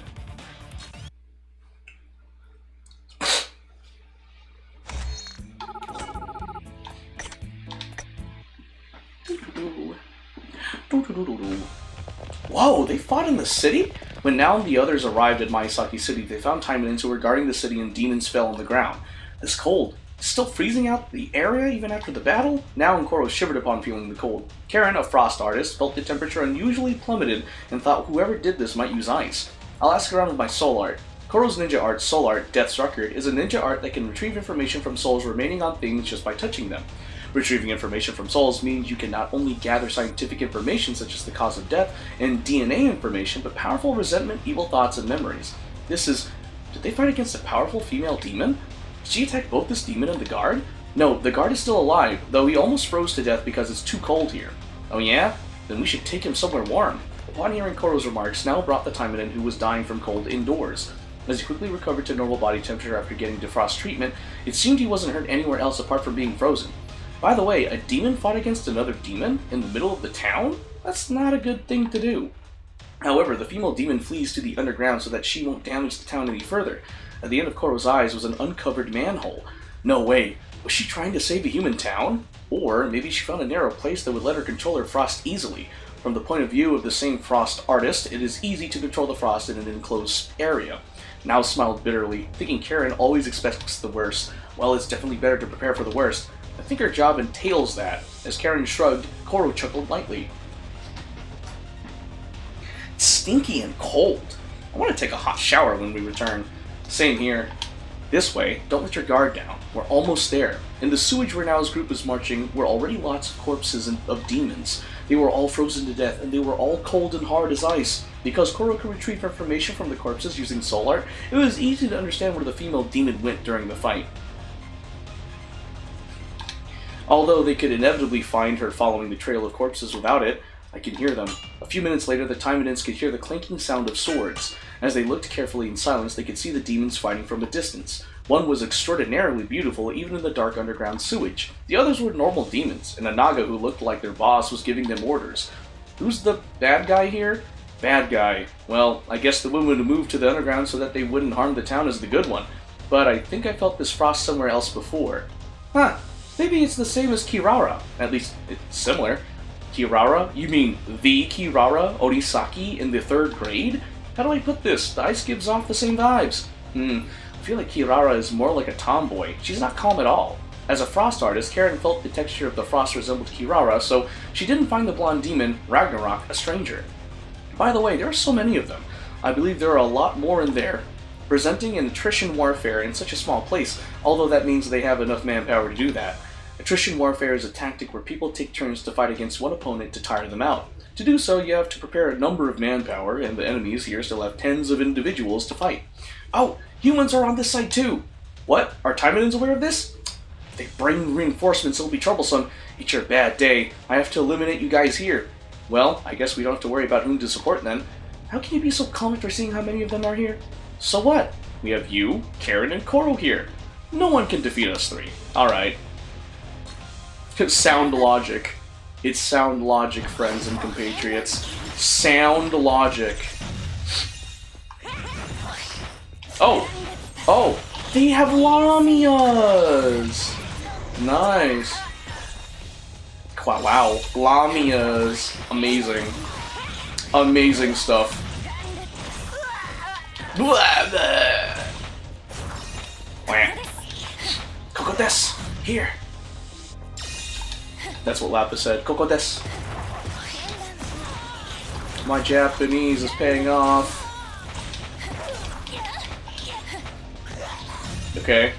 Whoa, they fought in the city? When now and the others arrived at Miyazaki City, they found Taimanins who were guarding the city and demons fell on the ground. This cold. Still freezing out the area even after the battle? Now and Koro shivered upon feeling the cold. Karen, a frost artist, felt the temperature unusually plummeted and thought whoever did this might use ice. I'll ask around with my soul art. Koro's ninja art, soul art, Death's Record, is a ninja art that can retrieve information from souls remaining on things just by touching them. Retrieving information from souls means you can not only gather scientific information such as the cause of death and DNA information, but powerful resentment, evil thoughts, and memories. Did they fight against a powerful female demon? Did she attack both this demon and the guard? No, the guard is still alive, though he almost froze to death because it's too cold here. Oh yeah? Then we should take him somewhere warm. Upon hearing Koro's remarks, Snell brought the Taimanin who was dying from cold indoors. As he quickly recovered to normal body temperature after getting defrost treatment, it seemed he wasn't hurt anywhere else apart from being frozen. By the way, a demon fought against another demon in the middle of the town? That's not a good thing to do. However, the female demon flees to the underground so that she won't damage the town any further. At the end of Koro's eyes was an uncovered manhole. No way. Was she trying to save a human town? Or maybe she found a narrow place that would let her control her frost easily. From the point of view of the same frost artist, it is easy to control the frost in an enclosed area. Now smiled bitterly, thinking Karen always expects the worst. Well, it's definitely better to prepare for the worst. I think her job entails that. As Karen shrugged, Koro chuckled lightly. It's stinky and cold. I want to take a hot shower when we return. Same here. This way, don't let your guard down. We're almost there. In the sewage where Nao's group was marching were already lots of corpses of demons. They were all frozen to death, and they were all cold and hard as ice. Because Koro could retrieve information from the corpses using soul art, it was easy to understand where the female demon went during the fight. Although they could inevitably find her following the trail of corpses without it, I can hear them. A few minutes later, the Taimanins could hear the clanking sound of swords. As they looked carefully in silence, they could see the demons fighting from a distance. One was extraordinarily beautiful, even in the dark underground sewage. The others were normal demons, and a Naga who looked like their boss was giving them orders. Who's the bad guy here? Bad guy. Well, I guess the woman moved to the underground so that they wouldn't harm the town as the good one. But I think I felt this frost somewhere else before. Huh. Maybe it's the same as Kirara. At least, it's similar. Kirara? You mean the Kirara Orisaki in the 3rd grade? How do I put this? The ice gives off the same vibes. I feel like Kirara is more like a tomboy. She's not calm at all. As a frost artist, Karen felt the texture of the frost resembled Kirara, so she didn't find the blonde demon, Ragnarok, a stranger. By the way, there are so many of them. I believe there are a lot more in there. Presenting an attrition warfare in such a small place, although that means they have enough manpower to do that. Attrition warfare is a tactic where people take turns to fight against one opponent to tire them out. To do so, you have to prepare a number of manpower, and the enemies here still have tens of individuals to fight. Oh, humans are on this side too! What? Are Taimanins aware of this? they bring reinforcements, it'll be troublesome. It's your bad day. I have to eliminate you guys here. Well, I guess we don't have to worry about whom to support then. How can you be so calm after seeing how many of them are here? So what? We have you, Karen, and Koro here. No one can defeat us three. Alright. Sound logic. It's sound logic, friends and compatriots. Sound logic. Oh! Oh! They have Lamias! Nice. Wow. Lamias. Amazing. Amazing stuff. Blah, blah. Coco des! Here! That's what Lapis said. Coco des! My Japanese is paying off. Okay.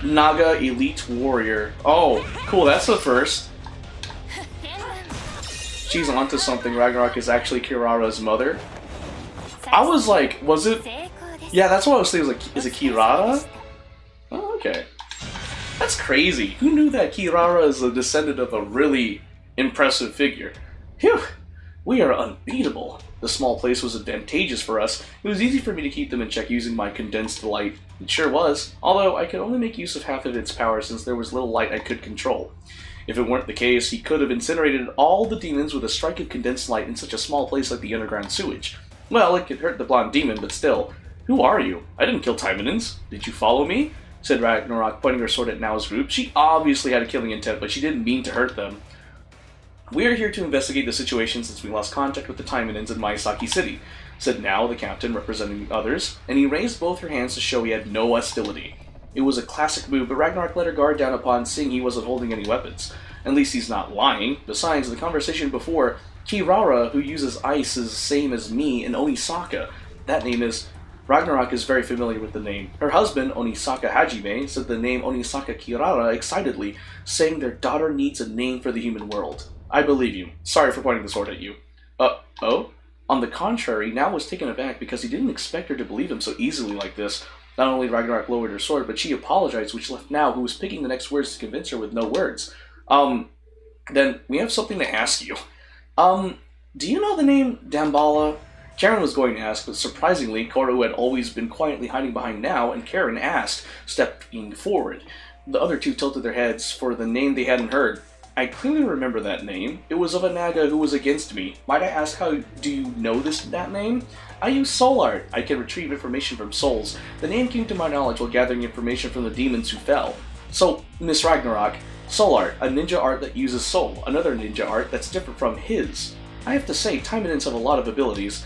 Naga Elite Warrior. Oh, cool, that's the first. She's onto something. Ragnarok is actually Kirara's mother. I was like, was it? Yeah, that's what I was thinking. Like, is it Kirara? Oh, okay. That's crazy. Who knew that Kirara is a descendant of a really impressive figure? Phew! We are unbeatable. The small place was advantageous for us. It was easy for me to keep them in check using my condensed light. It sure was, although I could only make use of half of its power since there was little light I could control. If it weren't the case, he could have incinerated all the demons with a strike of condensed light in such a small place like the underground sewage. Well, it could hurt the blonde demon, but still. Who are you? I didn't kill Taimanins. Did you follow me? Said Ragnarok, pointing her sword at Nao's group. She obviously had a killing intent, but she didn't mean to hurt them. We are here to investigate the situation since we lost contact with the Taimanins in Maisaki City, said Nao, the captain, representing the others, and he raised both her hands to show he had no hostility. It was a classic move, but Ragnarok let her guard down upon seeing he wasn't holding any weapons. At least he's not lying. Besides, the conversation before, Kirara, who uses ice, is the same as me and Onisaka. That name is... Ragnarok is very familiar with the name. Her husband, Onisaka Hajime, said the name Onisaka Kirara excitedly, saying their daughter needs a name for the human world. I believe you. Sorry for pointing the sword at you. Oh? On the contrary, Nao was taken aback because he didn't expect her to believe him so easily like this. Not only Ragnarok lowered her sword, but she apologized, which left Nao, who was picking the next words to convince her with no words. Then we have something to ask you. Do you know the name Damballa? Karen was going to ask, but surprisingly, Koro, who had always been quietly hiding behind Nao, and Karen asked, stepping forward. The other two tilted their heads for the name they hadn't heard. I clearly remember that name. It was of a Naga who was against me. Might I ask how do you know that name? I use soul art. I can retrieve information from souls. The name came to my knowledge while gathering information from the demons who fell. So, Miss Ragnarok, soul art, a ninja art that uses soul, another ninja art that's different from his. I have to say, Taimanins have a lot of abilities,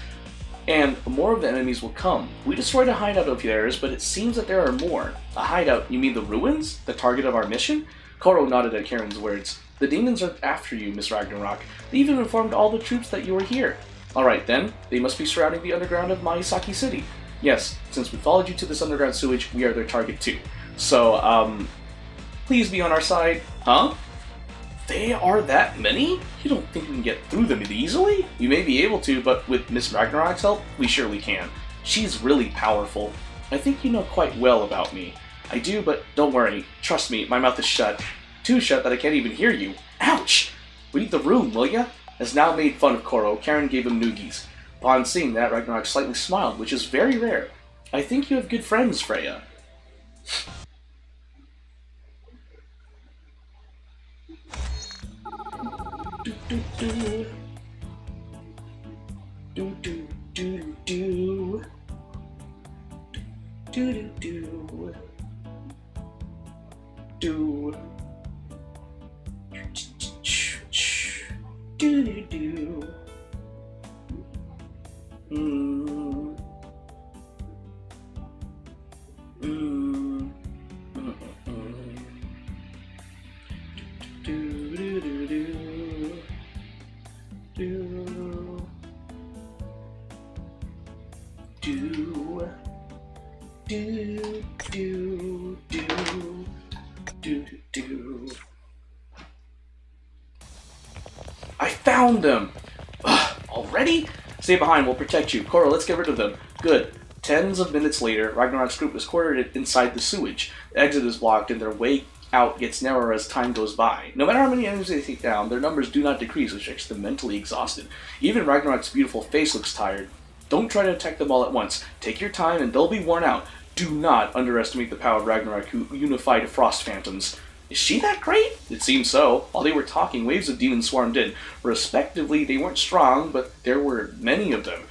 and more of the enemies will come. We destroyed a hideout of theirs, but it seems that there are more. A hideout? You mean the ruins? The target of our mission? Koro nodded at Karen's words. The demons are after you, Miss Ragnarok. They even informed all the troops that you were here. Alright then, they must be surrounding the underground of Maisaki City. Yes, since we followed you to this underground sewage, we are their target too. So, please be on our side. Huh? They are that many? You don't think we can get through them easily? We may be able to, but with Miss Ragnarok's help, we surely can. She's really powerful. I think you know quite well about me. I do, but don't worry. Trust me, my mouth is shut. Too shut that I can't even hear you. Ouch! Read the room, will ya? As Nao made fun of Koro, Karen gave him noogies. Upon seeing that, Ragnarok slightly smiled, which is very rare. I think you have good friends, Freya. I found them! Ugh, already? Stay behind, we'll protect you. Koro, let's get rid of them. Good. Tens of minutes later, Ragnarok's group is quartered inside the sewage. The exit is blocked and their way out gets narrower as time goes by. No matter how many enemies they take down, their numbers do not decrease, which makes them mentally exhausted. Even Ragnarok's beautiful face looks tired. Don't try to attack them all at once. Take your time and they'll be worn out. Do not underestimate the power of Ragnarok, who unified frost phantoms. Is she that great? It seems so. While they were talking, waves of demons swarmed in. Respectively, they weren't strong, but there were many of them.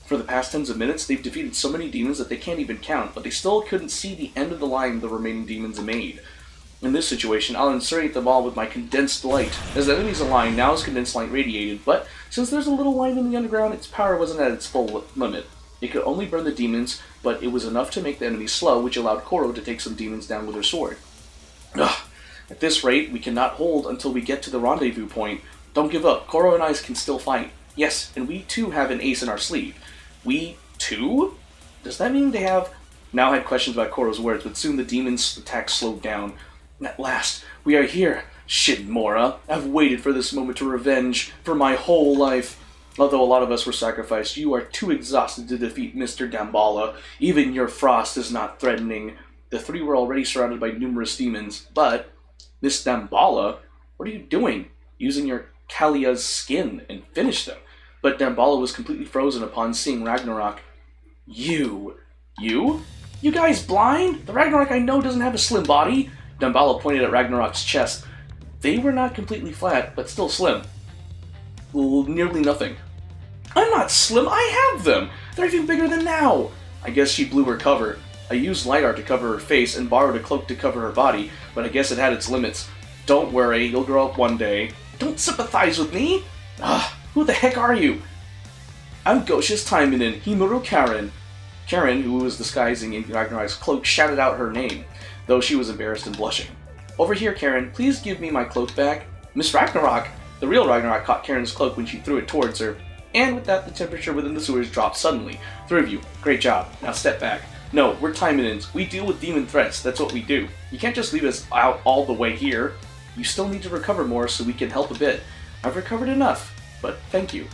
For the past tens of minutes, they've defeated so many demons that they can't even count, but they still couldn't see the end of the line the remaining demons made. In this situation, I'll incinerate them all with my condensed light. As the enemies align, now is condensed light radiated, but since there's a little light in the underground, its power wasn't at its full limit. It could only burn the demons, but it was enough to make the enemies slow, which allowed Koro to take some demons down with her sword. Ugh. At this rate, we cannot hold until we get to the rendezvous point. Don't give up. Koro and I can still fight. Yes, and we too have an ace in our sleeve. We too? Does that mean they have... Now I had questions about Koro's words, but soon the demons' attack slowed down. At last, we are here. Shinmora, I've waited for this moment to revenge for my whole life. Although a lot of us were sacrificed, you are too exhausted to defeat Mr. Damballa. Even your frost is not threatening. The three were already surrounded by numerous demons, but... Miss Damballa, what are you doing? Using your Kalia's skin and finish them. But Damballa was completely frozen upon seeing Ragnarok. You? You guys blind? The Ragnarok I know doesn't have a slim body. Damballa pointed at Ragnarok's chest. They were not completely flat, but still slim. Well, nearly nothing. I'm not slim, I have them! They're even bigger than now! I guess she blew her cover. I used light art to cover her face and borrowed a cloak to cover her body, but I guess it had its limits. Don't worry, you'll grow up one day. Don't sympathize with me! Who the heck are you? I'm Gosha's Taimanin, Himuro Karen. Karen, who was disguising in Ragnarok's cloak, shouted out her name, though she was embarrassed and blushing. Over here, Karen, please give me my cloak back. Miss Ragnarok! The real Ragnarok caught Karen's cloak when she threw it towards her, and with that, the temperature within the sewers dropped suddenly. Three of you, great job. Now step back. No, we're Taimanins. We deal with demon threats. That's what we do. You can't just leave us out all the way here. You still need to recover more so we can help a bit. I've recovered enough, but thank you.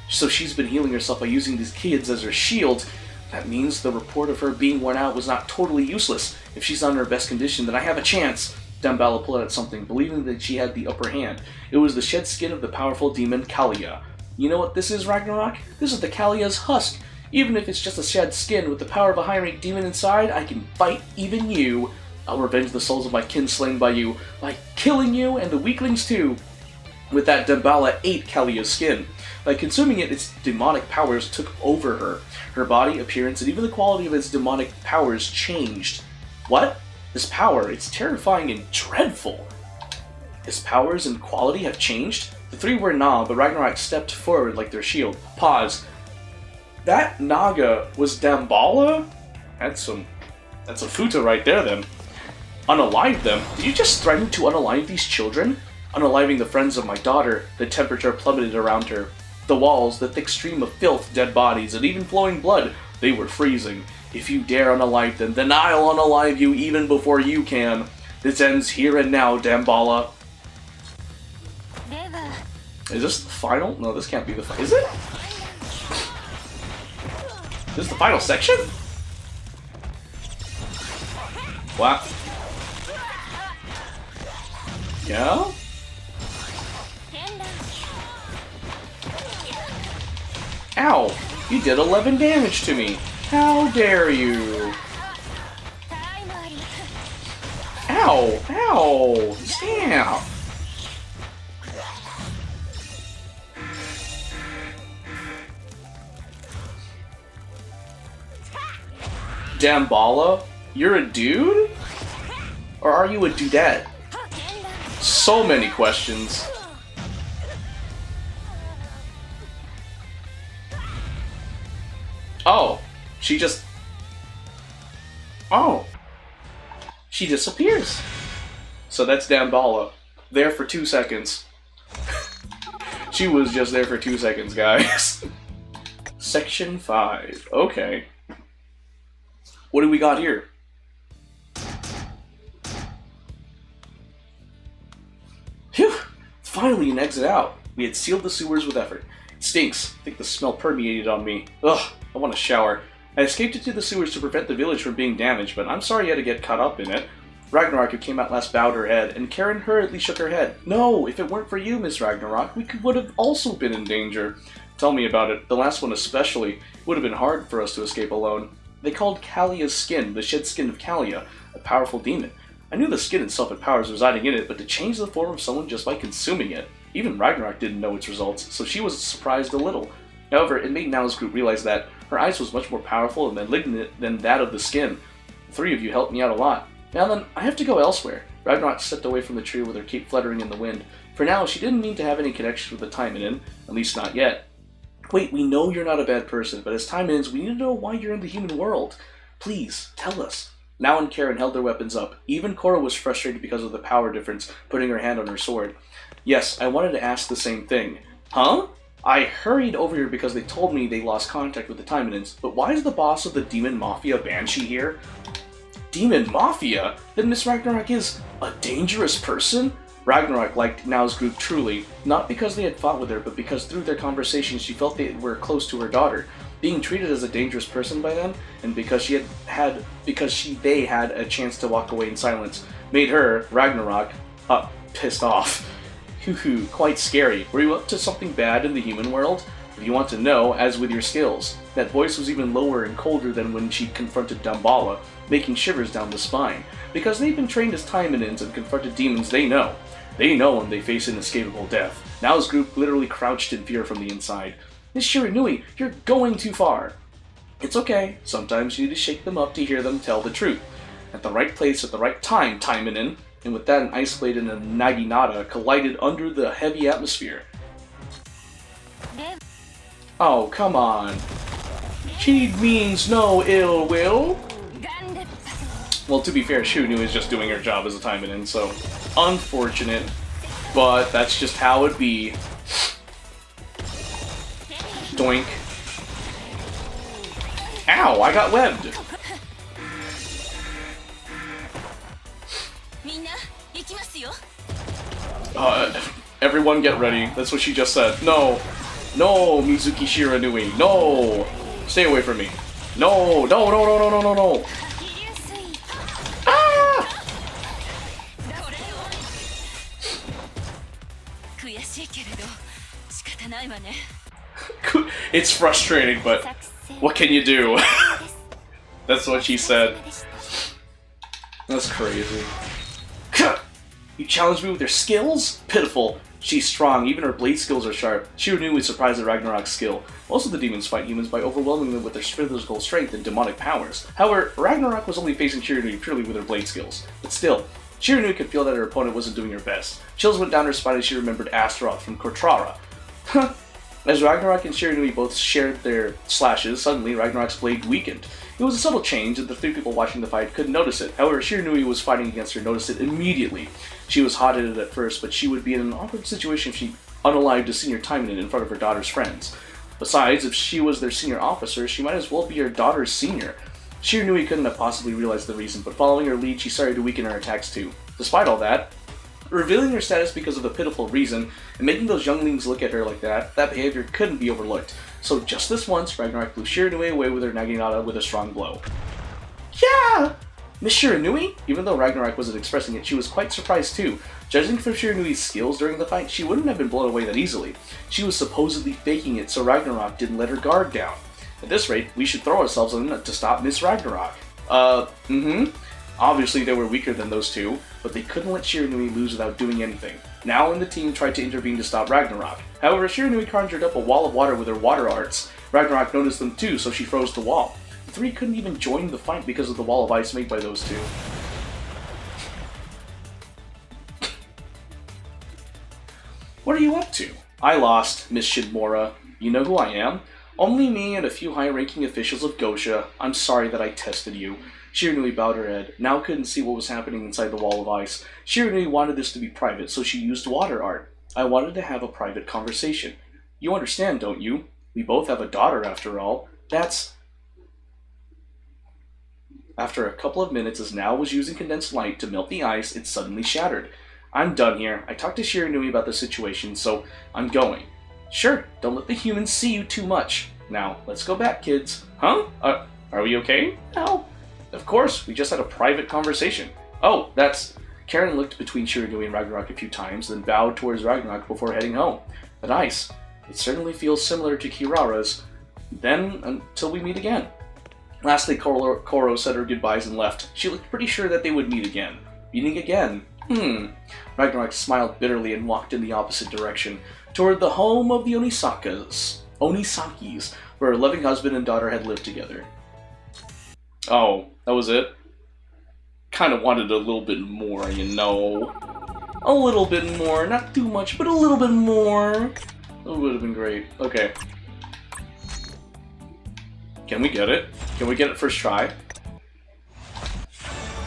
So she's been healing herself by using these kids as her shield. That means the report of her being worn out was not totally useless. If she's on her best condition, then I have a chance. Damballa pulled out something, believing that she had the upper hand. It was the shed skin of the powerful demon Kalia. You know what this is, Ragnarok? This is the Kalia's husk. Even if it's just a shed skin, with the power of a high-rank demon inside, I can fight even you. I'll revenge the souls of my kin slain by you, by killing you and the weaklings too. With that, Damballa ate Kalia's skin. By consuming it, its demonic powers took over her. Her body, appearance, and even the quality of its demonic powers changed. What? This power, it's terrifying and dreadful. Its powers and quality have changed? The three were nah, but Ragnarok stepped forward like their shield. Pause. That Naga was Damballa? That's a futa right there, then. Unalive them? Did you just threaten to unalive these children? Unaliving the friends of my daughter, the temperature plummeted around her. The walls, the thick stream of filth, dead bodies, and even flowing blood, they were freezing. If you dare unalive them, then I'll unalive you even before you can. This ends here and now, Damballa. Is this the final? No, this can't be the final. Is it? This is the final section? What? Yeah? Ow! You did 11 damage to me! How dare you! Ow! Ow! Damn! Damballa? You're a dude? Or are you a dudette? So many questions. Oh, she just... Oh. She disappears. So that's Damballa. There for 2 seconds. She was just there for 2 seconds, guys. Section 5. Okay. What do we got here? Phew! Finally an exit out. We had sealed the sewers with effort. It stinks. I think the smell permeated on me. Ugh. I want a shower. I escaped into the sewers to prevent the village from being damaged, but I'm sorry you had to get caught up in it. Ragnarok, who came out last, bowed her head, and Karen hurriedly shook her head. No, if it weren't for you, Miss Ragnarok, we would have also been in danger. Tell me about it. The last one especially. It would have been hard for us to escape alone. They called Kalia's skin the shed skin of Kalia, a powerful demon. I knew the skin itself had powers residing in it, but to change the form of someone just by consuming it, even Ragnarok didn't know its results, so she was surprised a little. However, it made Now's group realize that her eyes was much more powerful and malignant than that of the skin. The three of you helped me out a lot. Now then, I have to go elsewhere. Ragnarok stepped away from the tree with her cape fluttering in the wind. For now, she didn't mean to have any connection with the Taimanin, at least not yet. Wait, we know you're not a bad person, but as Taimanins, we need to know why you're in the human world. Please, tell us. Now and Karen held their weapons up. Even Cora was frustrated because of the power difference, putting her hand on her sword. Yes, I wanted to ask the same thing. Huh? I hurried over here because they told me they lost contact with the Taimanins, but why is the boss of the Demon Mafia Banshee here? Demon Mafia? Then Miss Ragnarok is a dangerous person? Ragnarok liked Now's group truly, not because they had fought with her, but because through their conversations she felt they were close to her daughter. Being treated as a dangerous person by them, and because they had a chance to walk away in silence, made her, Ragnarok, pissed off. Hoo-hoo, quite scary. Were you up to something bad in the human world? If you want to know, as with your skills. That voice was even lower and colder than when she confronted Damballa, making shivers down the spine. Because they've been trained as Taimanins and confronted demons, they know. They know when they face inescapable death. Now's group literally crouched in fear from the inside. Miss Shiranui, you're going too far. It's okay. Sometimes you need to shake them up to hear them tell the truth. At the right place at the right time, Taimanin. And with that, an ice blade and a naginata collided under the heavy atmosphere. Oh, come on. She means no ill will. Well, to be fair, Shiranui is just doing her job as a Taimanin, so unfortunate, but that's just how it be. Doink. Ow, I got webbed. Everyone get ready. That's what she just said. No. No, Mizuki Shiranui. No. Stay away from me. No. No, no, no, no, no, no, no. Ah! It's frustrating, but what can you do? That's what she said. That's crazy. You challenge me with your skills? Pitiful. She's strong, even her blade skills are sharp. Shiranui was surprised at Ragnarok's skill. Most of the demons fight humans by overwhelming them with their physical strength and demonic powers. However, Ragnarok was only facing Shiranui purely with her blade skills. But still, Shiranui could feel that her opponent wasn't doing her best. Chills went down her spine as she remembered Astaroth from Kortrara. As Ragnarok and Shiranui both shared their slashes, suddenly Ragnarok's blade weakened. It was a subtle change, and the three people watching the fight couldn't notice it. However, Shiranui, who was fighting against her, noticed it immediately. She was hot-headed at first, but she would be in an awkward situation if she unalived a senior Taimanin in front of her daughter's friends. Besides, if she was their senior officer, she might as well be her daughter's senior. Shiranui couldn't have possibly realized the reason, but following her lead, she started to weaken her attacks too. Despite all that, revealing her status because of a pitiful reason, and making those younglings look at her like that behavior couldn't be overlooked. So just this once, Ragnarok blew Shiranui away with her naginata with a strong blow. Yeah! Miss Shiranui? Even though Ragnarok wasn't expressing it, she was quite surprised too. Judging from Shiranui's skills during the fight, she wouldn't have been blown away that easily. She was supposedly faking it so Ragnarok didn't let her guard down. At this rate, we should throw ourselves on it to stop Miss Ragnarok. Obviously they were weaker than those two, but they couldn't let Shiranui lose without doing anything. Now and the team tried to intervene to stop Ragnarok. However, Shiranui conjured up a wall of water with her water arts. Ragnarok noticed them too, so she froze the wall. The three couldn't even join the fight because of the wall of ice made by those two. What are you up to? I lost, Miss Shidmora. You know who I am? Only me and a few high-ranking officials of Gosha. I'm sorry that I tested you. Shiranui bowed her head. Now couldn't see what was happening inside the wall of ice. Shiranui wanted this to be private, so she used water art. I wanted to have a private conversation. You understand, don't you? We both have a daughter, after all. After a couple of minutes, as Now was using condensed light to melt the ice, it suddenly shattered. I'm done here. I talked to Shiranui about the situation, so I'm going. Sure, don't let the humans see you too much. Now, let's go back, kids. Huh? Are we okay? No. Of course, we just had a private conversation. Oh, that's... Karen looked between Shirogumi and Ragnarok a few times, then bowed towards Ragnarok before heading home. Nice. It certainly feels similar to Kirara's. Then, until we meet again. Lastly, Koro said her goodbyes and left. She looked pretty sure that they would meet again. Meeting again. Ragnarok smiled bitterly and walked in the opposite direction, toward the home of the Onisakis, where her loving husband and daughter had lived together. Oh, that was it? Kind of wanted a little bit more, you know. A little bit more, not too much, but a little bit more. That would have been great. Okay. Can we get it? Can we get it first try?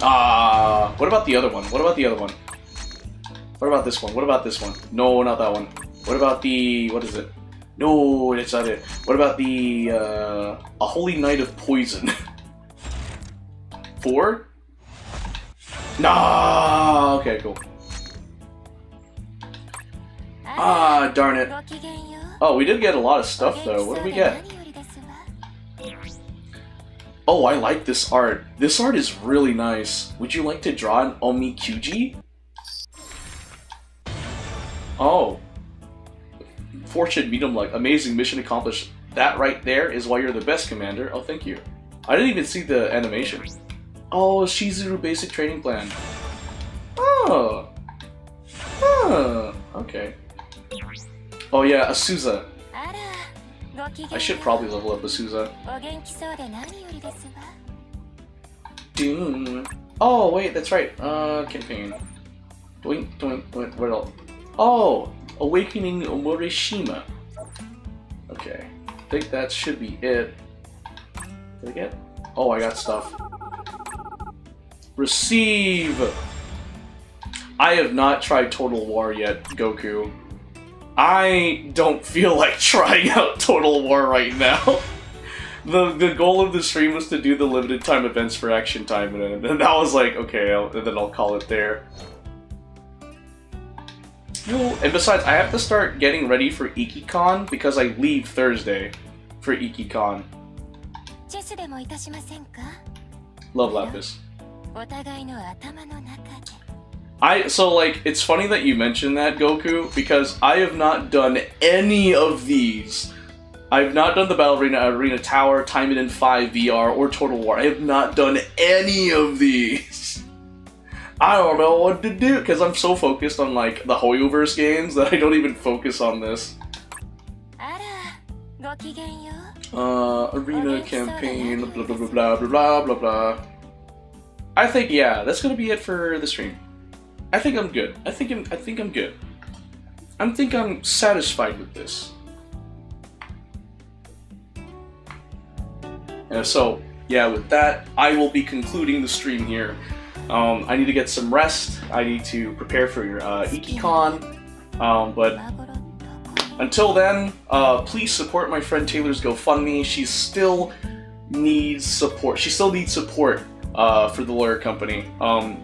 What about the other one? What about the other one? What about this one? What about this one? No, not that one. What about the... what is it? No, that's not it. What about the, A Holy Night of Poison? 4? Nah! Okay, cool. Darn it. Oh, we did get a lot of stuff, though. What did we get? Oh, I like this art. This art is really nice. Would you like to draw an Omikyuji? Oh. Fortune medium luck. Amazing mission accomplished. That right there is why you're the best, Commander. Oh, thank you. I didn't even see the animation. Oh, Shizuru basic training plan. Oh. Okay. Oh yeah, Asuza. I should probably level up Asuza. Doom. Oh wait, that's right. Campaign. Doink, doink, doink. What else? Oh, Awakening Morishima. Okay, I think that should be it. Did I get? Oh, I got stuff. Receive! I have not tried Total War yet, Goku. I don't feel like trying out Total War right now. The goal of the stream was to do the limited time events for Action Taimanin, and I was like, okay, and then I'll call it there. And besides, I have to start getting ready for IkiCon because I leave Thursday for IkiCon. Love Lapis. So like, it's funny that you mentioned that, Goku, because I have not done any of these. I have not done the Battle Arena Tower, Taimanin 5 VR, or Total War. I have not done any of these. I don't know what to do, because I'm so focused on like the Hoyoverse games that I don't even focus on this. Arena campaign, blah blah blah blah blah blah blah. I think, yeah, that's gonna be it for the stream. I think I'm good. I think I'm good. I think I'm satisfied with this. So yeah, with that, I will be concluding the stream here. I need to get some rest. I need to prepare for your IkiCon. But until then, please support my friend Taylor's GoFundMe. She still needs support. She still needs support for the lawyer company.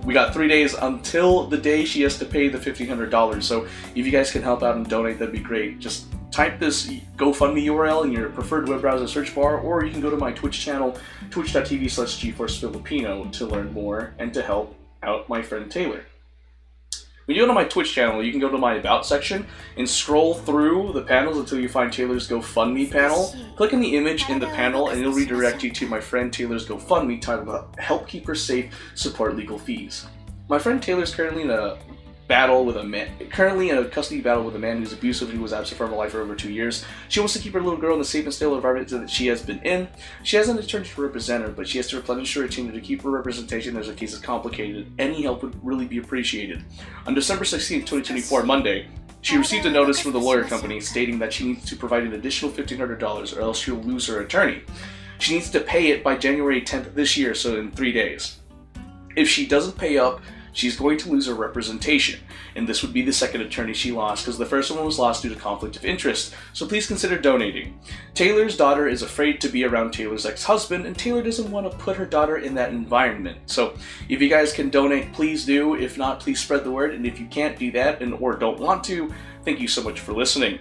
We got 3 days until the day she has to pay the $1,500. So if you guys can help out and donate, that'd be great. Just type this GoFundMe URL in your preferred web browser search bar, or you can go to my Twitch channel, twitch.tv/GeForceFilipino, to learn more and to help out my friend Taylor. When you go to my Twitch channel, you can go to my About section and scroll through the panels until you find Taylor's GoFundMe panel. Click on the image in the panel and it'll redirect you to my friend Taylor's GoFundMe titled Help Keep Her Safe, Support Legal Fees. My friend Taylor's currently in a custody battle with a man who's abusive and who was absent from her life for over 2 years. She wants to keep her little girl in the safe and stable environment that she has been in. She has an attorney to represent her, but she has to replenish her retainer to keep her representation as her case is complicated. Any help would really be appreciated. On December 16, 2024, Monday, she received a notice from the lawyer company stating that she needs to provide an additional $1,500 or else she'll lose her attorney. She needs to pay it by January 10th this year, so in 3 days. If she doesn't pay up, she's going to lose her representation, and this would be the second attorney she lost because the first one was lost due to conflict of interest, so please consider donating. Taylor's daughter is afraid to be around Taylor's ex-husband, and Taylor doesn't want to put her daughter in that environment. So if you guys can donate, please do. If not, please spread the word, and if you can't do that or don't want to, thank you so much for listening.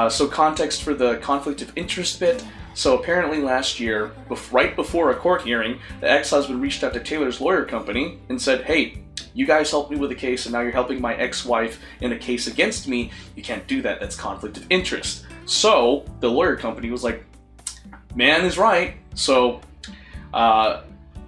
So context for the conflict of interest bit. So apparently last year, right before a court hearing, the ex-husband reached out to Taylor's lawyer company and said, hey, you guys helped me with a case and now you're helping my ex-wife in a case against me. You can't do that. That's conflict of interest. So the lawyer company was like, man is right. So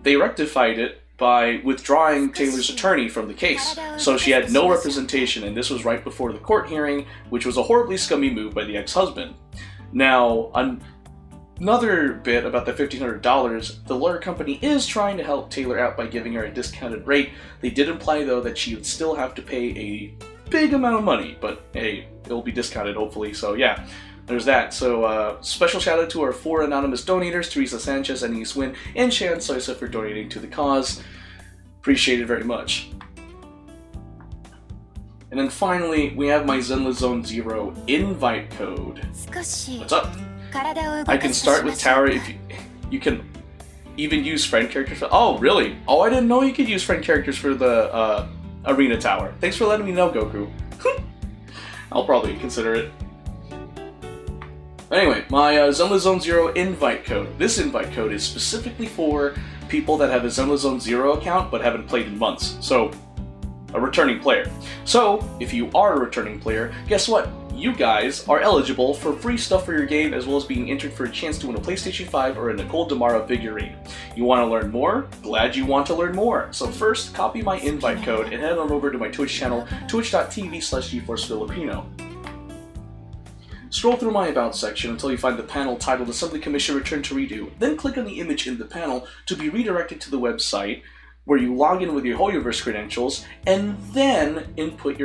they rectified it by withdrawing Taylor's attorney from the case. So she had no representation, and this was right before the court hearing, which was a horribly scummy move by the ex-husband. Now, another bit about the $1,500, the lawyer company is trying to help Taylor out by giving her a discounted rate. They did imply, though, that she would still have to pay a big amount of money, but hey, it'll be discounted, hopefully, so yeah. There's that. So, special shout out to our 4 anonymous donators, Teresa Sanchez, Anise Wynn, and Shan Soisa for donating to the cause. Appreciate it very much. And then finally, we have my Zenless Zone Zero invite code. What's up? I can start with Tower if you can even use friend characters for— oh, really? Oh, I didn't know you could use friend characters for the Arena Tower. Thanks for letting me know, Goku. I'll probably consider it. Anyway, my Zenless Zone Zero invite code. This invite code is specifically for people that have a Zenless Zone Zero account but haven't played in months. So, a returning player. So, if you are a returning player, guess what? You guys are eligible for free stuff for your game, as well as being entered for a chance to win a PlayStation 5 or a Nicole Demara figurine. You want to learn more? Glad you want to learn more. So first, copy my invite code and head on over to my Twitch channel, twitch.tv/GeForceFilipino. Scroll through my About section until you find the panel titled Assembly Commission Return to Ridu. Then click on the image in the panel to be redirected to the website, where you log in with your Hoyoverse credentials, and then input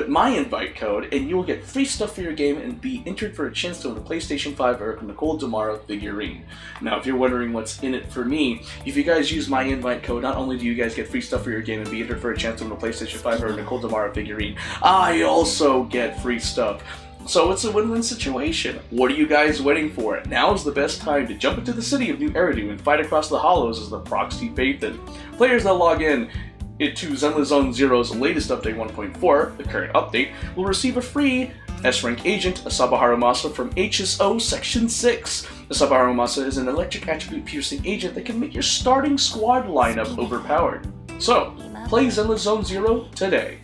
my invite code, and you will get free stuff for your game and be entered for a chance to win a PlayStation 5 or a Nicole Demara figurine. Now, if you're wondering what's in it for me, if you guys use my invite code, not only do you guys get free stuff for your game and be entered for a chance to win a PlayStation 5 or a Nicole Demara figurine, I also get free stuff. So it's a win-win situation. What are you guys waiting for? Now is the best time to jump into the city of New Eridu and fight across the hollows as the proxy Phaethon. Players that log in into Zenless Zone Zero's latest update 1.4, the current update, will receive a free S-Rank agent, Asaba Harumasa, from HSO Section 6. Asaba Harumasa is an electric attribute piercing agent that can make your starting squad lineup overpowered. So, play Zenless Zone Zero today.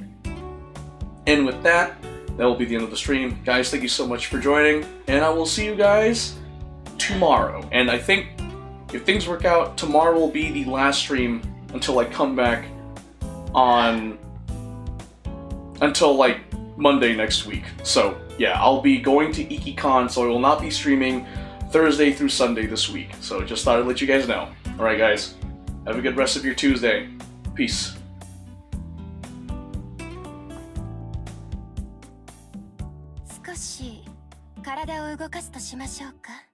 And with that will be the end of the stream. Guys, thank you so much for joining, and I will see you guys tomorrow. And I think, if things work out, tomorrow will be the last stream until I come back until like Monday next week. So yeah, I'll be going to IkiCon, so I will not be streaming Thursday through Sunday this week. So just thought I'd let you guys know. Alright guys, have a good rest of your Tuesday. Peace. 少し体を動かすとしましょうか。